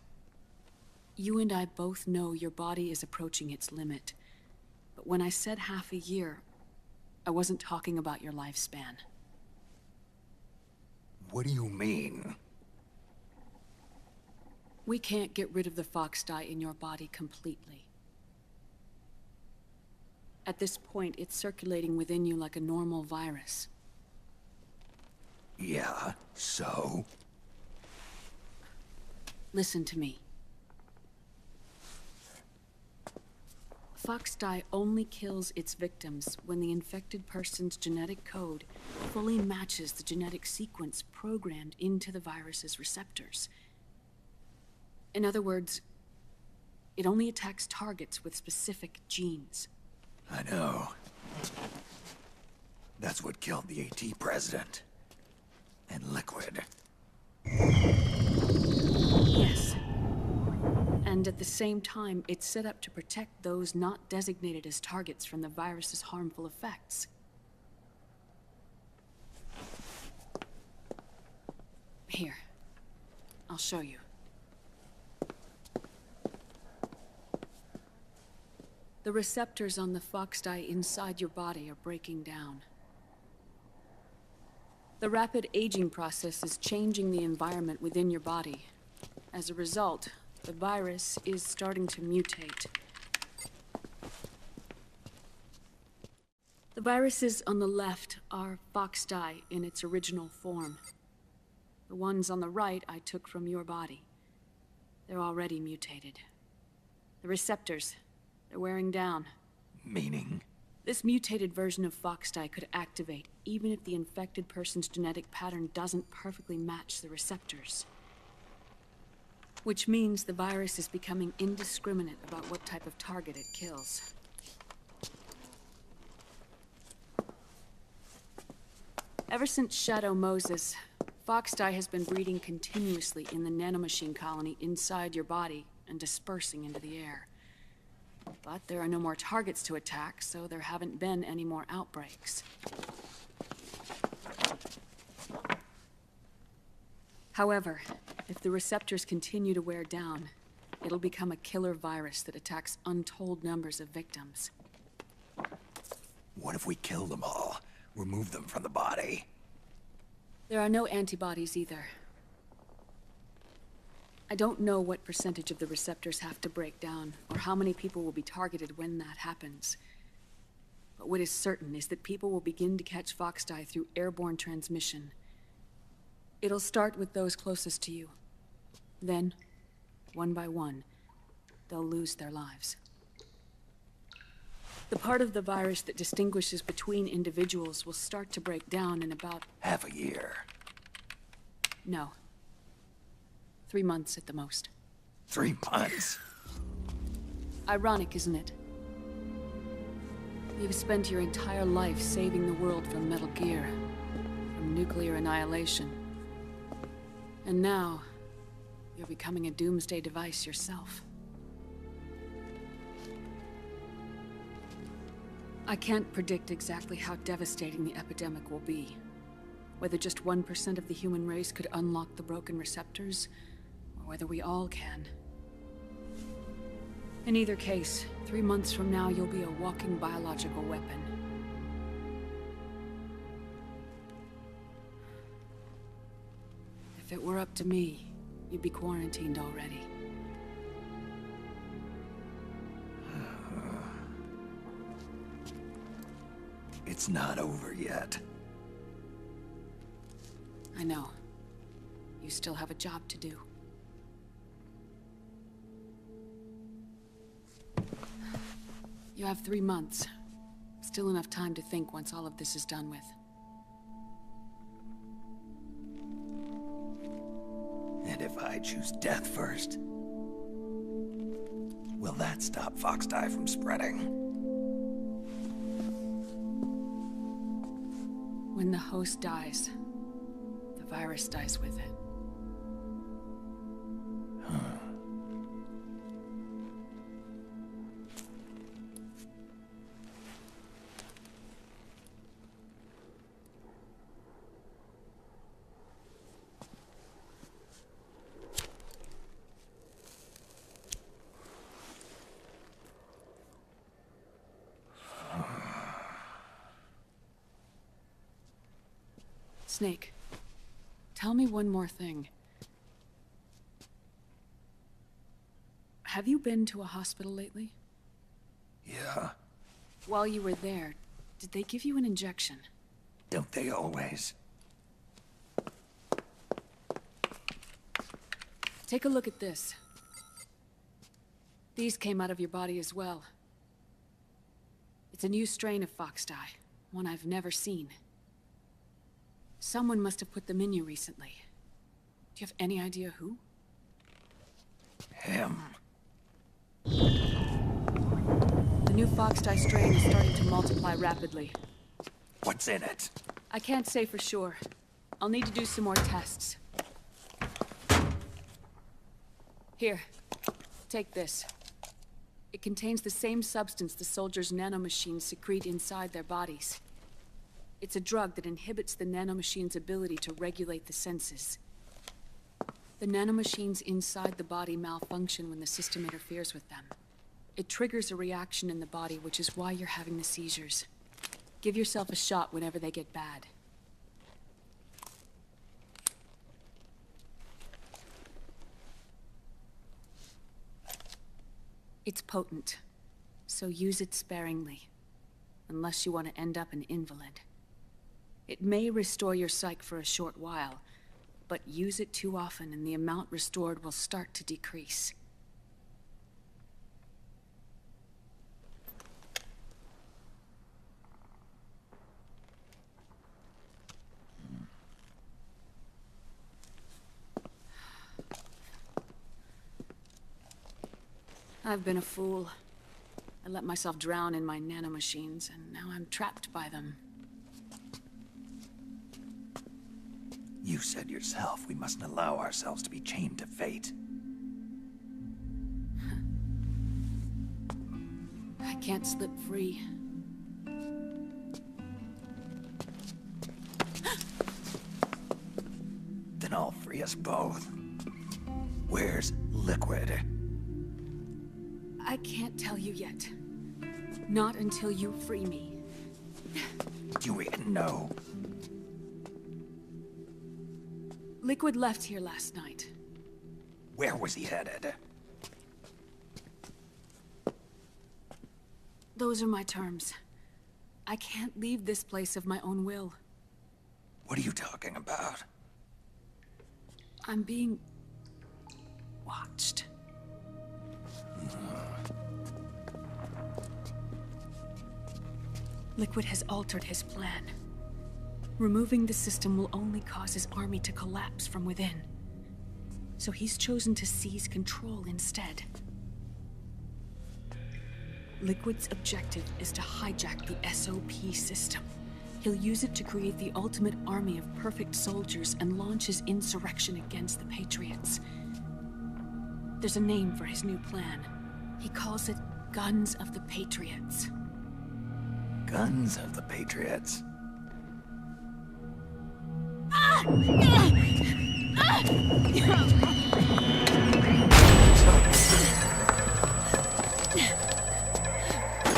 S14: You and I both know your body is approaching its limit. But when I said half a year, I wasn't talking about your lifespan.
S1: What do you mean?
S14: We can't get rid of the fox dye in your body completely. At this point, it's circulating within you like a normal virus.
S1: Yeah, so?
S14: Listen to me. Fox dye only kills its victims when the infected person's genetic code fully matches the genetic sequence programmed into the virus's receptors. In other words, it only attacks targets with specific genes.
S1: I know. That's what killed the AT president. And Liquid.
S14: Yes. And at the same time, it's set up to protect those not designated as targets from the virus's harmful effects. Here. I'll show you. The receptors on the fox dye inside your body are breaking down. The rapid aging process is changing the environment within your body. As a result, the virus is starting to mutate. The viruses on the left are fox dye in its original form. The ones on the right I took from your body. They're already mutated. The receptors, they're wearing down.
S1: Meaning?
S14: This mutated version of fox dye could activate even if the infected person's genetic pattern doesn't perfectly match the receptors. Which means the virus is becoming indiscriminate about what type of target it kills. Ever since Shadow Moses, fox dye has been breeding continuously in the nanomachine colony inside your body and dispersing into the air. But there are no more targets to attack, so there haven't been any more outbreaks. However, if the receptors continue to wear down, it'll become a killer virus that attacks untold numbers of victims.
S1: What if we kill them all? Remove them from the body?
S14: There are no antibodies either. I don't know what percentage of the receptors have to break down, or how many people will be targeted when that happens. But what is certain is that people will begin to catch fox dye through airborne transmission. It'll start with those closest to you. Then, one by one, they'll lose their lives. The part of the virus that distinguishes between individuals will start to break down in about...
S1: half a year.
S14: No. 3 months at the most.
S1: 3 months?
S14: Ironic, isn't it? You've spent your entire life saving the world from Metal Gear, from nuclear annihilation. And now, you're becoming a doomsday device yourself. I can't predict exactly how devastating the epidemic will be. Whether just 1% of the human race could unlock the broken receptors, or whether we all can. In either case, 3 months from now, you'll be a walking biological weapon. If it were up to me, you'd be quarantined already.
S1: It's not over yet.
S14: I know. You still have a job to do. You have 3 months. Still enough time to think once all of this is done with.
S1: And if I choose death first, will that stop Foxdie from spreading?
S14: When the host dies, the virus dies with it. Snake, tell me one more thing. Have you been to a hospital lately?
S1: Yeah.
S14: While you were there, did they give you an injection?
S1: Don't they always?
S14: Take a look at this. These came out of your body as well. It's a new strain of Foxdie, one I've never seen. Someone must have put them in you recently. Do you have any idea who?
S1: Him.
S14: The new Foxdie strain is starting to multiply rapidly.
S1: What's in it?
S14: I can't say for sure. I'll need to do some more tests. Here, take this. It contains the same substance the soldiers' nanomachines secrete inside their bodies. It's a drug that inhibits the nanomachine's ability to regulate the senses. The nanomachines inside the body malfunction when the system interferes with them. It triggers a reaction in the body, which is why you're having the seizures. Give yourself a shot whenever they get bad. It's potent, so use it sparingly, unless you want to end up an invalid. It may restore your psyche for a short while, but use it too often and the amount restored will start to decrease. I've been a fool. I let myself drown in my nanomachines, and now I'm trapped by them.
S1: You said yourself we mustn't allow ourselves to be chained to fate.
S14: I can't slip free.
S1: Then I'll free us both. Where's Liquid?
S14: I can't tell you yet. Not until you free me.
S1: Do you even know?
S14: Liquid left here last night.
S1: Where was he headed?
S14: Those are my terms. I can't leave this place of my own will.
S1: What are you talking about?
S14: I'm being watched. Liquid has altered his plan. Removing the system will only cause his army to collapse from within. So he's chosen to seize control instead. Liquid's objective is to hijack the SOP system. He'll use it to create the ultimate army of perfect soldiers and launch his insurrection against the Patriots. There's a name for his new plan. He calls it Guns of the Patriots.
S1: Guns of the Patriots?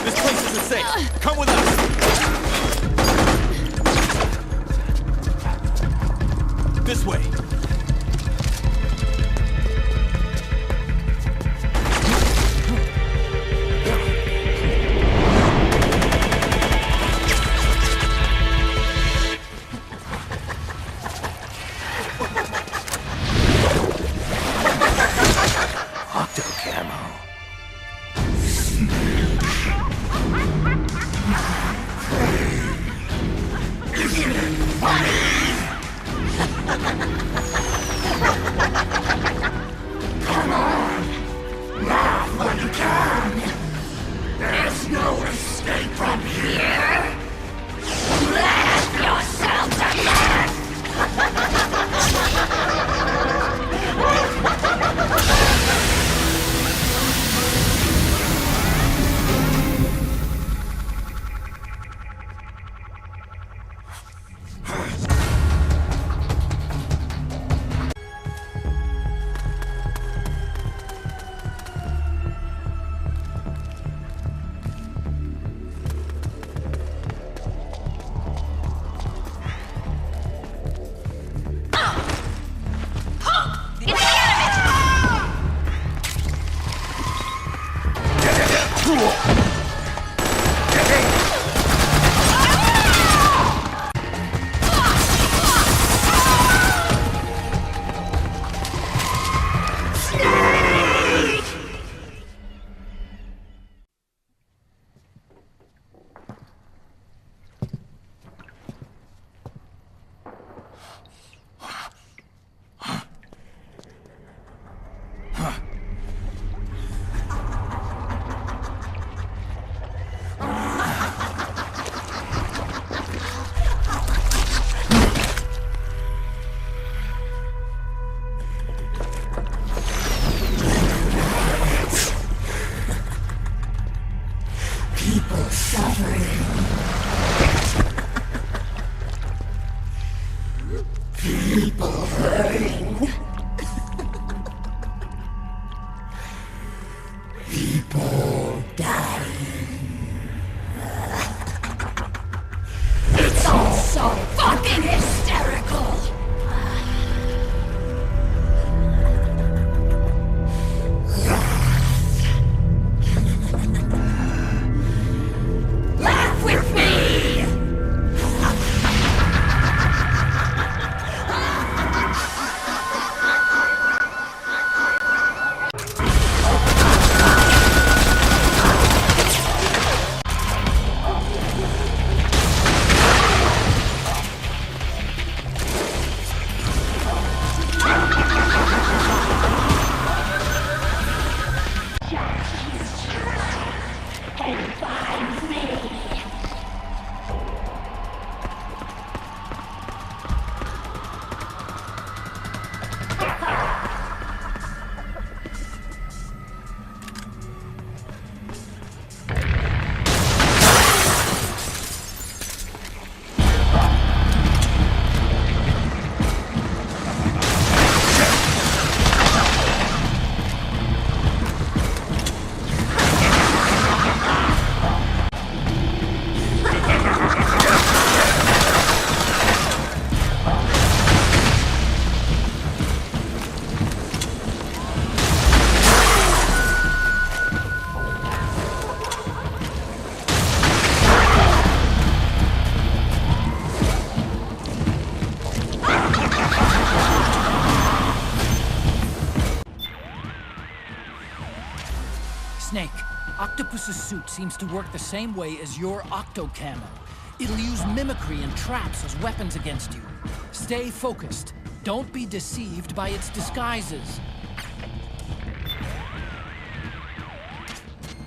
S6: This place isn't safe. Come with us. This way.
S16: People hurting. People dying. It's all so fucking hysterical. Laugh with me!
S2: Snake, Octopus's suit seems to work the same way as your octo-camo. It'll use mimicry and traps as weapons against you. Stay focused. Don't be deceived by its disguises.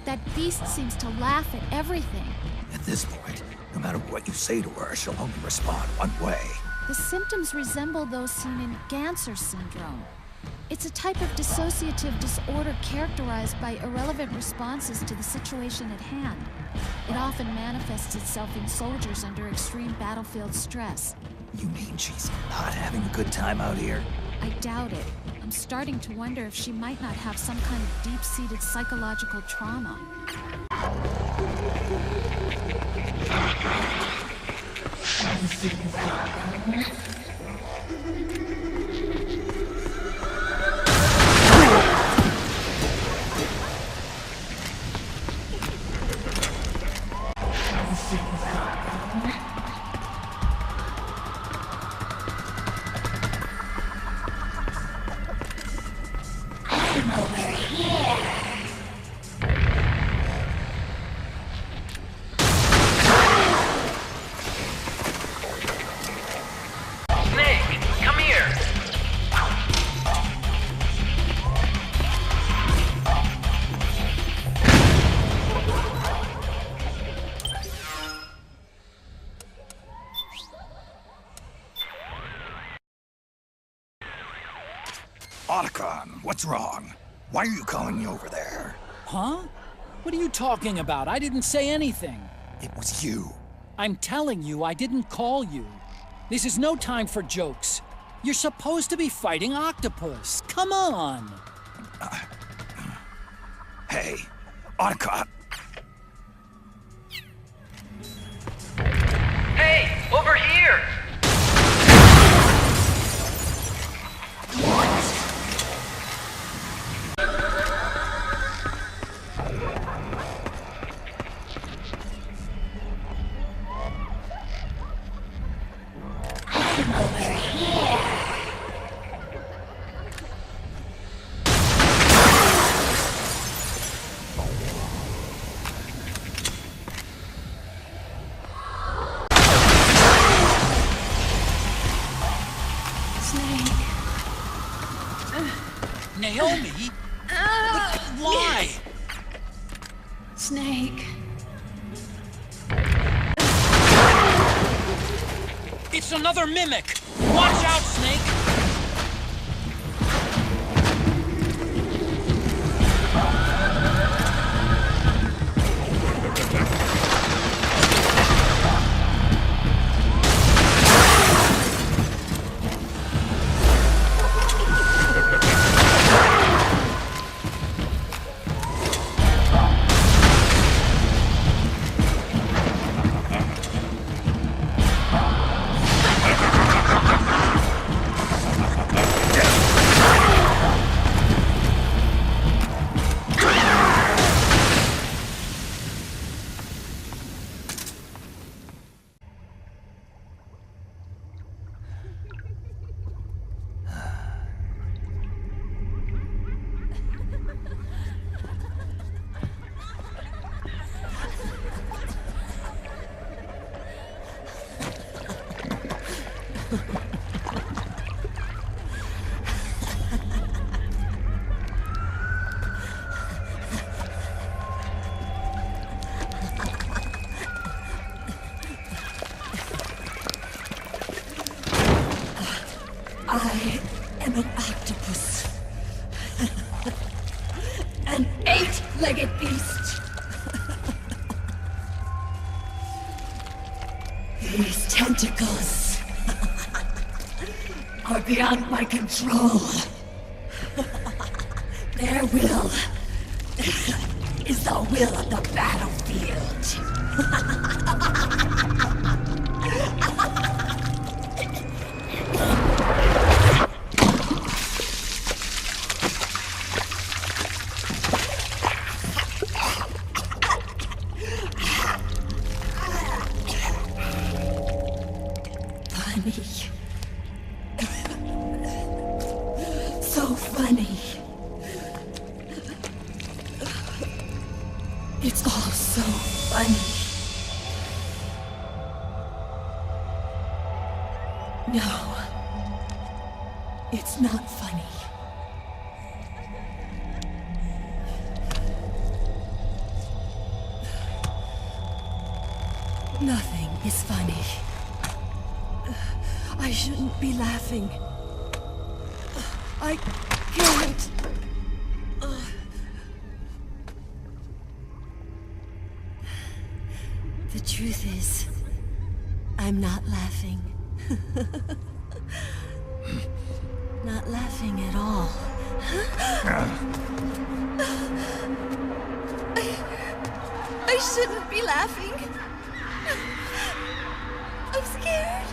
S17: That beast seems to laugh at everything.
S1: At this point, no matter what you say to her, she'll only respond one way.
S17: The symptoms resemble those seen in Ganser syndrome. It's a type of dissociative disorder characterized by irrelevant responses to the situation at hand. It often manifests itself in soldiers under extreme battlefield stress.
S1: You mean she's not having a good time out here?
S17: I doubt it. I'm starting to wonder if she might not have some kind of deep-seated psychological trauma.
S1: Otacon, what's wrong? Why are you calling me over there?
S2: Huh? What are you talking about? I didn't say anything.
S1: It was you.
S2: I'm telling you, I didn't call you. This is no time for jokes. You're supposed to be fighting Octopus. Come on.
S1: Hey, Otacon.
S9: Hey, over here!
S2: Naomi? Why?
S14: Snake.
S2: It's another mimic! Watch out, Snake!
S16: These tentacles are beyond my control. Their will is the will of the battlefield. So funny. It's all so funny. No, it's not funny. Nothing is funny. I shouldn't be laughing. I can't. The truth is, I'm not laughing. Not laughing at all. I shouldn't be laughing. I'm scared.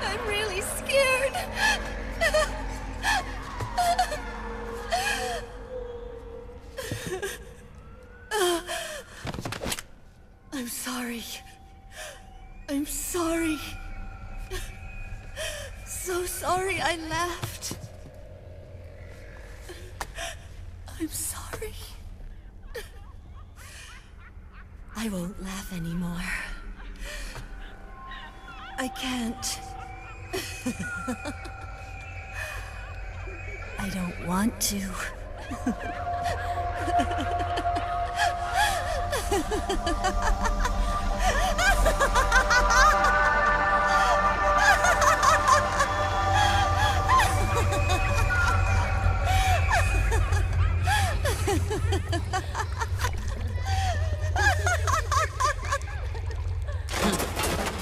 S16: I'm really scared. I'm sorry. I'm sorry. So sorry I laughed. I'm sorry. I won't laugh anymore. I can't. I don't want to.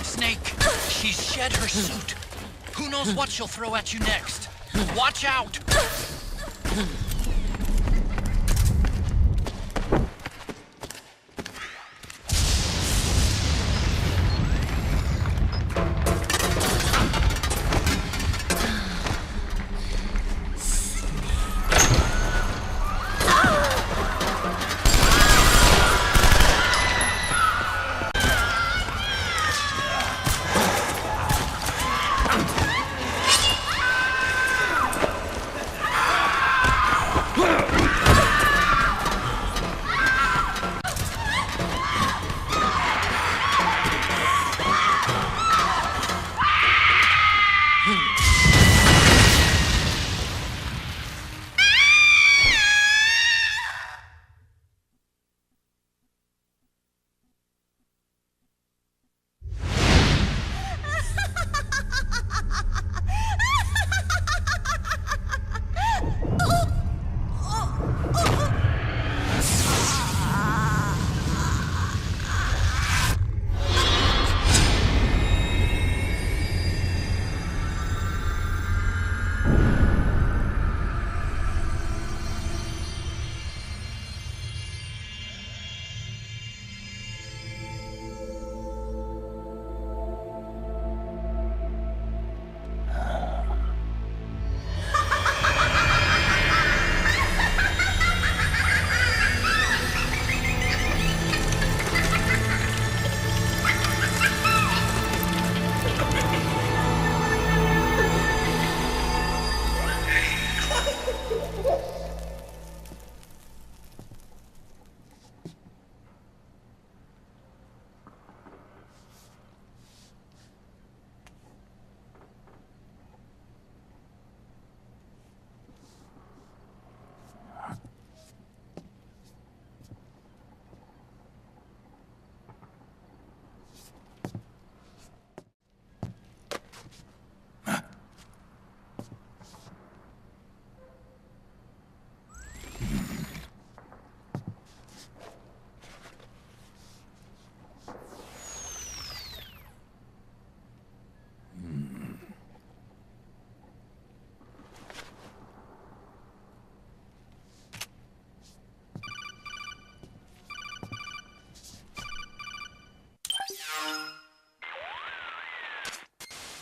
S2: Snake, she's shed her suit. Who knows what she'll throw at you next? Watch out!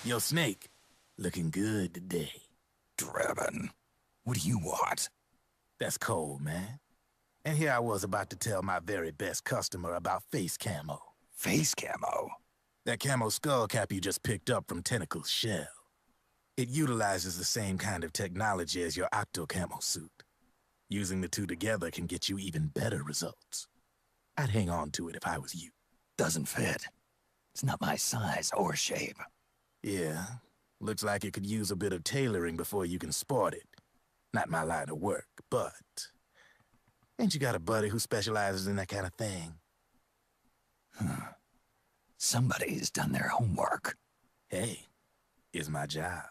S8: Yo, Snake, looking good today.
S1: Drebin, what do you want?
S8: That's cold, man. And here I was about to tell my very best customer about face camo.
S1: Face camo?
S8: That camo skull cap you just picked up from Tentacle's shell. It utilizes the same kind of technology as your octo camo suit. Using the two together can get you even better results. I'd hang on to it if I was you.
S1: Doesn't fit. It's not my size or shape.
S8: Yeah, looks like it could use a bit of tailoring before you can sport it. Not my line of work, but... Ain't you got a buddy who specializes in that kind of thing?
S1: Somebody's done their homework.
S8: Hey, it's my job.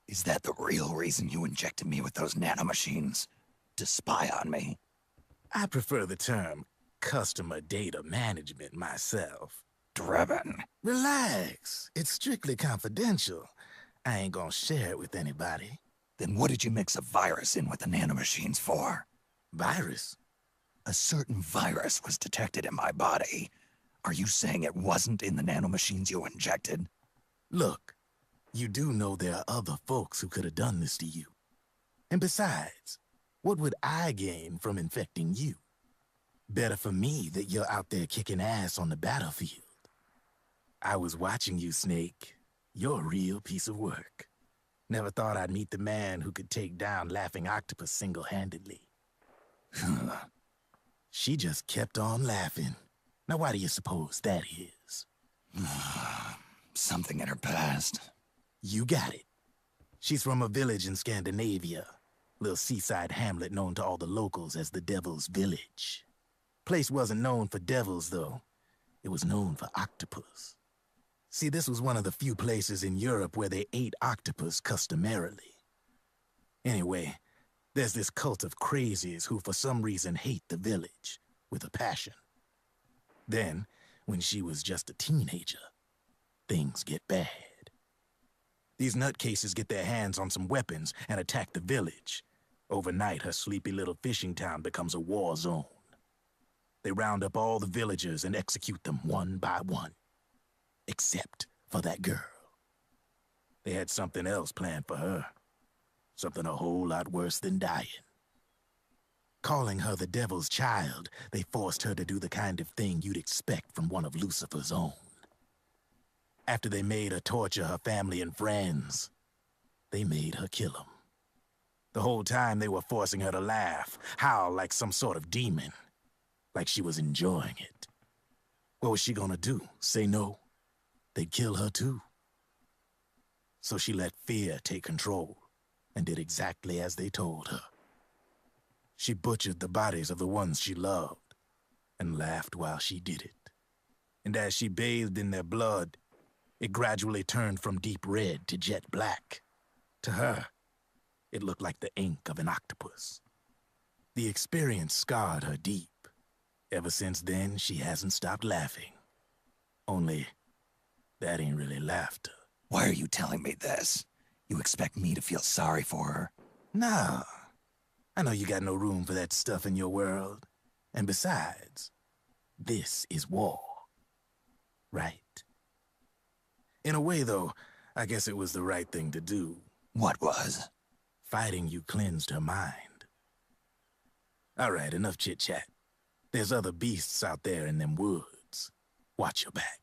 S1: Is that the real reason you injected me with those nanomachines? To spy on me?
S8: I prefer the term customer data management myself.
S1: Drebin.
S8: Relax. It's strictly confidential. I ain't gonna share it with anybody.
S1: Then what did you mix a virus in with the nanomachines for?
S8: Virus?
S1: A certain virus was detected in my body. Are you saying it wasn't in the nanomachines you injected?
S8: Look, you do know there are other folks who could have done this to you. And besides, what would I gain from infecting you? Better for me that you're out there kicking ass on the battlefield. I was watching you, Snake. You're a real piece of work. Never thought I'd meet the man who could take down Laughing Octopus single-handedly. She just kept on laughing. Now why do you suppose that is?
S1: Something in her past.
S8: You got it. She's from a village in Scandinavia. Little seaside hamlet known to all the locals as the Devil's Village. Place wasn't known for devils, though. It was known for octopus. See, this was one of the few places in Europe where they ate octopus customarily. Anyway, there's this cult of crazies who for some reason hate the village with a passion. Then, when she was just a teenager, things get bad. These nutcases get their hands on some weapons and attack the village. Overnight, her sleepy little fishing town becomes a war zone. They round up all the villagers and execute them one by one. Except for that girl. They had something else planned for her. Something a whole lot worse than dying. Calling her the Devil's Child, they forced her to do the kind of thing you'd expect from one of Lucifer's own. After they made her torture her family and friends, they made her kill them. The whole time they were forcing her to laugh, howl like some sort of demon. Like she was enjoying it. What was she gonna do? Say no? They'd kill her too. So she let fear take control and did exactly as they told her. She butchered the bodies of the ones she loved and laughed while she did it. And as she bathed in their blood, it gradually turned from deep red to jet black. To her, it looked like the ink of an octopus. The experience scarred her deep. Ever since then, she hasn't stopped laughing. Only, that ain't really laughter.
S1: Why are you telling me this? You expect me to feel sorry for her?
S8: Nah. I know you got no room for that stuff in your world. And besides, this is war. Right? In a way, though, I guess it was the right thing to do.
S1: What was?
S8: Fighting you cleansed her mind. All right, enough chit-chat. There's other beasts out there in them woods. Watch your back.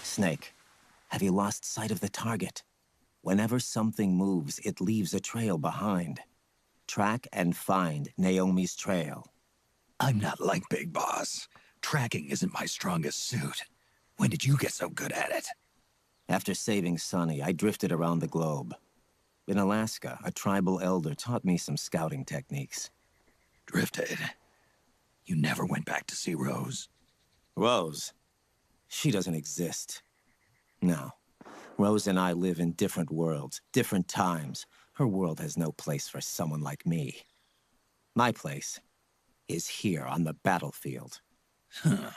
S18: Snake, have you lost sight of the target? Whenever something moves, it leaves a trail behind. Track and find Naomi's trail.
S1: I'm not like Big Boss. Tracking isn't my strongest suit. When did you get so good at it?
S18: After saving Sonny, I drifted around the globe. In Alaska, a tribal elder taught me some scouting techniques.
S1: Drifted? You never went back to see Rose?
S18: Rose? She doesn't exist. No. Rose and I live in different worlds, different times. Her world has no place for someone like me. My place is here on the battlefield.
S1: Huh.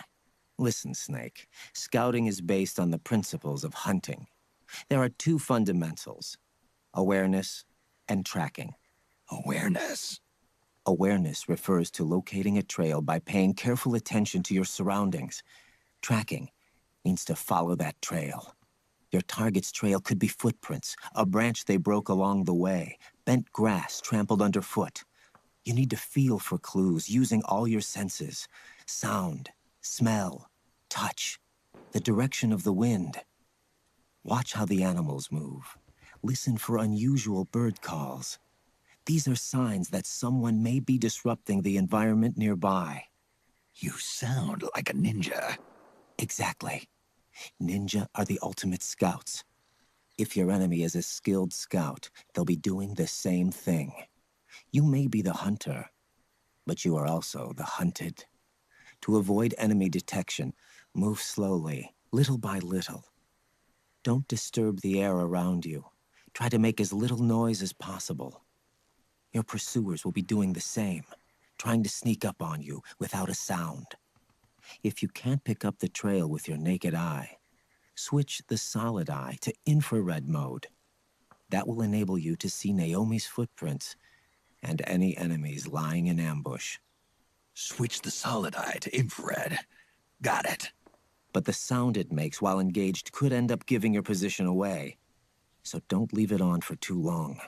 S18: Listen, Snake. Scouting is based on the principles of hunting. There are two fundamentals: awareness and tracking.
S1: Awareness?
S18: Awareness refers to locating a trail by paying careful attention to your surroundings. Tracking means to follow that trail. Your target's trail could be footprints, a branch they broke along the way, bent grass trampled underfoot. You need to feel for clues using all your senses: sound, smell, touch, the direction of the wind. Watch how the animals move. Listen for unusual bird calls. These are signs that someone may be disrupting the environment nearby.
S1: You sound like a ninja.
S18: Exactly. Ninja are the ultimate scouts. If your enemy is a skilled scout, they'll be doing the same thing. You may be the hunter, but you are also the hunted. To avoid enemy detection, move slowly, little by little. Don't disturb the air around you. Try to make as little noise as possible. Your pursuers will be doing the same, trying to sneak up on you without a sound. If you can't pick up the trail with your naked eye, switch the solid eye to infrared mode. That will enable you to see Naomi's footprints and any enemies lying in ambush.
S1: Switch the solid eye to infrared. Got it.
S18: But the sound it makes while engaged could end up giving your position away. So don't leave it on for too long.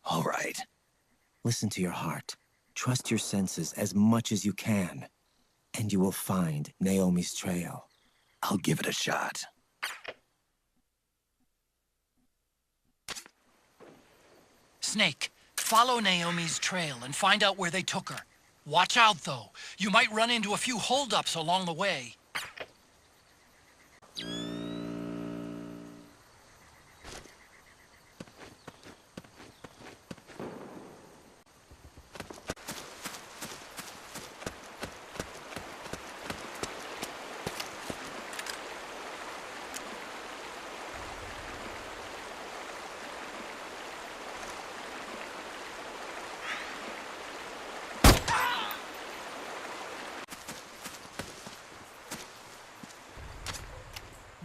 S1: All right.
S18: Listen to your heart. Trust your senses as much as you can. And you will find Naomi's trail.
S1: I'll give it a shot.
S2: Snake, follow Naomi's trail and find out where they took her. Watch out, though. You might run into a few holdups along the way.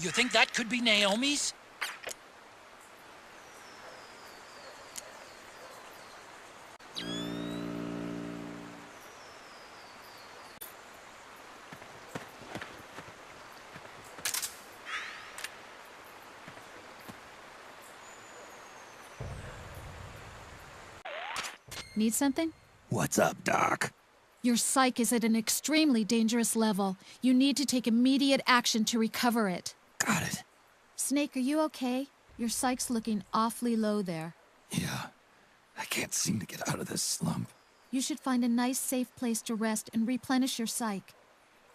S2: You think that could be Naomi's?
S17: Need something?
S1: What's up, Doc?
S17: Your psych is at an extremely dangerous level. You need to take immediate action to recover it.
S1: Got it.
S17: Snake, are you okay? Your psych's looking awfully low there.
S1: Yeah. I can't seem to get out of this slump.
S17: You should find a nice, safe place to rest and replenish your psych.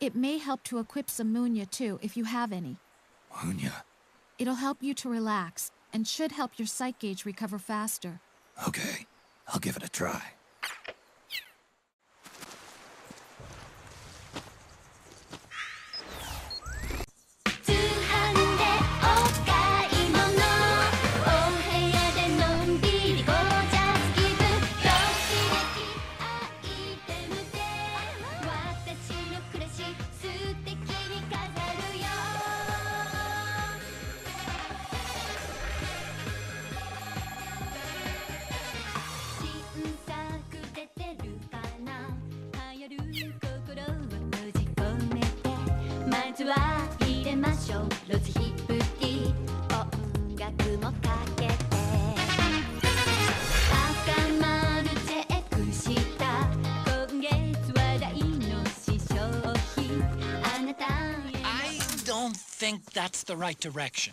S17: It may help to equip some Munya, too, if you have any.
S1: Munya?
S17: It'll help you to relax, and should help your psych gauge recover faster.
S1: Okay. I'll give it a try.
S2: think that's the right direction.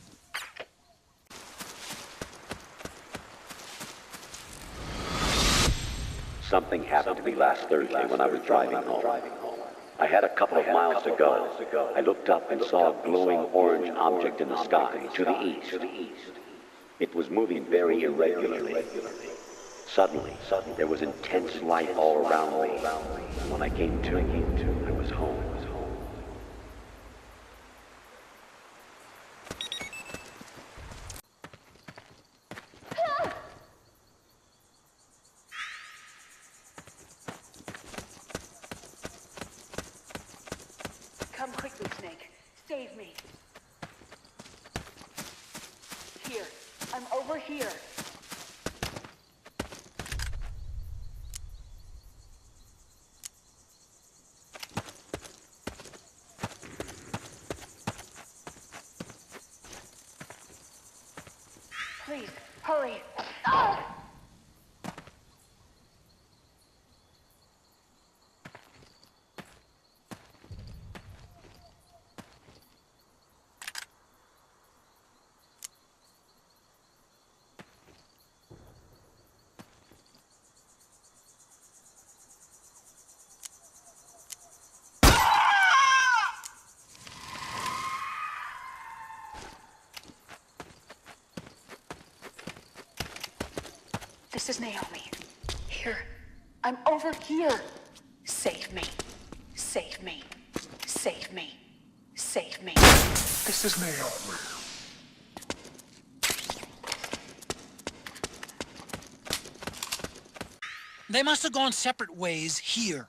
S19: Something happened to me last Thursday when I was driving home. I had a couple of miles to go. I looked up and saw a glowing orange object in the sky to the east. It was moving very irregularly. Suddenly, there was intense light all around me. When I came to, I was home.
S14: Come quickly, Snake. Save me. Here. I'm over here. Please, hurry. Ah! This is Naomi. Here. I'm over here. Save me. Save me. Save me. Save me.
S11: This is Naomi.
S2: They must have gone separate ways here.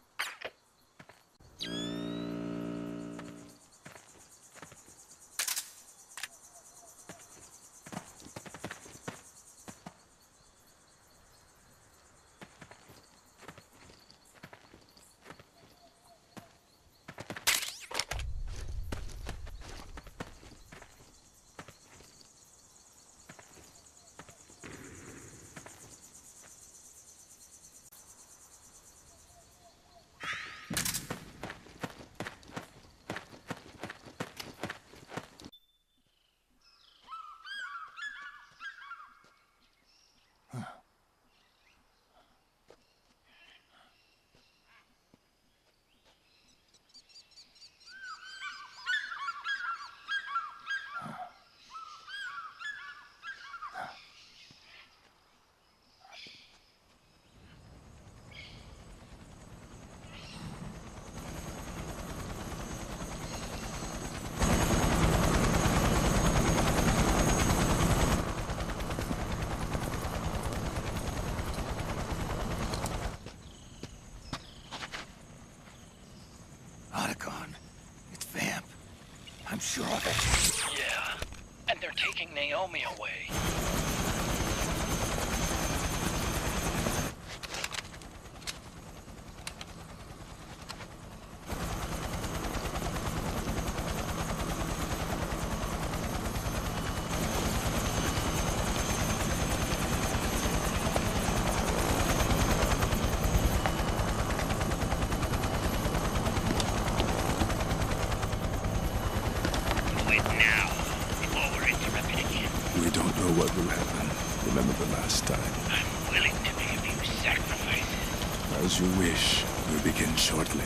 S1: I'm sure of it.
S5: Yeah, and they're taking Naomi away.
S11: What will happen? Remember the last time.
S5: I'm willing to make a few sacrifices.
S11: As you wish. We'll begin shortly.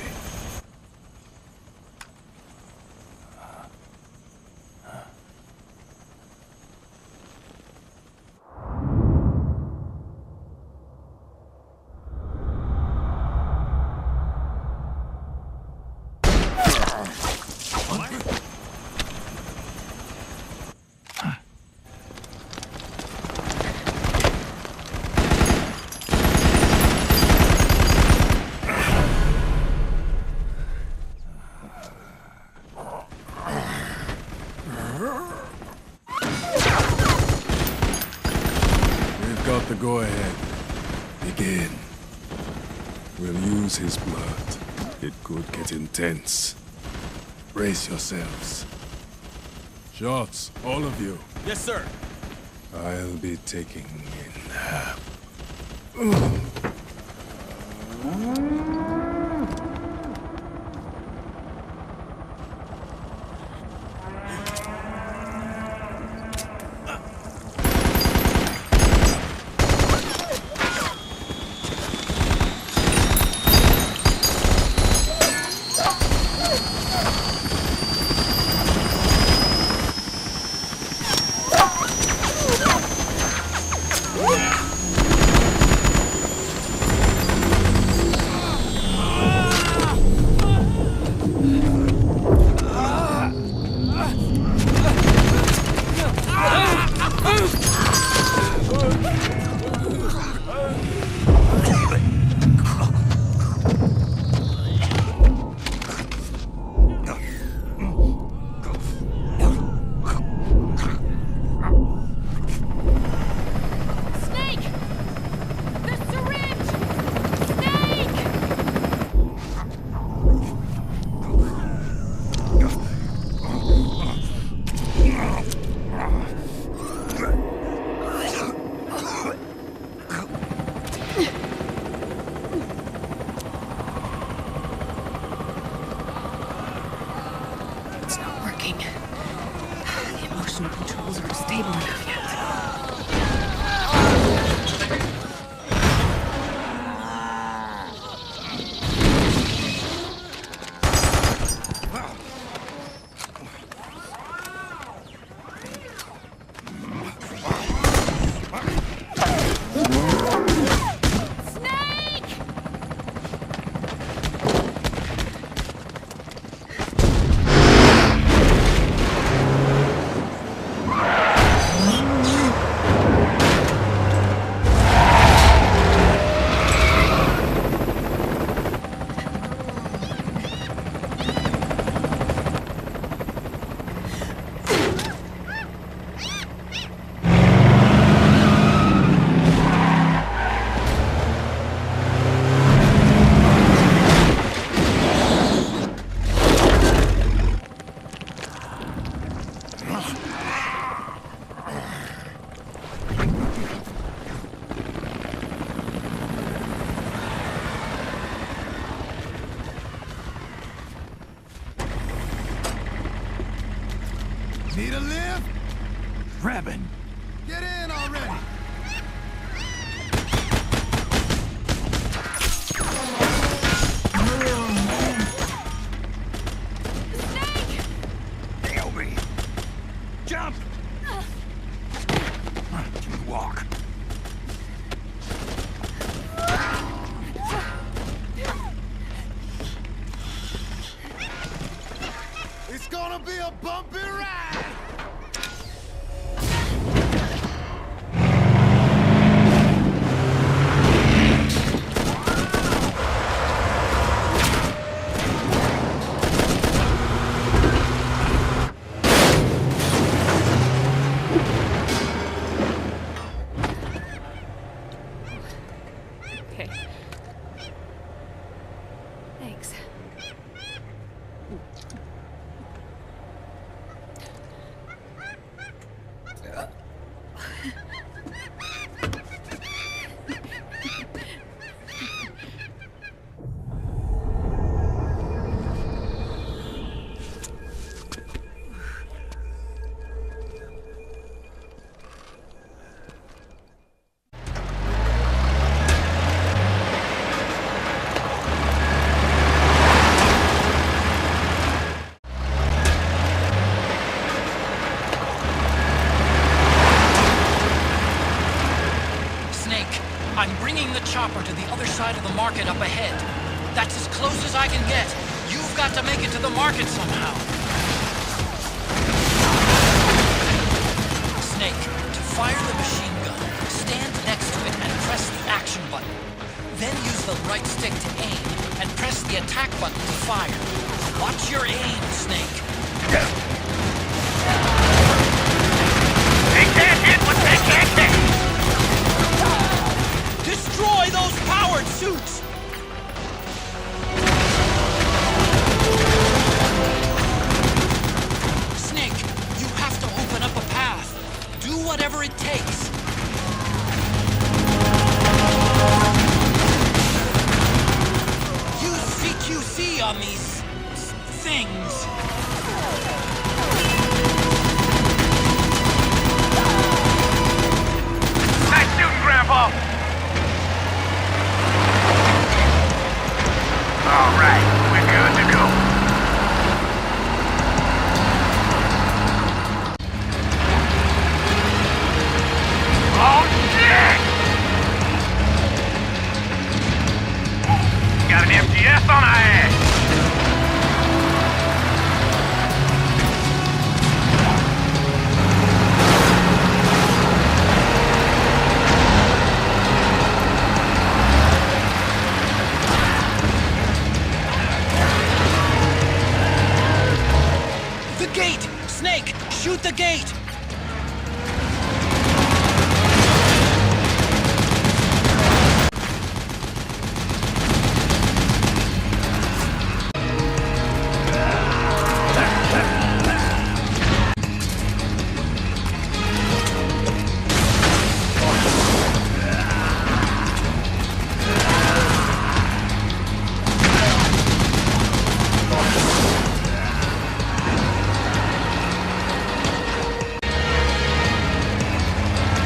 S11: The go-ahead. Begin. We'll use his blood. It could get intense. Brace yourselves. Shots, all of you.
S6: Yes, sir.
S11: I'll be taking in.
S7: Get in already!
S1: Naomi! Jump! Can you walk?
S7: It's gonna be a bumpy ride!
S20: Okay. Thanks.
S2: I'm bringing the chopper to the other side of the market up ahead. That's as close as I can get. You've got to make it to the market somehow. Snake, to fire the machine gun, stand next to it and press the action button. Then use the right stick to aim, and press the attack button to fire. Watch your aim, Snake.
S16: They can't hit what they can't hit!
S2: Destroy those powered suits! Snake, you have to open up a path. Do whatever it takes. Use CQC on these things.
S16: Nice shooting, Grandpa! All right, we're good to go. Oh, shit! Got an MTS on our ass.
S2: The gate! Snake, shoot the gate!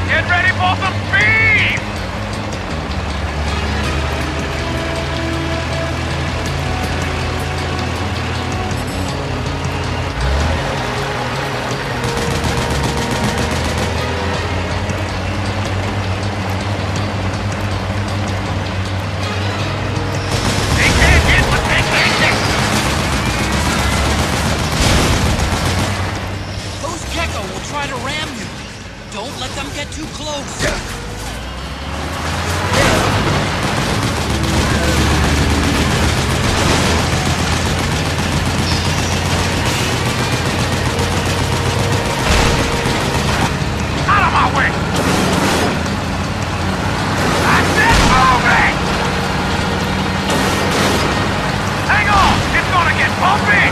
S16: Get ready for some speed! They can't hit what they can't hit!
S2: Those Gecko will try to ram you. Don't let them get too close.
S16: Out of my way! That's it, moving! Hang on, it's gonna get bumpy!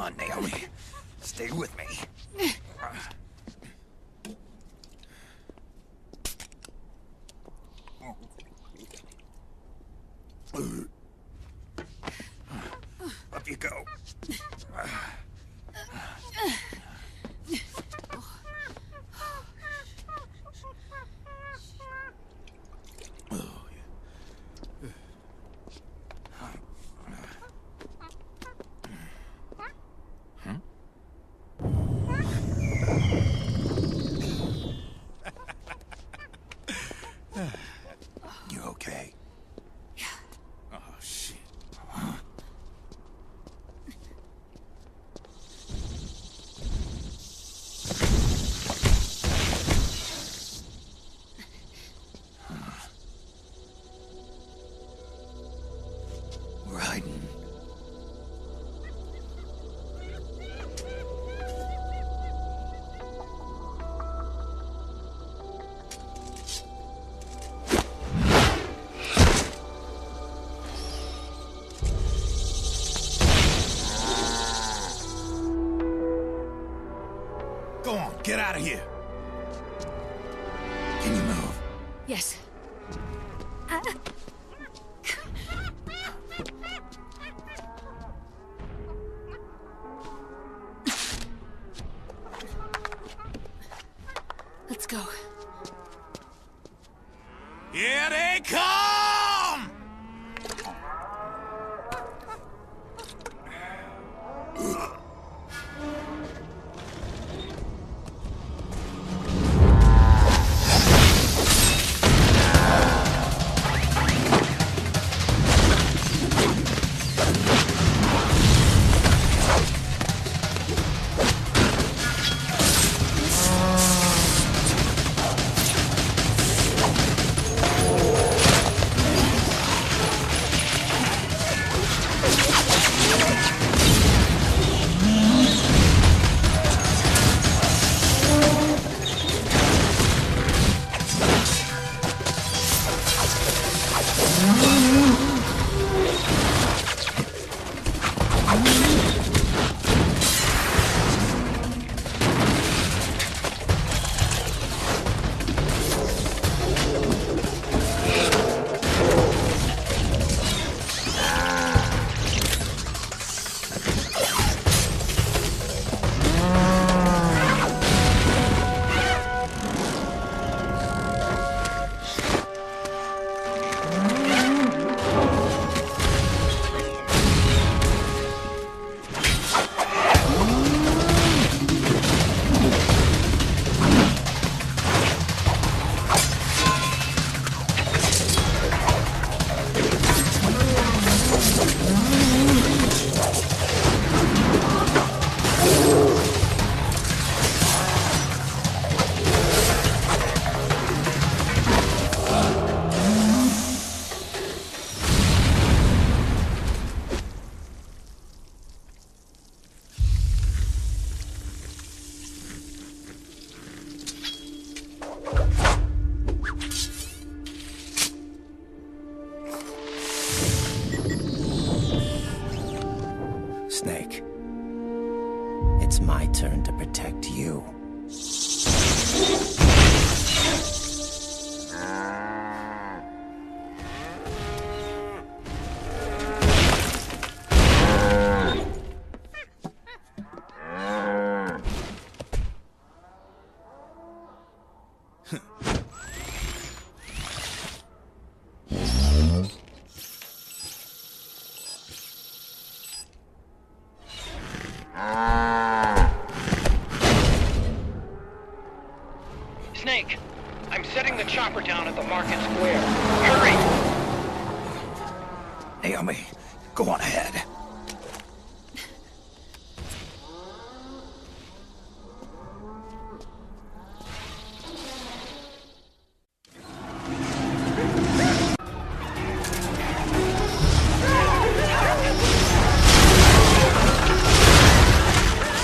S1: on, Naomi. Stay with me. Up you go. You okay?
S8: Yeah. Oh, shit.
S1: We're hiding.
S8: Go on, get out of here.
S1: Can you move?
S10: Yes. Let's go.
S8: Here they come!
S18: Snake, it's my turn to protect you.
S5: Snake, I'm setting the chopper down at the market square. Hurry!
S1: Naomi, go on ahead.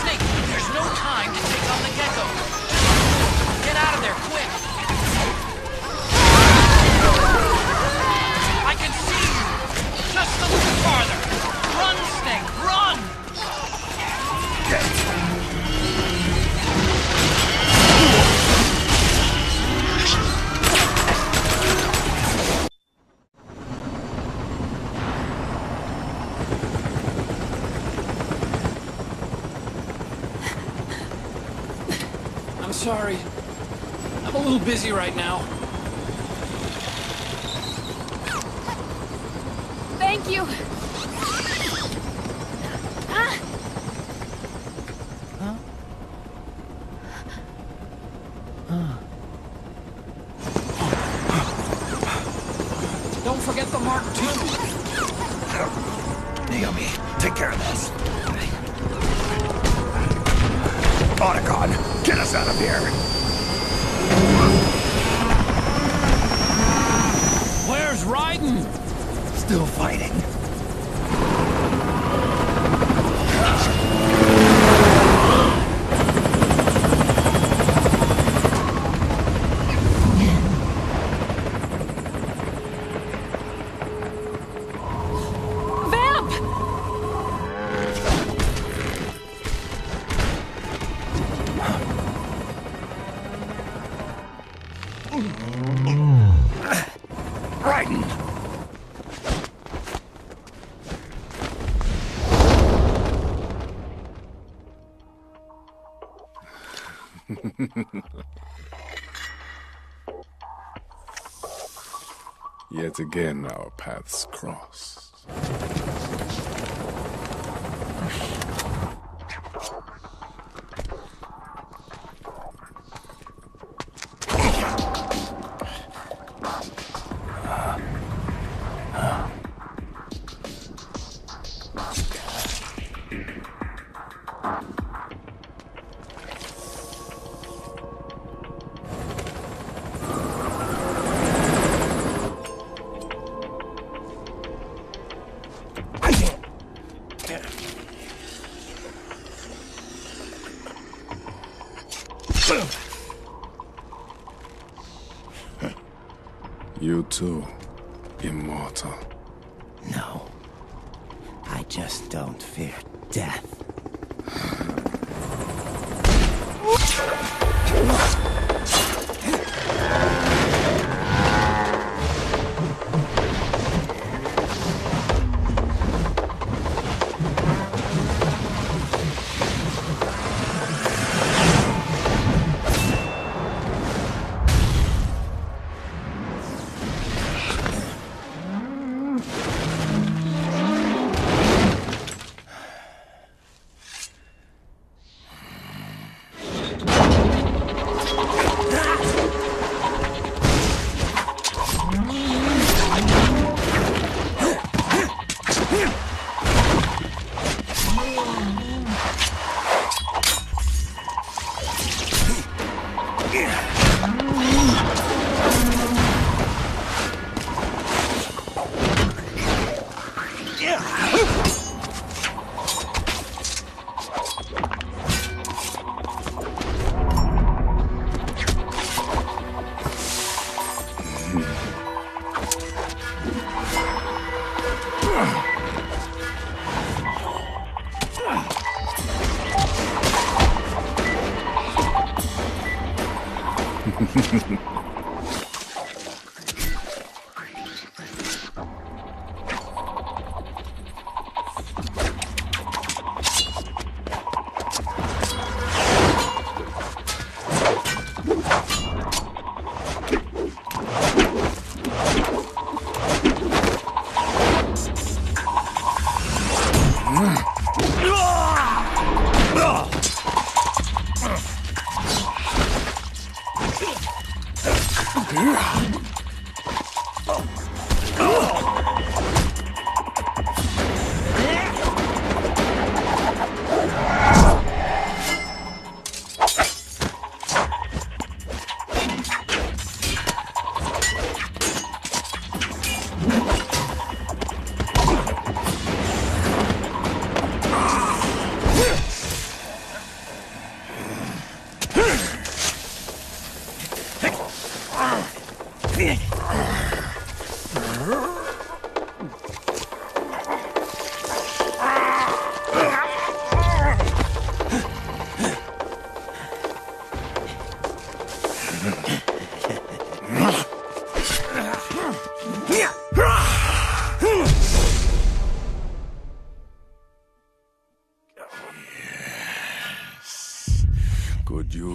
S2: Snake, there's no time to take on the gecko. Get out of there, quick! I can see you! Just a little farther! sorry. I'm a little busy right now.
S17: Thank you.
S2: Don't forget the Mark II.
S1: Naomi, take care of this. Otacon, get us out of here.
S2: Where's Raiden?
S1: Still fighting. Raiden!
S11: Yet again, our paths cross. You too, immortal.
S18: No. I just don't fear death.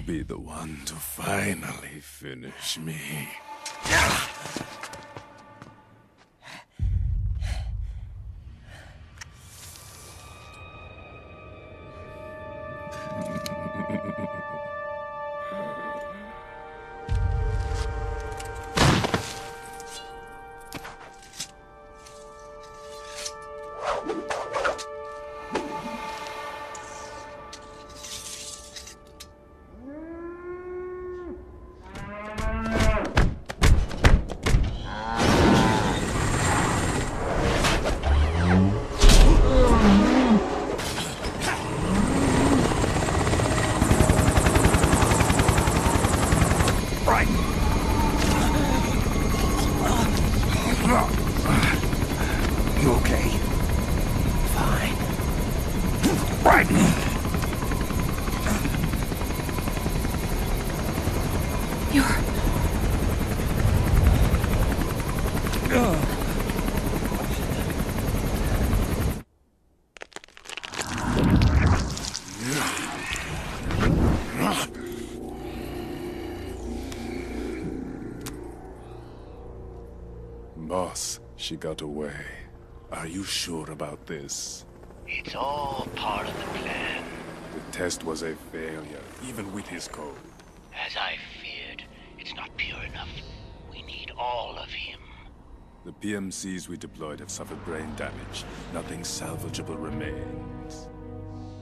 S11: You'll be the one to finally finish me.
S1: You okay? Fine. Right.
S11: Boss, she got away. Are you sure about this?
S15: It's all part of the plan.
S11: The test was a failure, even with his code.
S15: As I feared, it's not pure enough. We need all of him.
S11: The PMCs we deployed have suffered brain damage. Nothing salvageable remains.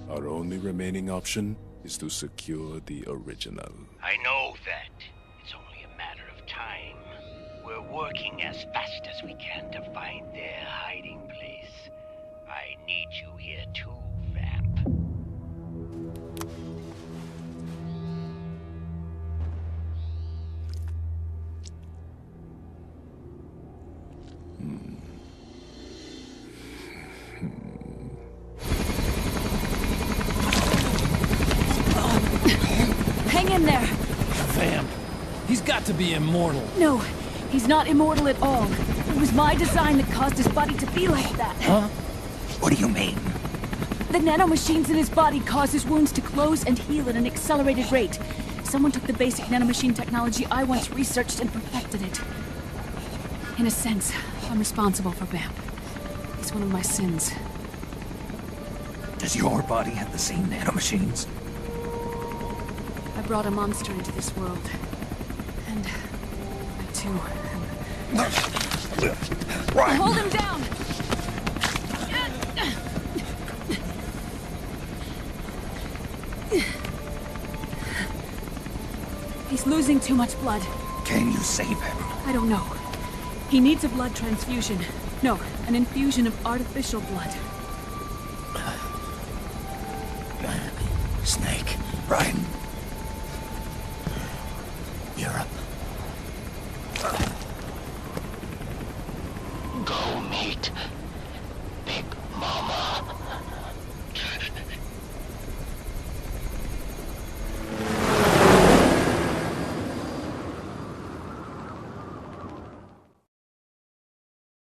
S11: Our only remaining option is to secure the original.
S15: I know that. It's only a matter of time. We're working as fast as we can to find their hiding place. I need you here too, Vamp.
S10: Hang in there!
S2: Vamp. He's got to be immortal.
S10: No, he's not immortal at all. It was my design that caused his body to be like that.
S1: Huh? What do you mean?
S10: The nanomachines in his body cause his wounds to close and heal at an accelerated rate. Someone took the basic nanomachine technology I once researched and perfected it. In a sense, I'm responsible for Vamp. It's one of my sins.
S1: Does your body have the same nanomachines?
S10: I brought a monster into this world. And I too
S1: Right.
S10: Hold him down! He's losing too much blood.
S1: Can you save him?
S10: I don't know. He needs a blood transfusion. No, an infusion of artificial blood.
S1: Snake, Brian.